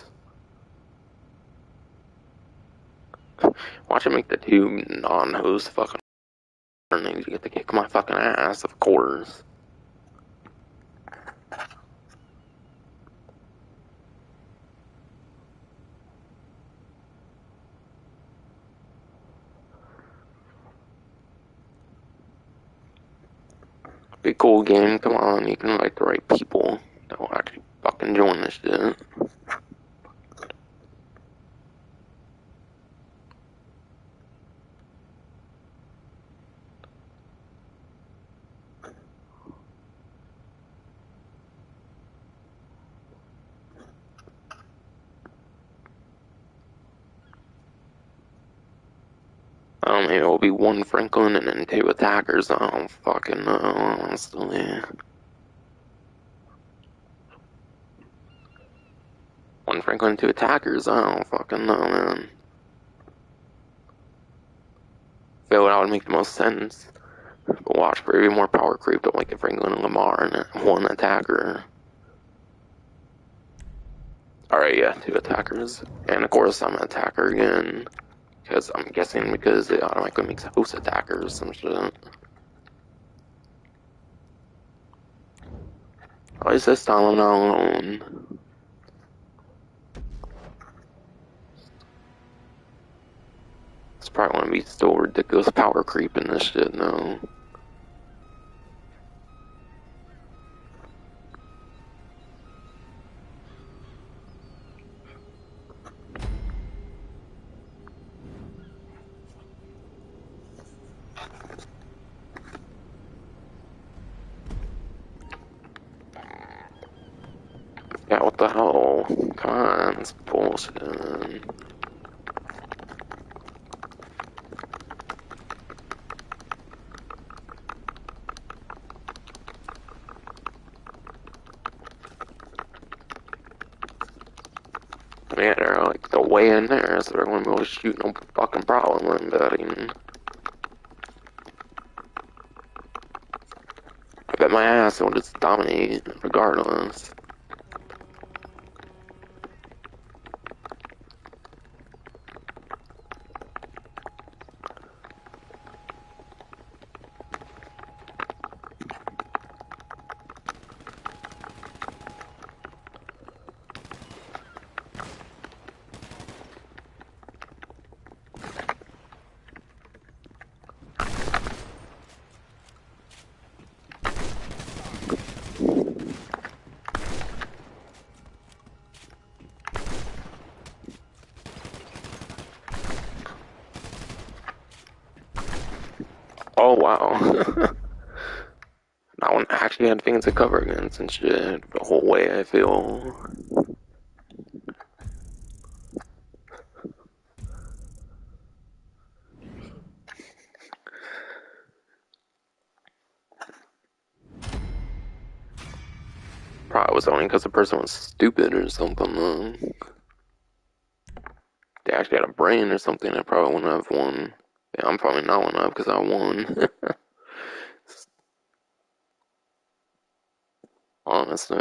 Watch it make the two non-host fucking earnings. You get to kick my fucking ass, of course. Be cool game, come on, you can invite the right people that will actually fucking join this shit. Maybe it'll be one Franklin and then two attackers, I don't fucking know, honestly. One Franklin, two attackers, I don't fucking know, man. Feel that would make the most sense. But watch for even more power creep to like a Franklin and Lamar and one attacker. Alright, yeah, two attackers. And of course I'm an attacker again. Because I'm guessing because it automatically makes host attackers some shit. At least this time I'm not alone. It's probably gonna be still ridiculous power creep in this shit now. Yeah, what the hell? Come on, it's bullshit. Yeah, they're like the way in there, so they're gonna be able to shoot no fucking problem, I'm betting. I bet my ass will just dominate regardless. Oh wow. That one actually had things to cover against and shit the whole way, I feel. Probably was only because the person was stupid or something, though. They actually had a brain or something, I probably wouldn't have won. Yeah, I'm probably not one up because I won. Honestly.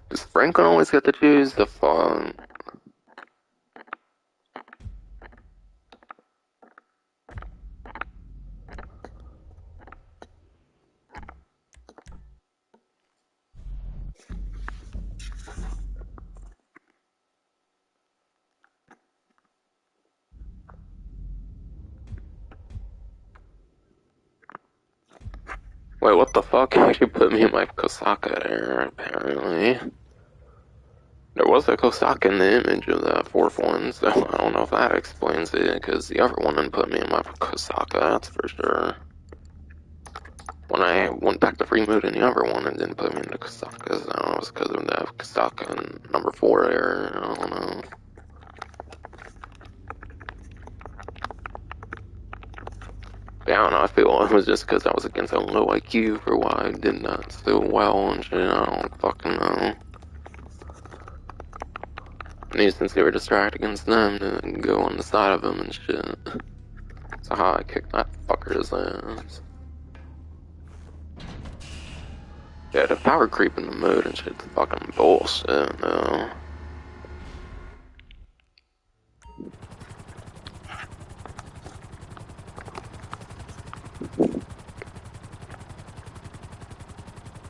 Does Franklin always get to choose the fun? Wait, what the fuck? He actually put me in my Kosaka there, apparently. There was a Kosaka in the image of that fourth one, so I don't know if that explains it, because the other one didn't put me in my Kosaka, that's for sure. When I went back to free mode in the other one, it didn't put me in the Kosakas. I don't know if it's because of the Kosaka in number 4 there, I don't know. But I don't know, I feel it was just because I was against a low IQ for why I did not so well and shit, I don't fucking know. Maybe since they were distracted against them to go on the side of them and shit. So how I kicked that fucker's ass. Yeah, Yeah, the power creep in the mode and shit's fucking bullshit, no.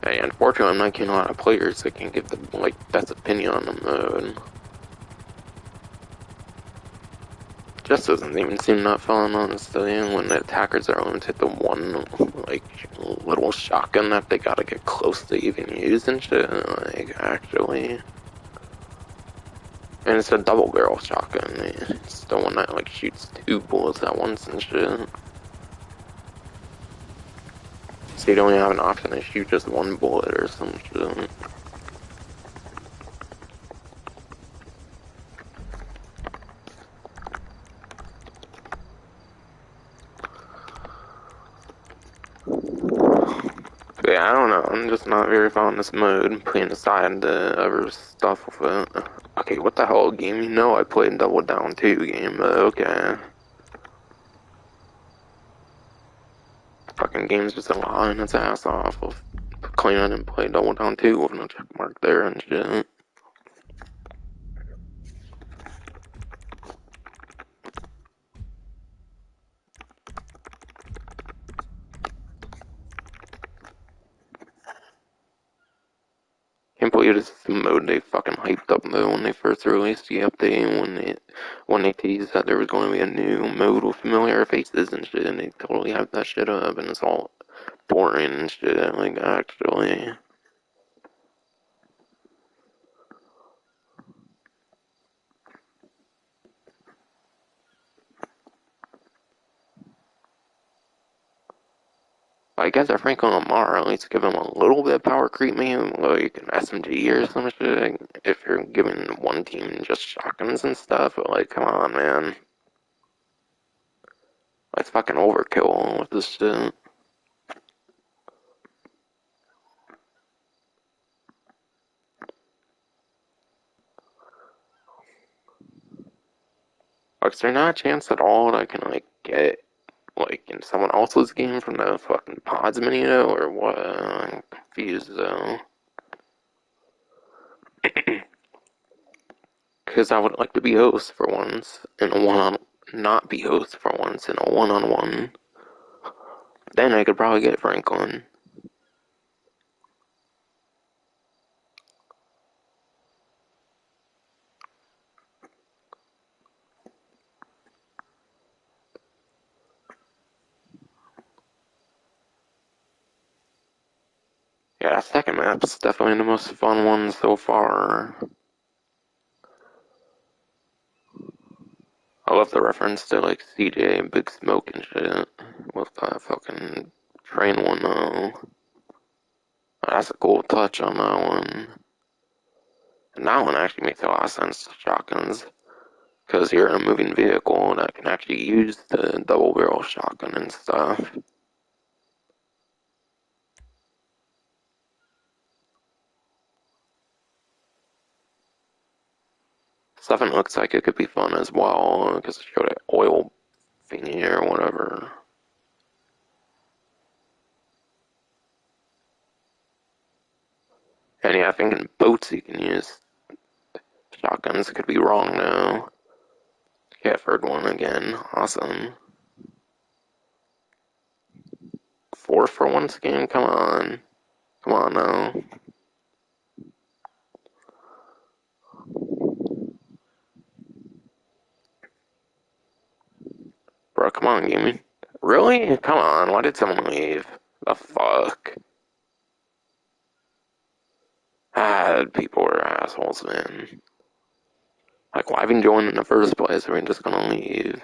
Hey, unfortunately, I'm not getting a lot of players that can give the like best opinion on the mode. Just doesn't even seem that fun, honestly, when the attackers are limited to one, like, little shotgun that they gotta get close to even use and shit, like, actually. And it's a double barrel shotgun, it's the one that, like, shoots 2 bullets at once and shit. So you don't even have an option to shoot just 1 bullet or some shit. But yeah, I don't know, I'm just not very fond of this mode, putting aside the other stuff with it. Okay, what the hell, game? You know I played Double Down 2 game, but okay. Fucking game's just lying its ass off of claiming I didn't play Double Down 2 with no check mark there and shit. Can't believe this is the mode they fucking hyped up though when they first released the update, when they teased that there was going to be a new mode with familiar faces and shit, and they totally hyped that shit up, and it's all boring and shit, like, actually. I guess if Franklin Lamar at least give him a little bit of power creep, maybe like an SMG or some shit. If you're giving one team just shotguns and stuff, but like, come on, man. That's fucking overkill with this shit. Like, is there not a chance at all that I can, like, get, like, in someone else's game from the fucking pods menu, or what? I'm confused, though. Because I would like to be host for once, in a one-on, not be host for once in a one-on-one. Then I could probably get Franklin. Yeah, that second map's definitely the most fun one so far. I love the reference to, like, CJ and Big Smoke and shit, with that fucking train one, though. That's a cool touch on that one. And that one actually makes a lot of sense to shotguns, because you're in a moving vehicle that can actually use the double barrel shotgun and stuff. Stuff looks like it could be fun as well, because it showed an oil thingy or whatever. And yeah, I think in boats you can use shotguns. Could be wrong though. Yeah, third one again. Awesome. 4 for once again? Come on. Come on now. Bro, come on, gaming. Really? Come on, why did someone leave? The fuck? Ah, people are assholes, man. Like, why even join in the first place? We're just gonna leave.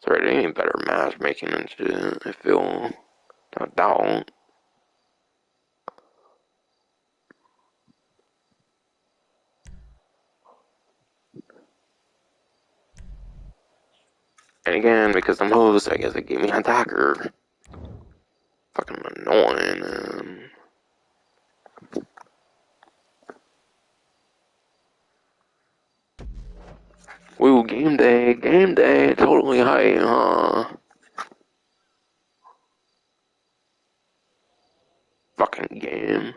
Sorry, they need better matchmaking and shit, I feel. No doubt. And again, because I'm host, I guess it gave me an attacker. Fucking annoying, man. Woo, game day, totally high, huh? Fucking game.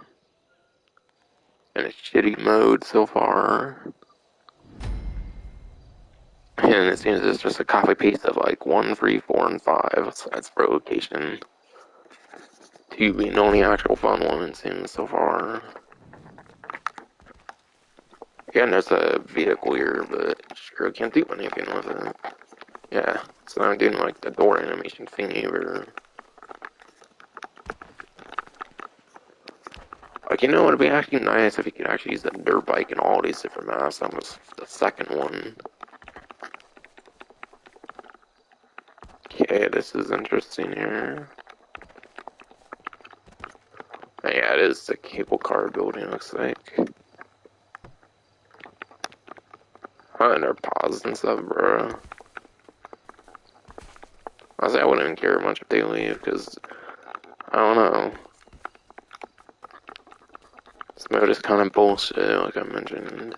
In a shitty mode so far. And it seems it's just a copy paste of like 1, 3, 4, and 5. So that's for location. 2 being the only actual fun one, it seems so far. Again, there's a vehicle here, but sure can't do anything with it. Yeah, so I'm doing like the door animation thingy where. Like, you know, it'd be actually nice if you could actually use the dirt bike in all these different maps. That was the second one. Okay, this is interesting here. Yeah, it is the cable car building, looks like. Oh, and they're paused and stuff, bro. Honestly, I wouldn't even care much if they leave, because, I don't know. This mode is kind of bullshit, like I mentioned.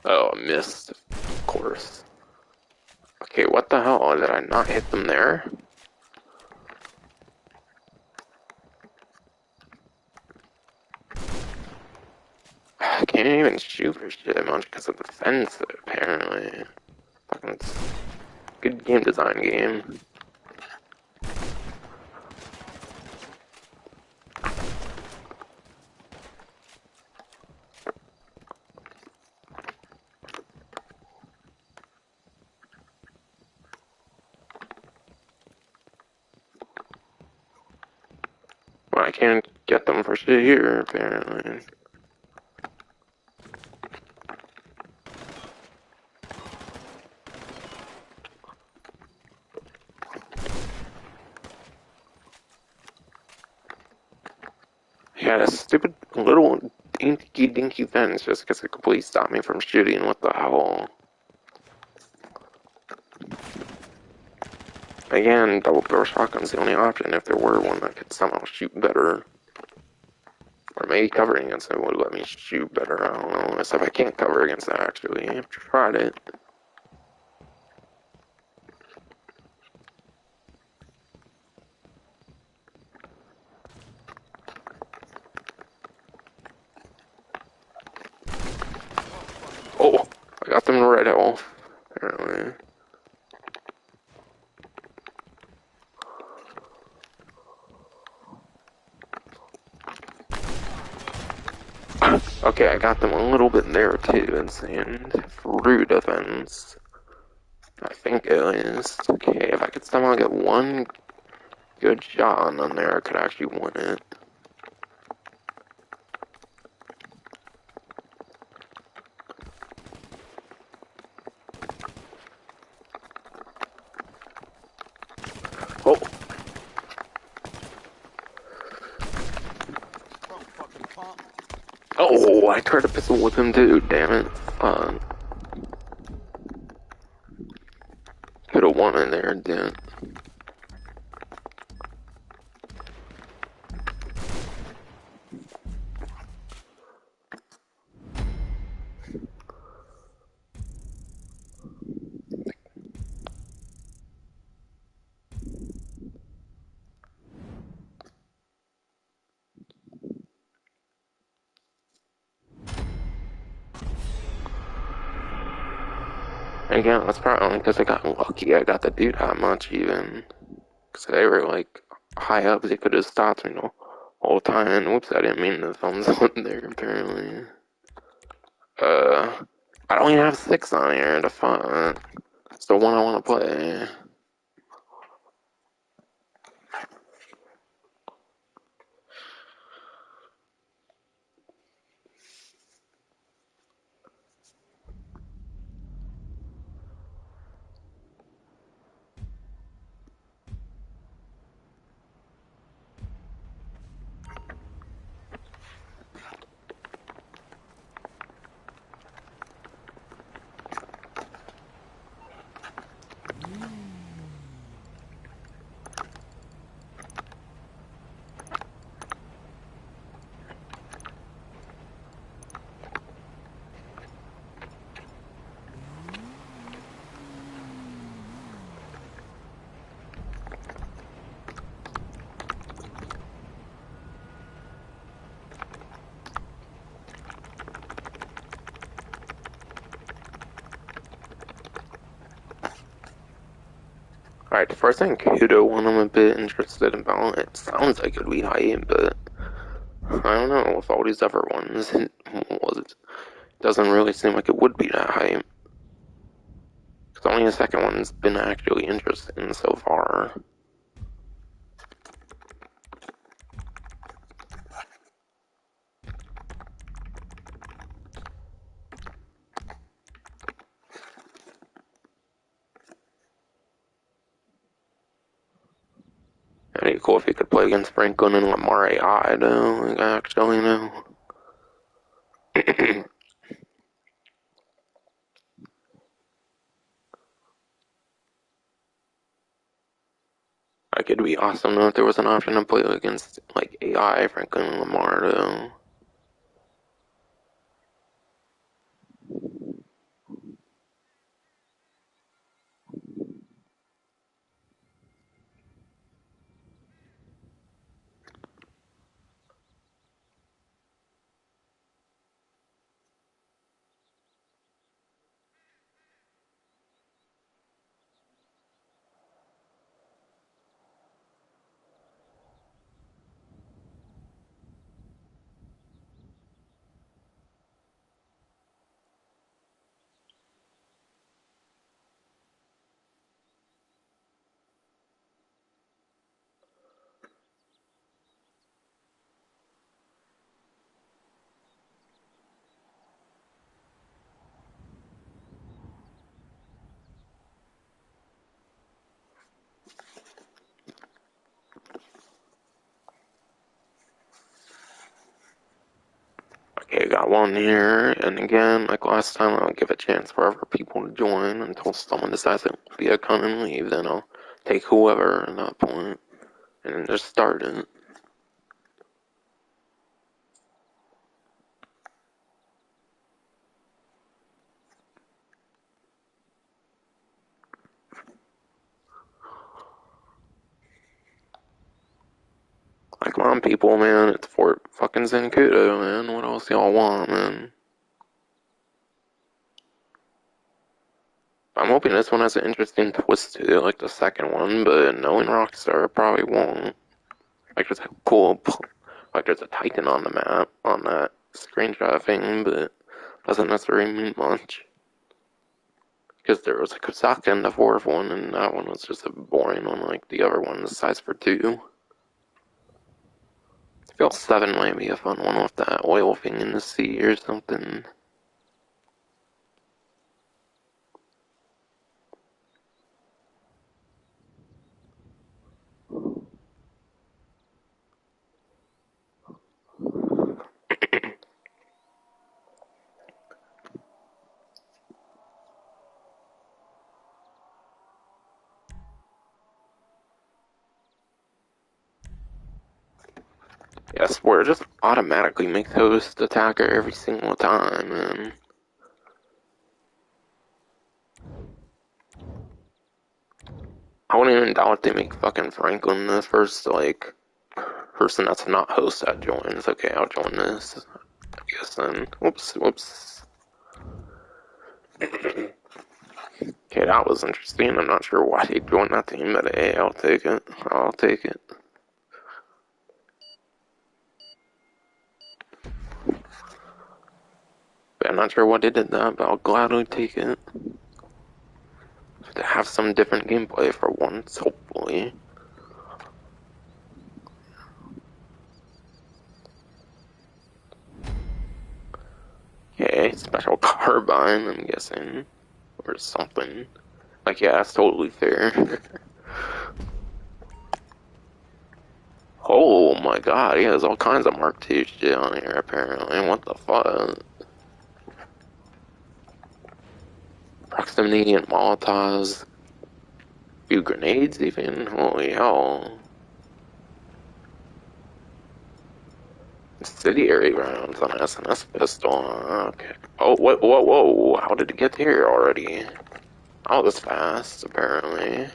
Oh, I missed, of course. Okay, what the hell? Did I not hit them there? I can't even shoot for shit much because of the fence, apparently. Fucking good game design game. Well, I can't get them for shit here, apparently. Yeah, that stupid little dinky fence just gets to completely stop me from shooting. What the hell? Again, double barrel shotgun's the only option if there were one that could somehow shoot better. Or maybe covering against it would let me shoot better, I don't know. Except I can't cover against that actually. I've tried it. Oh, I got them right off, apparently. Okay, I got them a little bit there too, insane. Through defense. I think it is. Okay, if I could somehow get one good shot on them there, I could actually win it. Oh! Oh, I tried to pistol whip him too, damn it. Could have won in there, didn't. Again, that's probably only because I got lucky. I got the dude that much, even. Because they were, like, high up. They could have stopped me the whole time. And whoops, I didn't mean the thumbs up there, apparently. I don't even have 6 on here. The fuck. It's the one I want to play. Alright, the first thing Kudo one I'm a bit interested about. It sounds like it'd be hype, but I don't know, with all these other ones, it doesn't really seem like it would be that hype. Because only the second one's been actually interesting so far. It'd be cool if you could play against Franklin and Lamar AI, though, like, actually, no. Like, it'd be awesome though if there was an option to play against, like, AI, Franklin and Lamar, though. Okay, got one here, and again, like last time, I'll give a chance for other people to join until someone decides it will be a come and leave, then I'll take whoever at that point, and then just start it. Like, come on, people, man, it's Fort fucking Zancudo, man, what else y'all want, man? I'm hoping this one has an interesting twist to it, like the second one, but knowing Rockstar, probably won't. Like, there's a cool, like, there's a Titan on the map, on that screenshot thing, but doesn't necessarily mean much. Because there was a Kosaka in the fourth one, and that one was just a boring one, like the other one, the size for two. I feel 7 might be a fun one with that oil thing in the sea or something. Yeah, Sport just automatically makes host attacker every single time, man. I wouldn't even doubt they make fucking Franklin the first, like, person that's not host that joins. Okay, I'll join this. I guess then. Whoops. Okay, that was interesting. I'm not sure why he joined that team, but hey, I'll take it. But I'm not sure why they did that, but I'll gladly take it. to have some different gameplay for once, hopefully. Okay, special carbine, I'm guessing. Or something. Like, yeah, that's totally fair. Oh my god, he has all kinds of Mark II shit on here, apparently. What the fuck? Proximity and Molotovs. Few grenades, even? Holy hell. Incendiary rounds on SNS pistol. Okay. Oh, whoa. How did it get here already? Oh, this fast, apparently.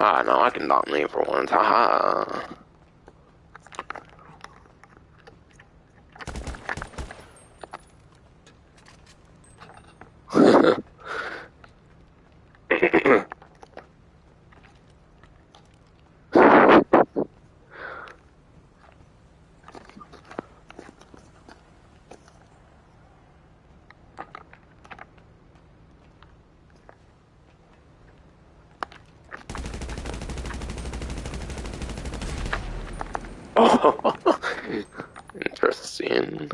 Ah, no, I can dominate for once. Haha. Oh, interesting.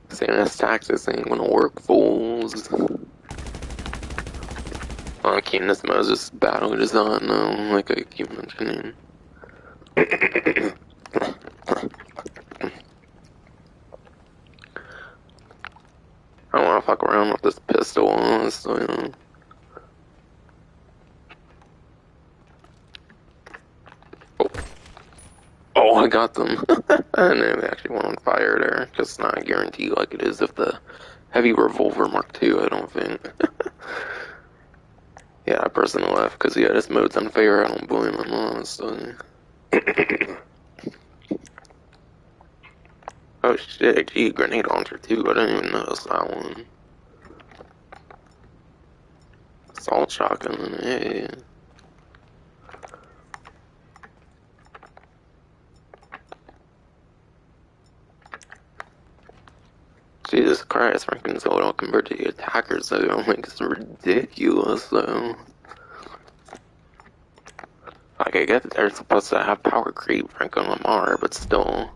Santa's taxes ain't gonna work, fools. Oh, Keenness Moses battle design, no, like I keep mentioning. I don't wanna fuck around with this pistol, honestly. Oh, I got them. And they actually went on fire there, because it's not a guarantee like it is if the heavy revolver Mark II, I don't think. Yeah, I personally left because yeah, this mode's unfair. I don't blame him, honestly. Oh shit, gee, grenade launcher too. I didn't even notice that one. Assault shotgun, hey. Jesus Christ, Franklin's so compared to the attackers, though. Like, it's ridiculous, though. Like, I get they're supposed to have power creep, Franklin Lamar, but still,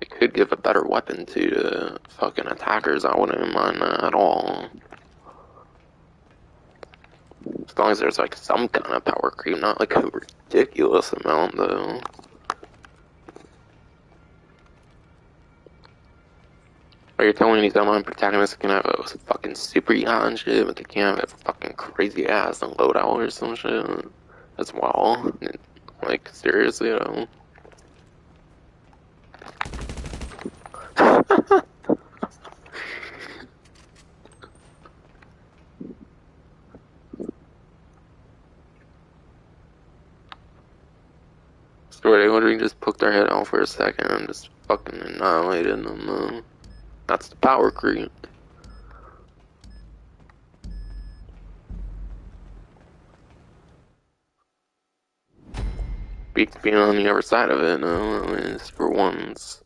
it could give a better weapon to the fucking attackers. I wouldn't mind that at all. As long as there's, like, some kind of power creep, not, like, a ridiculous amount, though. Are you telling me these online protagonists can have a fucking super yacht and shit, but they can't have a fucking crazy ass and loadout or some shit as well? Like, seriously, though? Swear they literally just poked their head out for a second and just fucking annihilated them, though. That's the power creep. Beats being on the other side of it, no, at least for once.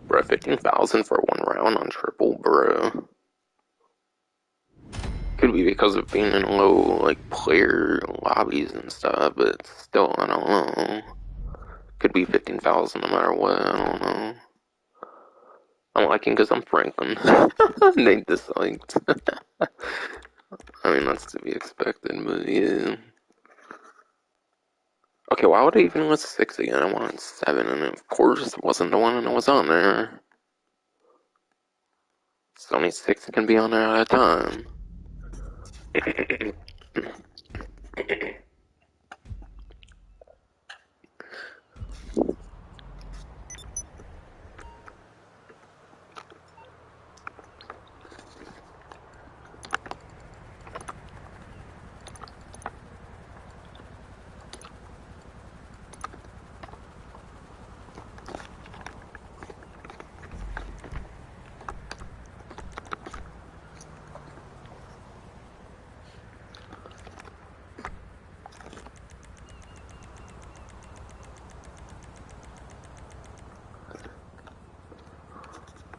Bro, 15,000 for one round on triple, bro. Could be because of being in low, like, player lobbies and stuff, but still, I don't know. Could be 15,000 no matter what, I don't know. I'm liking because I'm Franklin. They disliked. I mean, that's to be expected, but yeah. Okay, why would I even list 6 again? I wanted 7, and of course it wasn't the one that was on there. It's only 6 that can be on there at a time.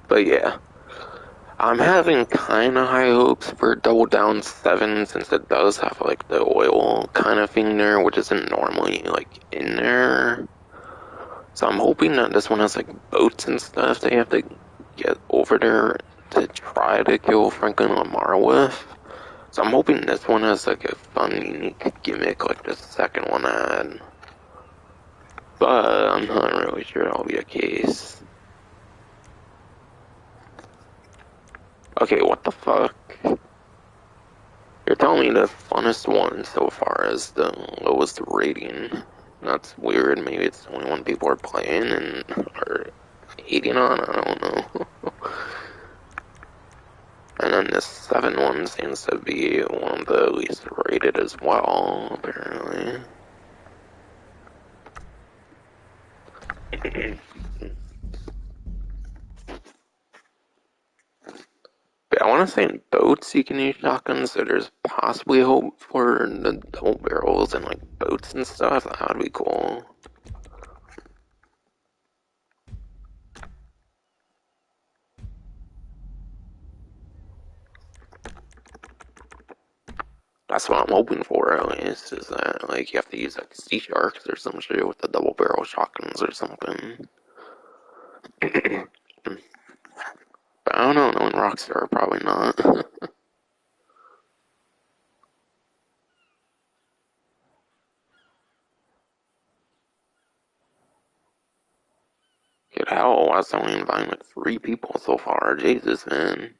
But yeah, I'm having kind of high hopes for Double Down 7 since it does have like the oil kind of thing there, which isn't normally like in there. So I'm hoping that this one has like boats and stuff they have to get over there to try to kill Franklin Lamar with. So I'm hoping this one has like a fun, unique gimmick like the second one had. But I'm not really sure that'll be the case. Okay, what the fuck? You're telling me the funnest one so far is the lowest rating. That's weird. Maybe it's the only one people are playing and are hating on. I don't know. And then this 7 one seems to be one of the least rated as well, apparently. But I want to say in boats you can use shotguns, so there's possibly hope for the double barrels and like boats and stuff. That would be cool. That's what I'm hoping for, at least, is that like you have to use like sea sharks or some shit with the double barrel shotguns or something. But I don't know, knowing Rockstar, probably not. Get hell, I was only inviting like 3 people so far. Jesus, man.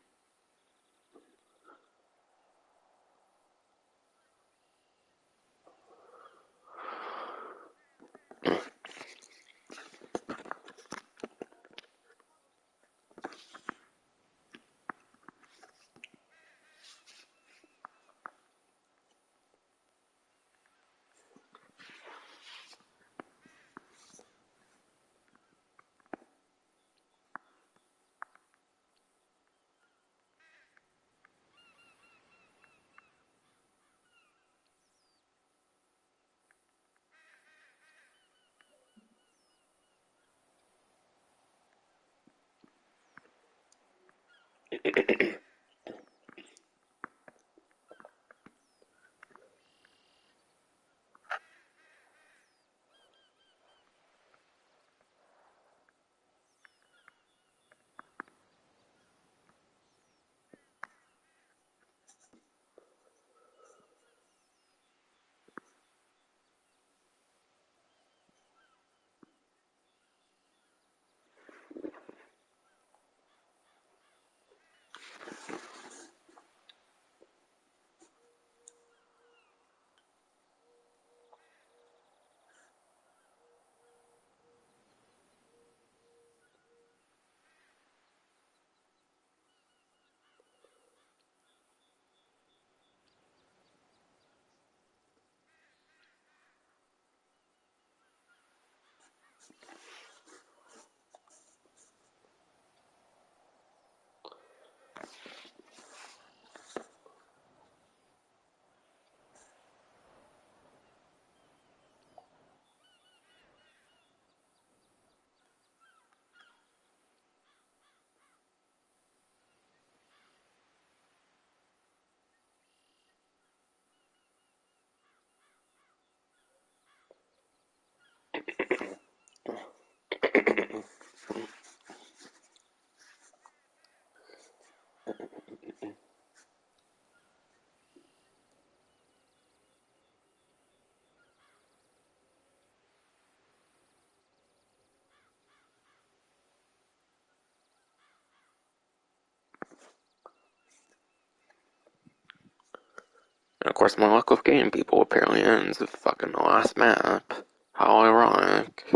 course, my luck with game people apparently ends with fucking the last map. How ironic.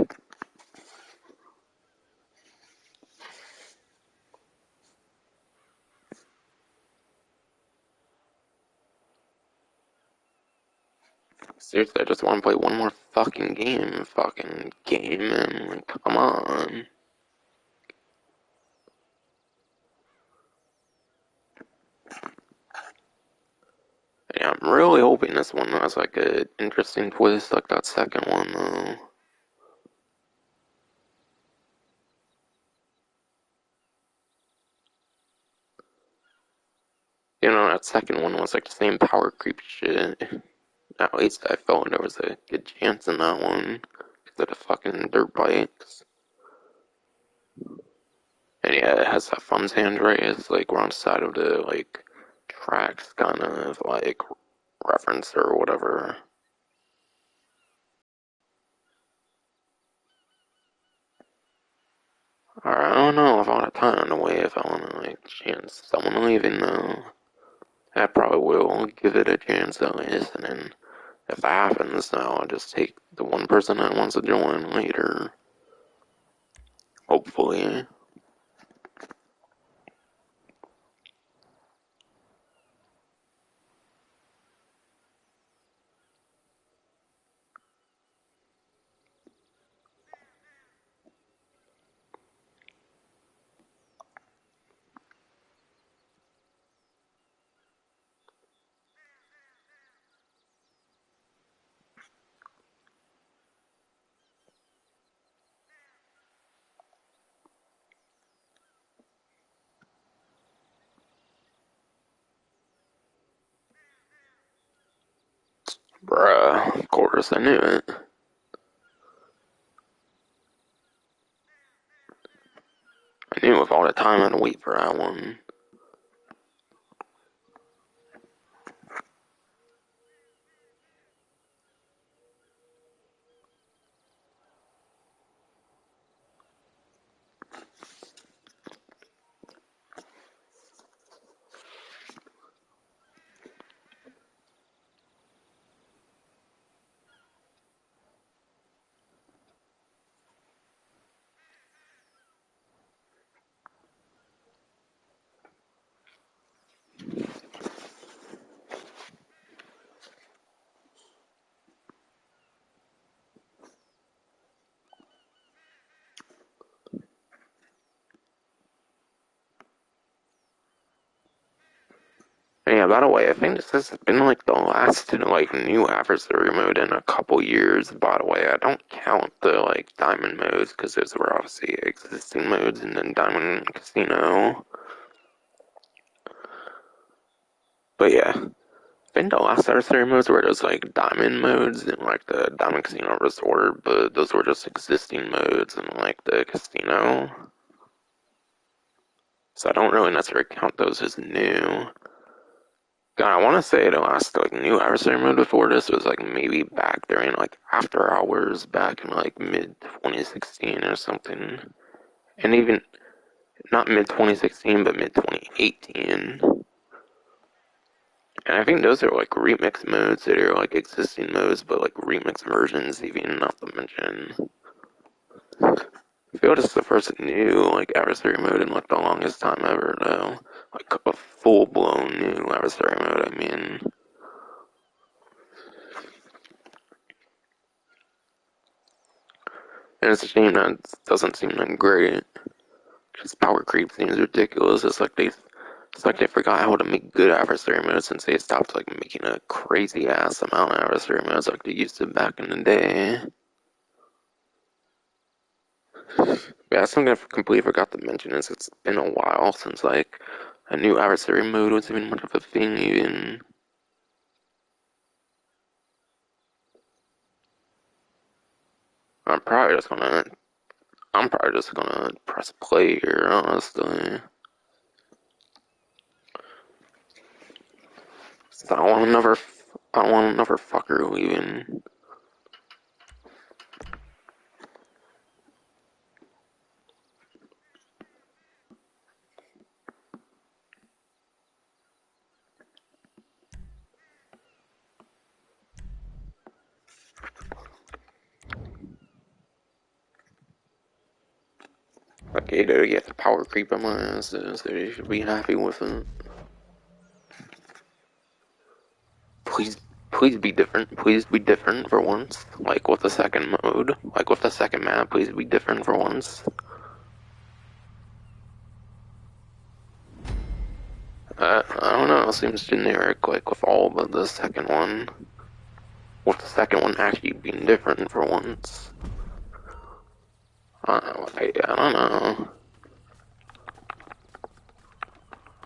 Seriously, I just want to play one more fucking game, and like, come on. Yeah, I'm really hoping this one has like an interesting twist like that second one though. You know, that second one was like the same power creep shit. At least I felt there was a good chance in that one. Because of the fucking dirt bikes. And yeah, it has that fun hand race, like we're on the side of the like tracks kind of like reference or whatever. Alright, I don't know if I want to time the way if I want to like chance someone leaving though. I probably will give it a chance at least, and then if that happens, then I'll just take the one person that wants to join later. Hopefully. Bruh, of course, I knew it. I knew with all the time I had to wait for that one. And yeah, by the way, I think this has been like the last like new adversary mode in a couple years. By the way, I don't count the like diamond modes because those were obviously existing modes in the Diamond Casino. But yeah, I think the last adversary modes were just like diamond modes in like the Diamond Casino Resort, but those were just existing modes in like the casino. So I don't really necessarily count those as new. God, I want to say the last like new adversary mode before this was like maybe back during like after hours back in like mid 2016 or something, and even not mid 2016 but mid 2018. And I think those are like remix modes that are like existing modes but like remix versions, even not to mention. I feel this is the first new like adversary mode in like the longest time ever though, like a full blown new adversary mode. I mean. And it's a shame that it doesn't seem that great. Just power creep seems ridiculous. It's like they forgot how to make good adversary modes since they stopped like making a crazy ass amount of adversary modes like they used to back in the day. Yeah, something I completely forgot to mention is it's been a while since like a new adversary mode was even much of a thing even. I'm probably just gonna I'm probably just gonna press play here, honestly. I don't want another fucker leaving. Okay, to get the power creep on my ass, so you should be happy with it. Please be different. Please be different for once. Like with the second mode. Like with the second map, please be different for once. I don't know, it seems generic, like with all but the second one. With the second one actually being different for once. I don't know.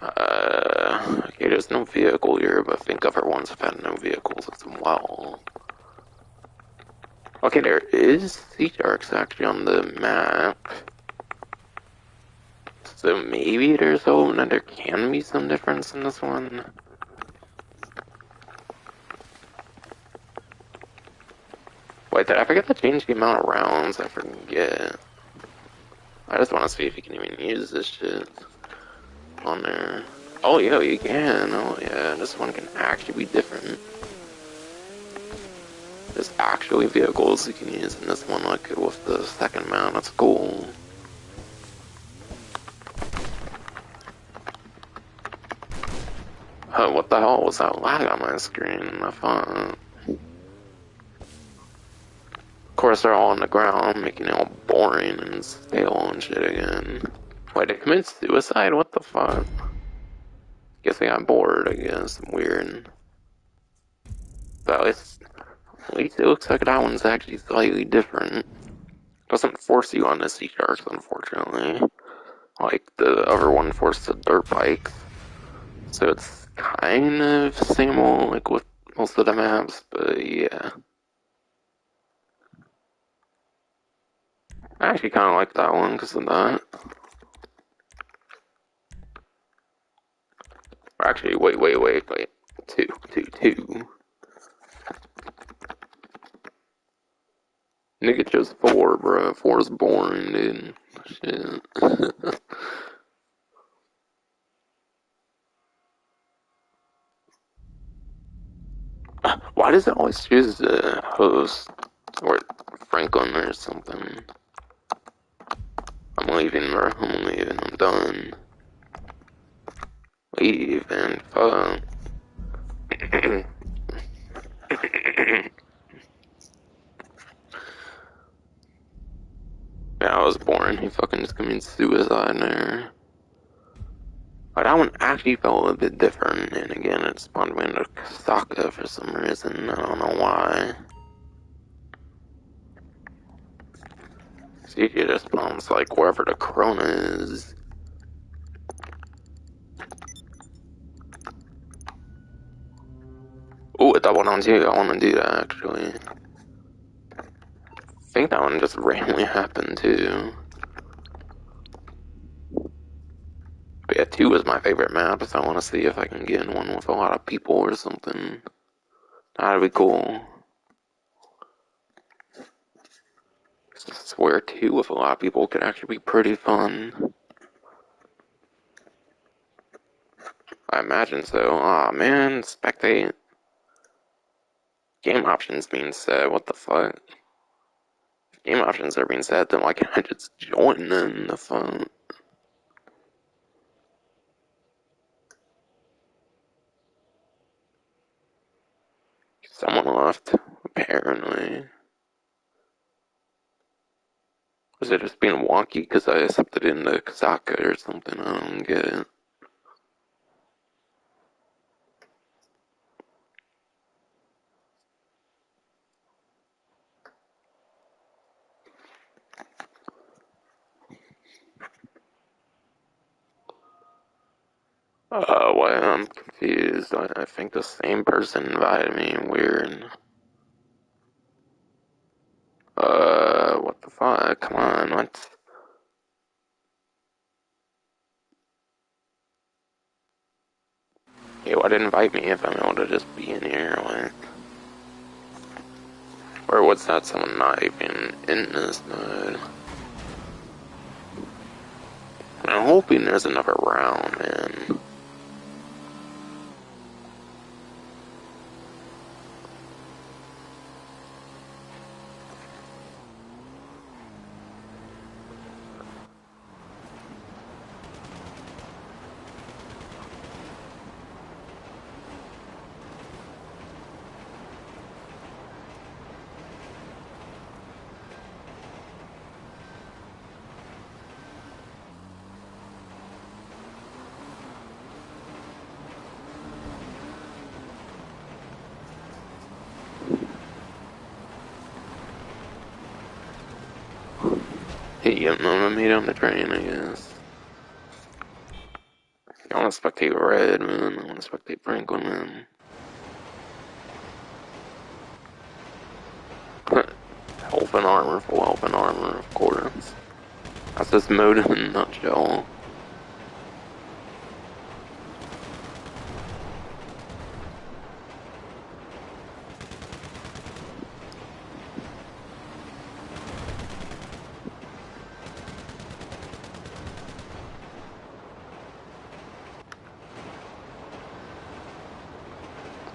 Okay, there's no vehicle here, but think of it once I've had no vehicles as well. Okay, there is sea sharks actually on the map. So maybe there's hope that there can be some difference in this one. Wait, did I forget to change the amount of rounds? I forget. I just want to see if you can even use this shit on there. Oh yeah, you can. Oh yeah, this one can actually be different. There's actually vehicles you can use in this one, like with the second mount. That's cool. What the hell was that lag on my screen? I thought. Of course, they're all on the ground, making it all boring and stale and shit again. Wait, they commit suicide? What the fuck? Guess they got bored, I guess. Weird. But at least it looks like that one's actually slightly different. Doesn't force you on the sea sharks, unfortunately. Like the other one forced the dirt bikes. So it's kind of same old, like with most of the maps, but yeah. I actually kind of like that one because of that. Or actually, wait. Two. Nigga chose 4, bro. 4 is boring, dude. Shit. Why does it always choose the host? Or Franklin or something? I'm leaving, bro. I'm leaving. I'm done. Leaving. Fuck. Yeah, I was boring. He fucking just committed suicide there. But that one actually felt a bit different, and again, it spawned me into Kasaka for some reason. I don't know why. See, it just spawns like wherever the Corona is. Ooh, that one on too. I want to do that actually. I think that one just randomly happened too. But yeah, 2 is my favorite map, so I want to see if I can get in one with a lot of people or something. That'd be cool. I swear 2 with a lot of people could actually be pretty fun. I imagine so. Aw, man, spectate. Game options being set, what the fuck? If game options are being set, then why can't I just join in the phone? Someone left, apparently. Was it just being wonky because I accepted into Kasaka or something? I don't get it. Why I'm confused. I think the same person invited me. Weird. What the fuck? Come on, what? Hey, why didn't invite me if I'm able to just be in here? What? Or what's that? Someone not even in this mode? I'm hoping there's another round, man. Yeah, no, I made it on the train, I guess. I want to spectate Red, man. I want to spectate Franklin, man. Health and armor, full health and armor, of course. That's this mode in a nutshell.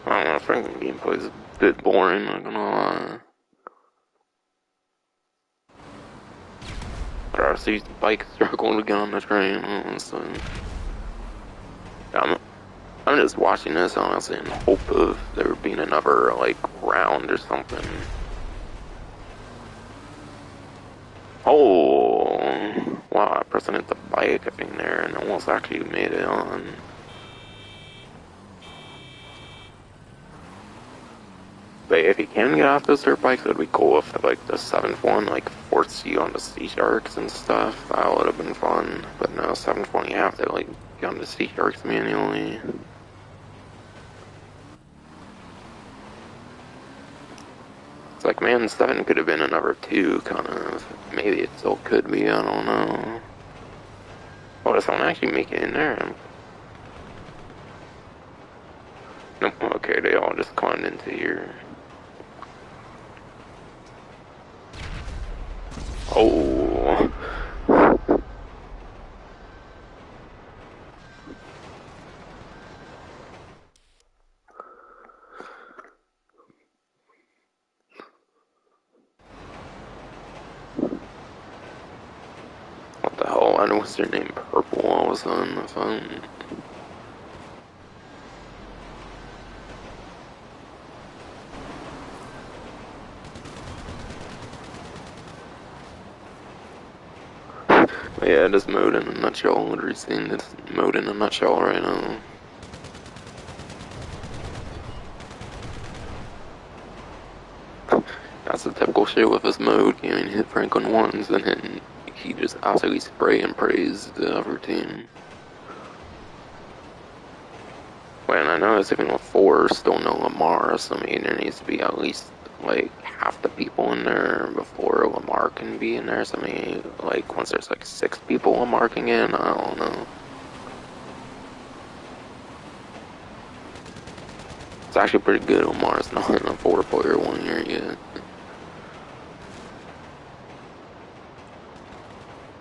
I don't know, Franklin gameplay's a bit boring, not gonna lie. But I see the bike struggling to get on the train, honestly. Yeah, I'm just watching this, honestly, in hope of there being another, like, round or something. Oh, wow, I pressed the bike, I think, there, and almost actually made it on. But if you can get off those dirt bikes, it'd be cool if, like, the 7th one, like, forced you on the sea sharks and stuff. That would have been fun. But no, 7th one, you have to, like, get on the sea sharks manually. It's like, man, 7 could have been a number 2, kind of. Maybe it still could be, I don't know. Oh, does someone actually make it in there? Nope, okay, they all just climbed into here. Oh. What the hell? I know what's their name, Purple, all of a sudden, the phone. But yeah, this mode in a nutshell, literally seeing this mode in a nutshell right now. That's the typical shit with this mode. You know, hit Franklin once and then he just absolutely spray and praise the other team. When I noticed even with 4, still no Lamar, so I mean there needs to be at least like half the people in there before Lamar can be in there. So I mean, like once there's like 6 people Lamar can get in, I don't know. It's actually pretty good. Lamar's not in a 4-player one here yet.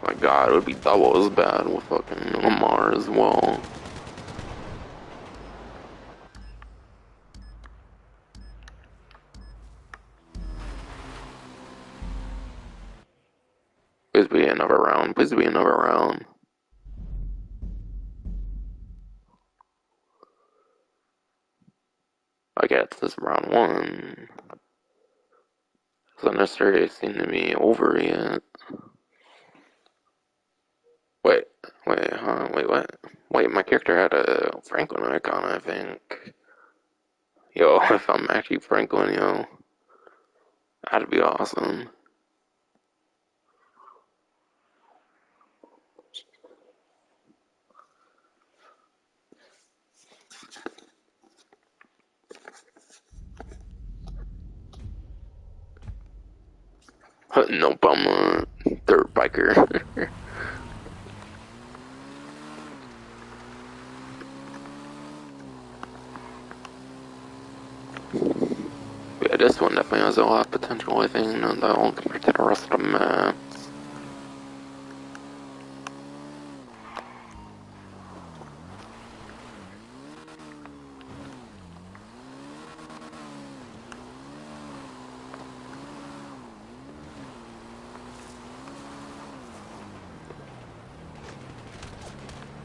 My god, it would be double as bad with fucking Lamar as well. Please be another round. Please be another round. I guess this round 1. Doesn't necessarily seem to be over yet. Wait, wait, what? Wait, my character had a Franklin icon, I think. Yo, if I'm actually Franklin, yo, that'd be awesome. Nope, I'm a dirt biker. Yeah, this one definitely has a lot of potential, I think, and that won't compare to the rest of the map.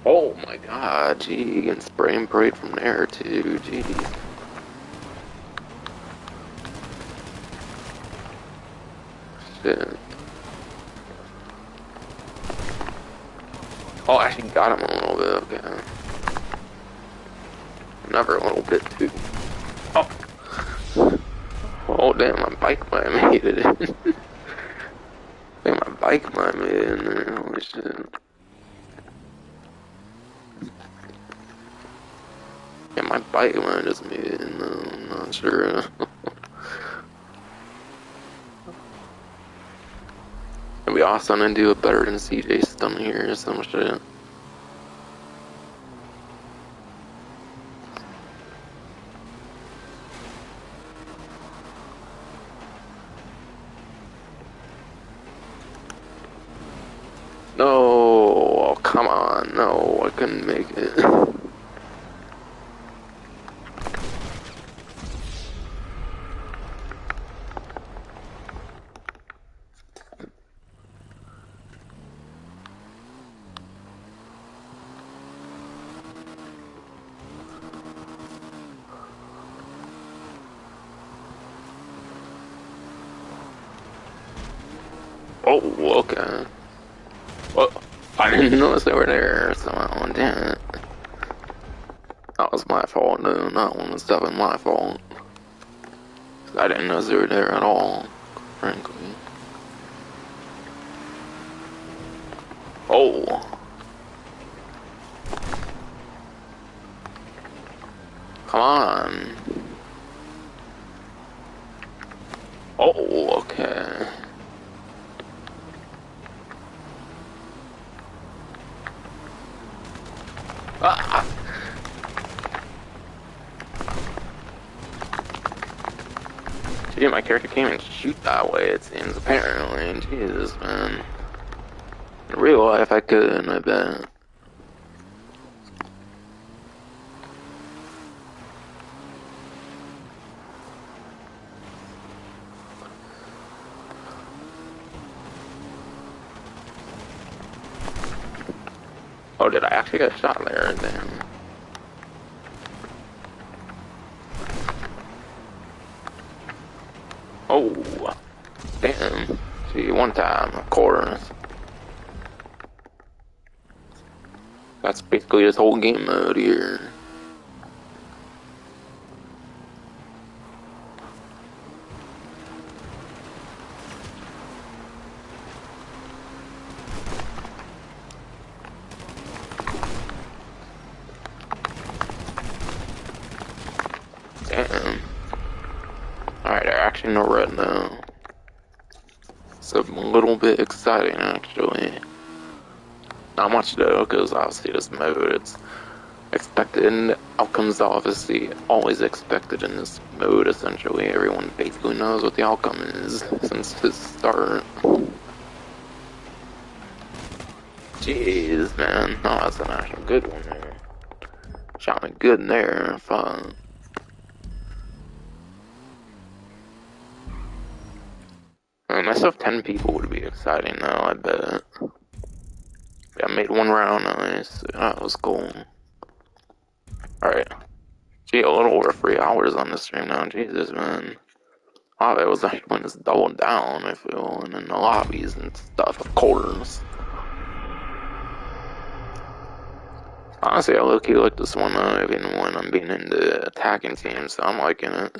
Oh my god, gee, you can spray and parade from there too, gee. Shit. Oh, I actually got him a little bit, okay. Another little bit too. Oh! Oh damn, my bike might have made it in. I think my bike might be in there. Holy shit. Yeah, my bike might just be in there. I'm not sure. It'd be awesome to do it better than CJ Stun here or some shit. No, oh, come on, no, I couldn't make it. Oh, okay. Well, I didn't notice they were there, so I damn it. That was my fault, dude. That one was definitely my fault. I didn't know they were there at all, frankly. Oh. Come on. Oh, okay. Ah. Gee, my character can't even shoot that way, it seems, apparently. Jesus, man. In real life, I could, I bet. Oh, did I actually get shot there? Damn. Oh, damn. See, one time, of course. That's basically this whole game mode here. Damn. Alright, they're actually no red now. It's a little bit exciting, actually. Not much though, because obviously this mode, it's expected, and outcomes obviously always expected in this mode, essentially. Everyone basically knows what the outcome is since the start. Jeez, man. Oh, that's an actual good one there. Shot me good in there, fun. Myself 10 people would be exciting though, I bet. Yeah, I made one round, nice. That was cool. Alright. Gee, a little over 3 hours on the stream now, Jesus, man. Oh, it was like when it's doubled down, I feel, and in the lobbies and stuff, of course. Honestly, I low-key like this one though, even when I'm being into attacking teams, so I'm liking it.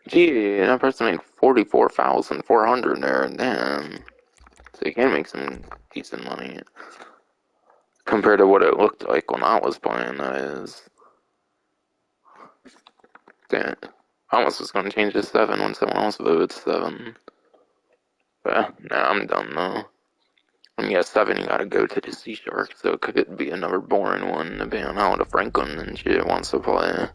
Gee, that person made 44,400 there, damn. So you can make some decent money. Compared to what it looked like when I was playing, that is. Damn. I almost was gonna change to 7 when someone else voted 7. But, nah, I'm done though. When you get 7, you gotta go to the Sea Shark, so it could be another boring one, depending on how the Franklin and shit wants to play.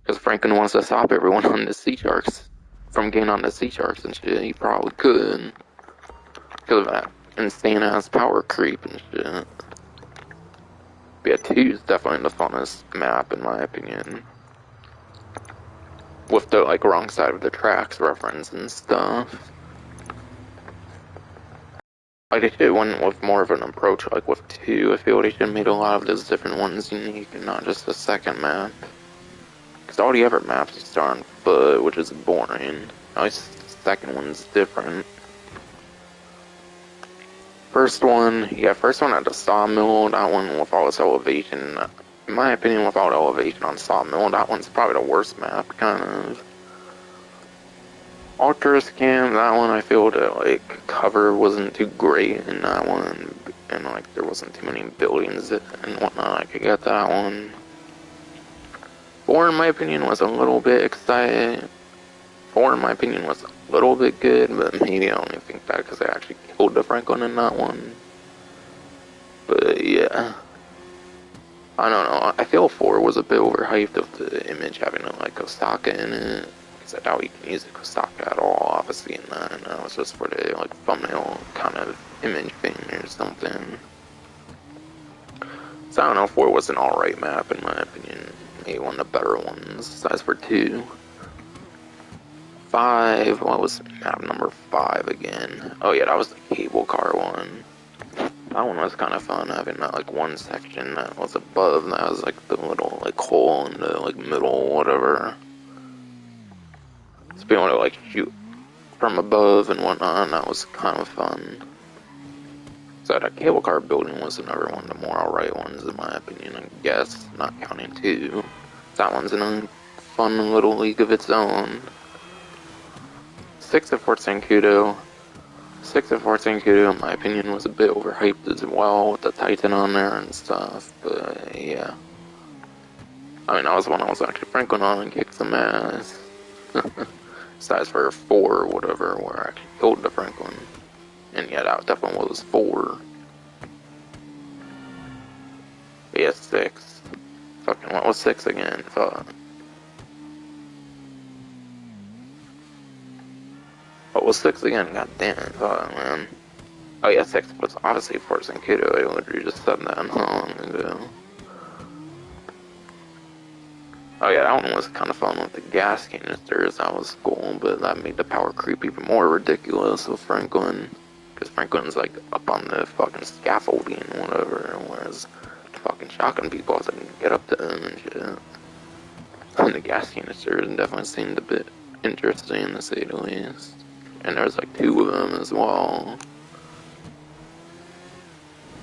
Because Franklin wants to stop everyone on the Sea Sharks from getting on the Sea Sharks and shit. He probably could. Because of that insane ass power creep and shit. But yeah, 2 is definitely the funnest map, in my opinion. With the, like, wrong side of the tracks reference and stuff. Like, they should went with more of an approach, like, with 2. I feel they should have made a lot of those different ones unique and not just the second map. Because all the other maps you start on foot, which is boring. At least the second one's different. First one at the sawmill, that one with all its elevation. In my opinion, without elevation on sawmill, that one's probably the worst map, kind of. Ultra Scam, that one I feel that, like, cover wasn't too great in that one, and, like, there wasn't too many buildings and whatnot I could get that one. 4, in my opinion, was a little bit exciting. 4, in my opinion, was a little bit good, but maybe I only think that because I actually killed the Franklin in that one. But, yeah. I don't know, I feel 4 was a bit overhyped of the image having, like, Osaka in it. I doubt you can use a Kostaka at all, obviously, in that, and that was just for the, like, thumbnail kind of image thing or something. So I don't know, 4 was an alright map, in my opinion. Maybe one of the better ones, besides for 2. 5, what was map number 5 again? Oh yeah, that was the cable car one. That one was kind of fun, having that, like, one section that was above, that was, like, the little, like, hole in the, like, middle, whatever. To be able to, like, shoot from above and whatnot, and that was kind of fun. So that cable car building was another one of the more alright ones, in my opinion, I guess, not counting 2. That one's in a fun little league of its own. 6 at Fort Sankudo. 6 at Fort Sankudo, in my opinion, was a bit overhyped as well, with the Titan on there and stuff, but yeah. I mean, that was one I was actually Franklin on and kicked some ass. Size for 4 or whatever, where I actually killed the Franklin. And yeah, that definitely was 4. But yeah, 6. Fucking, what was 6 again? Fuck. What was 6 again? God damn it, fuck, man. Oh yeah, 6 was obviously Fort Sankudo. I literally just said that not long ago. Oh yeah, that one was kind of fun with the gas canisters, that was cool, but that made the power creep even more ridiculous with Franklin. Because Franklin's like up on the fucking scaffolding and whatever, whereas fucking shotgun people have to get up to them and shit. And the gas canisters definitely seemed a bit interesting to say the least. And there's like 2 of them as well.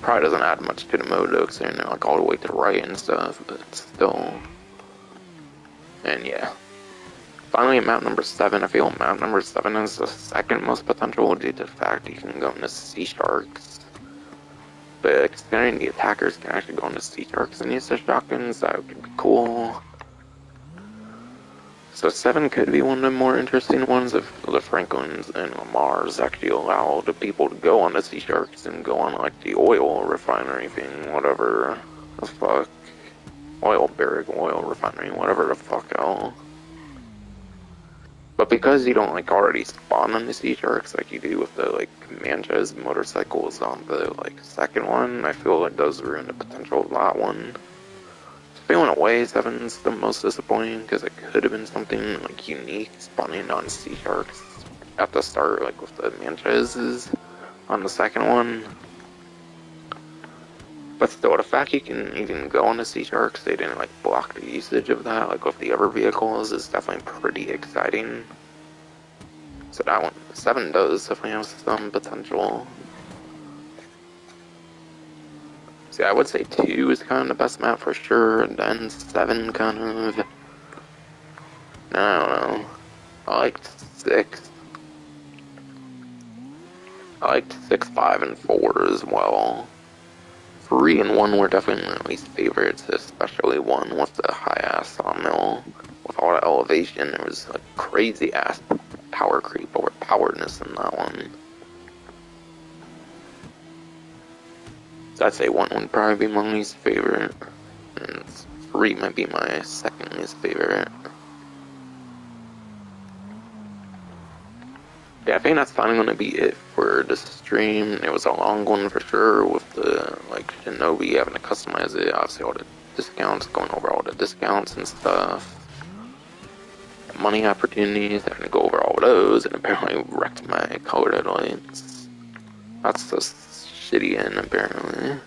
Probably doesn't add much to the mode though, because they're like all the way to the right and stuff, but still. And yeah. Finally, map number 7. I feel map number 7 is the second most potential due to the fact you can go into sea sharks. But considering the attackers can actually go into sea sharks and use their shotguns, that could be cool. So 7 could be one of the more interesting ones if the Franklins and Lamars actually allow the people to go on the sea sharks and go on like the oil refinery thing, whatever the fuck. Oil barrack, oil refinery, whatever the fuck else. But because you don't like already spawn on the sea sharks like you do with the like Manchas motorcycles on the like second one, I feel it does ruin the potential of that one. Feeling away, 7's the most disappointing because it could have been something like unique spawning on sea sharks at the start, like with the Manchas on the second one. But still, the fact you can even go on the sea sharks, they didn't like block the usage of that, like with the other vehicles, is definitely pretty exciting. So that one, 7 does definitely have some potential. See, I would say 2 is kind of the best map for sure, and then 7 kind of, I don't know. I liked 6. I liked 6, 5, and 4 as well. 3 and 1 were definitely my least favorites, especially 1 with the high-ass sawmill. With all the elevation, there was like crazy-ass power creep over poweredness in that one. So I'd say 1 would probably be my least favorite, and 3 might be my second least favorite. Yeah, I think that's finally going to be it for the stream. It was a long one for sure, with the, like, Shinobi having to customize it, obviously all the discounts, going over all the discounts and stuff. Money opportunities, having to go over all those, and apparently wrecked my color headlights. That's the shitty end, apparently.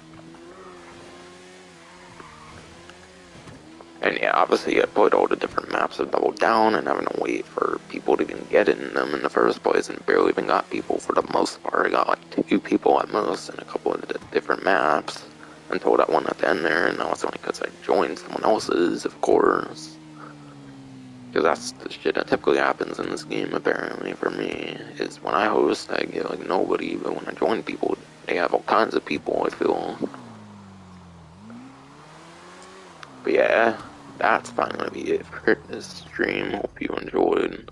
And yeah, obviously I played all the different maps of Double Down and having to wait for people to even get in them in the first place, and barely even got people for the most part. I got like 2 people at most in a couple of the different maps until that one at the end there, and that was only because I joined someone else's, of course. Because that's the shit that typically happens in this game, apparently, for me, is when I host, I get like nobody, but when I join people, they have all kinds of people, I feel. But yeah, that's finally be it for this stream. Hope you enjoyed.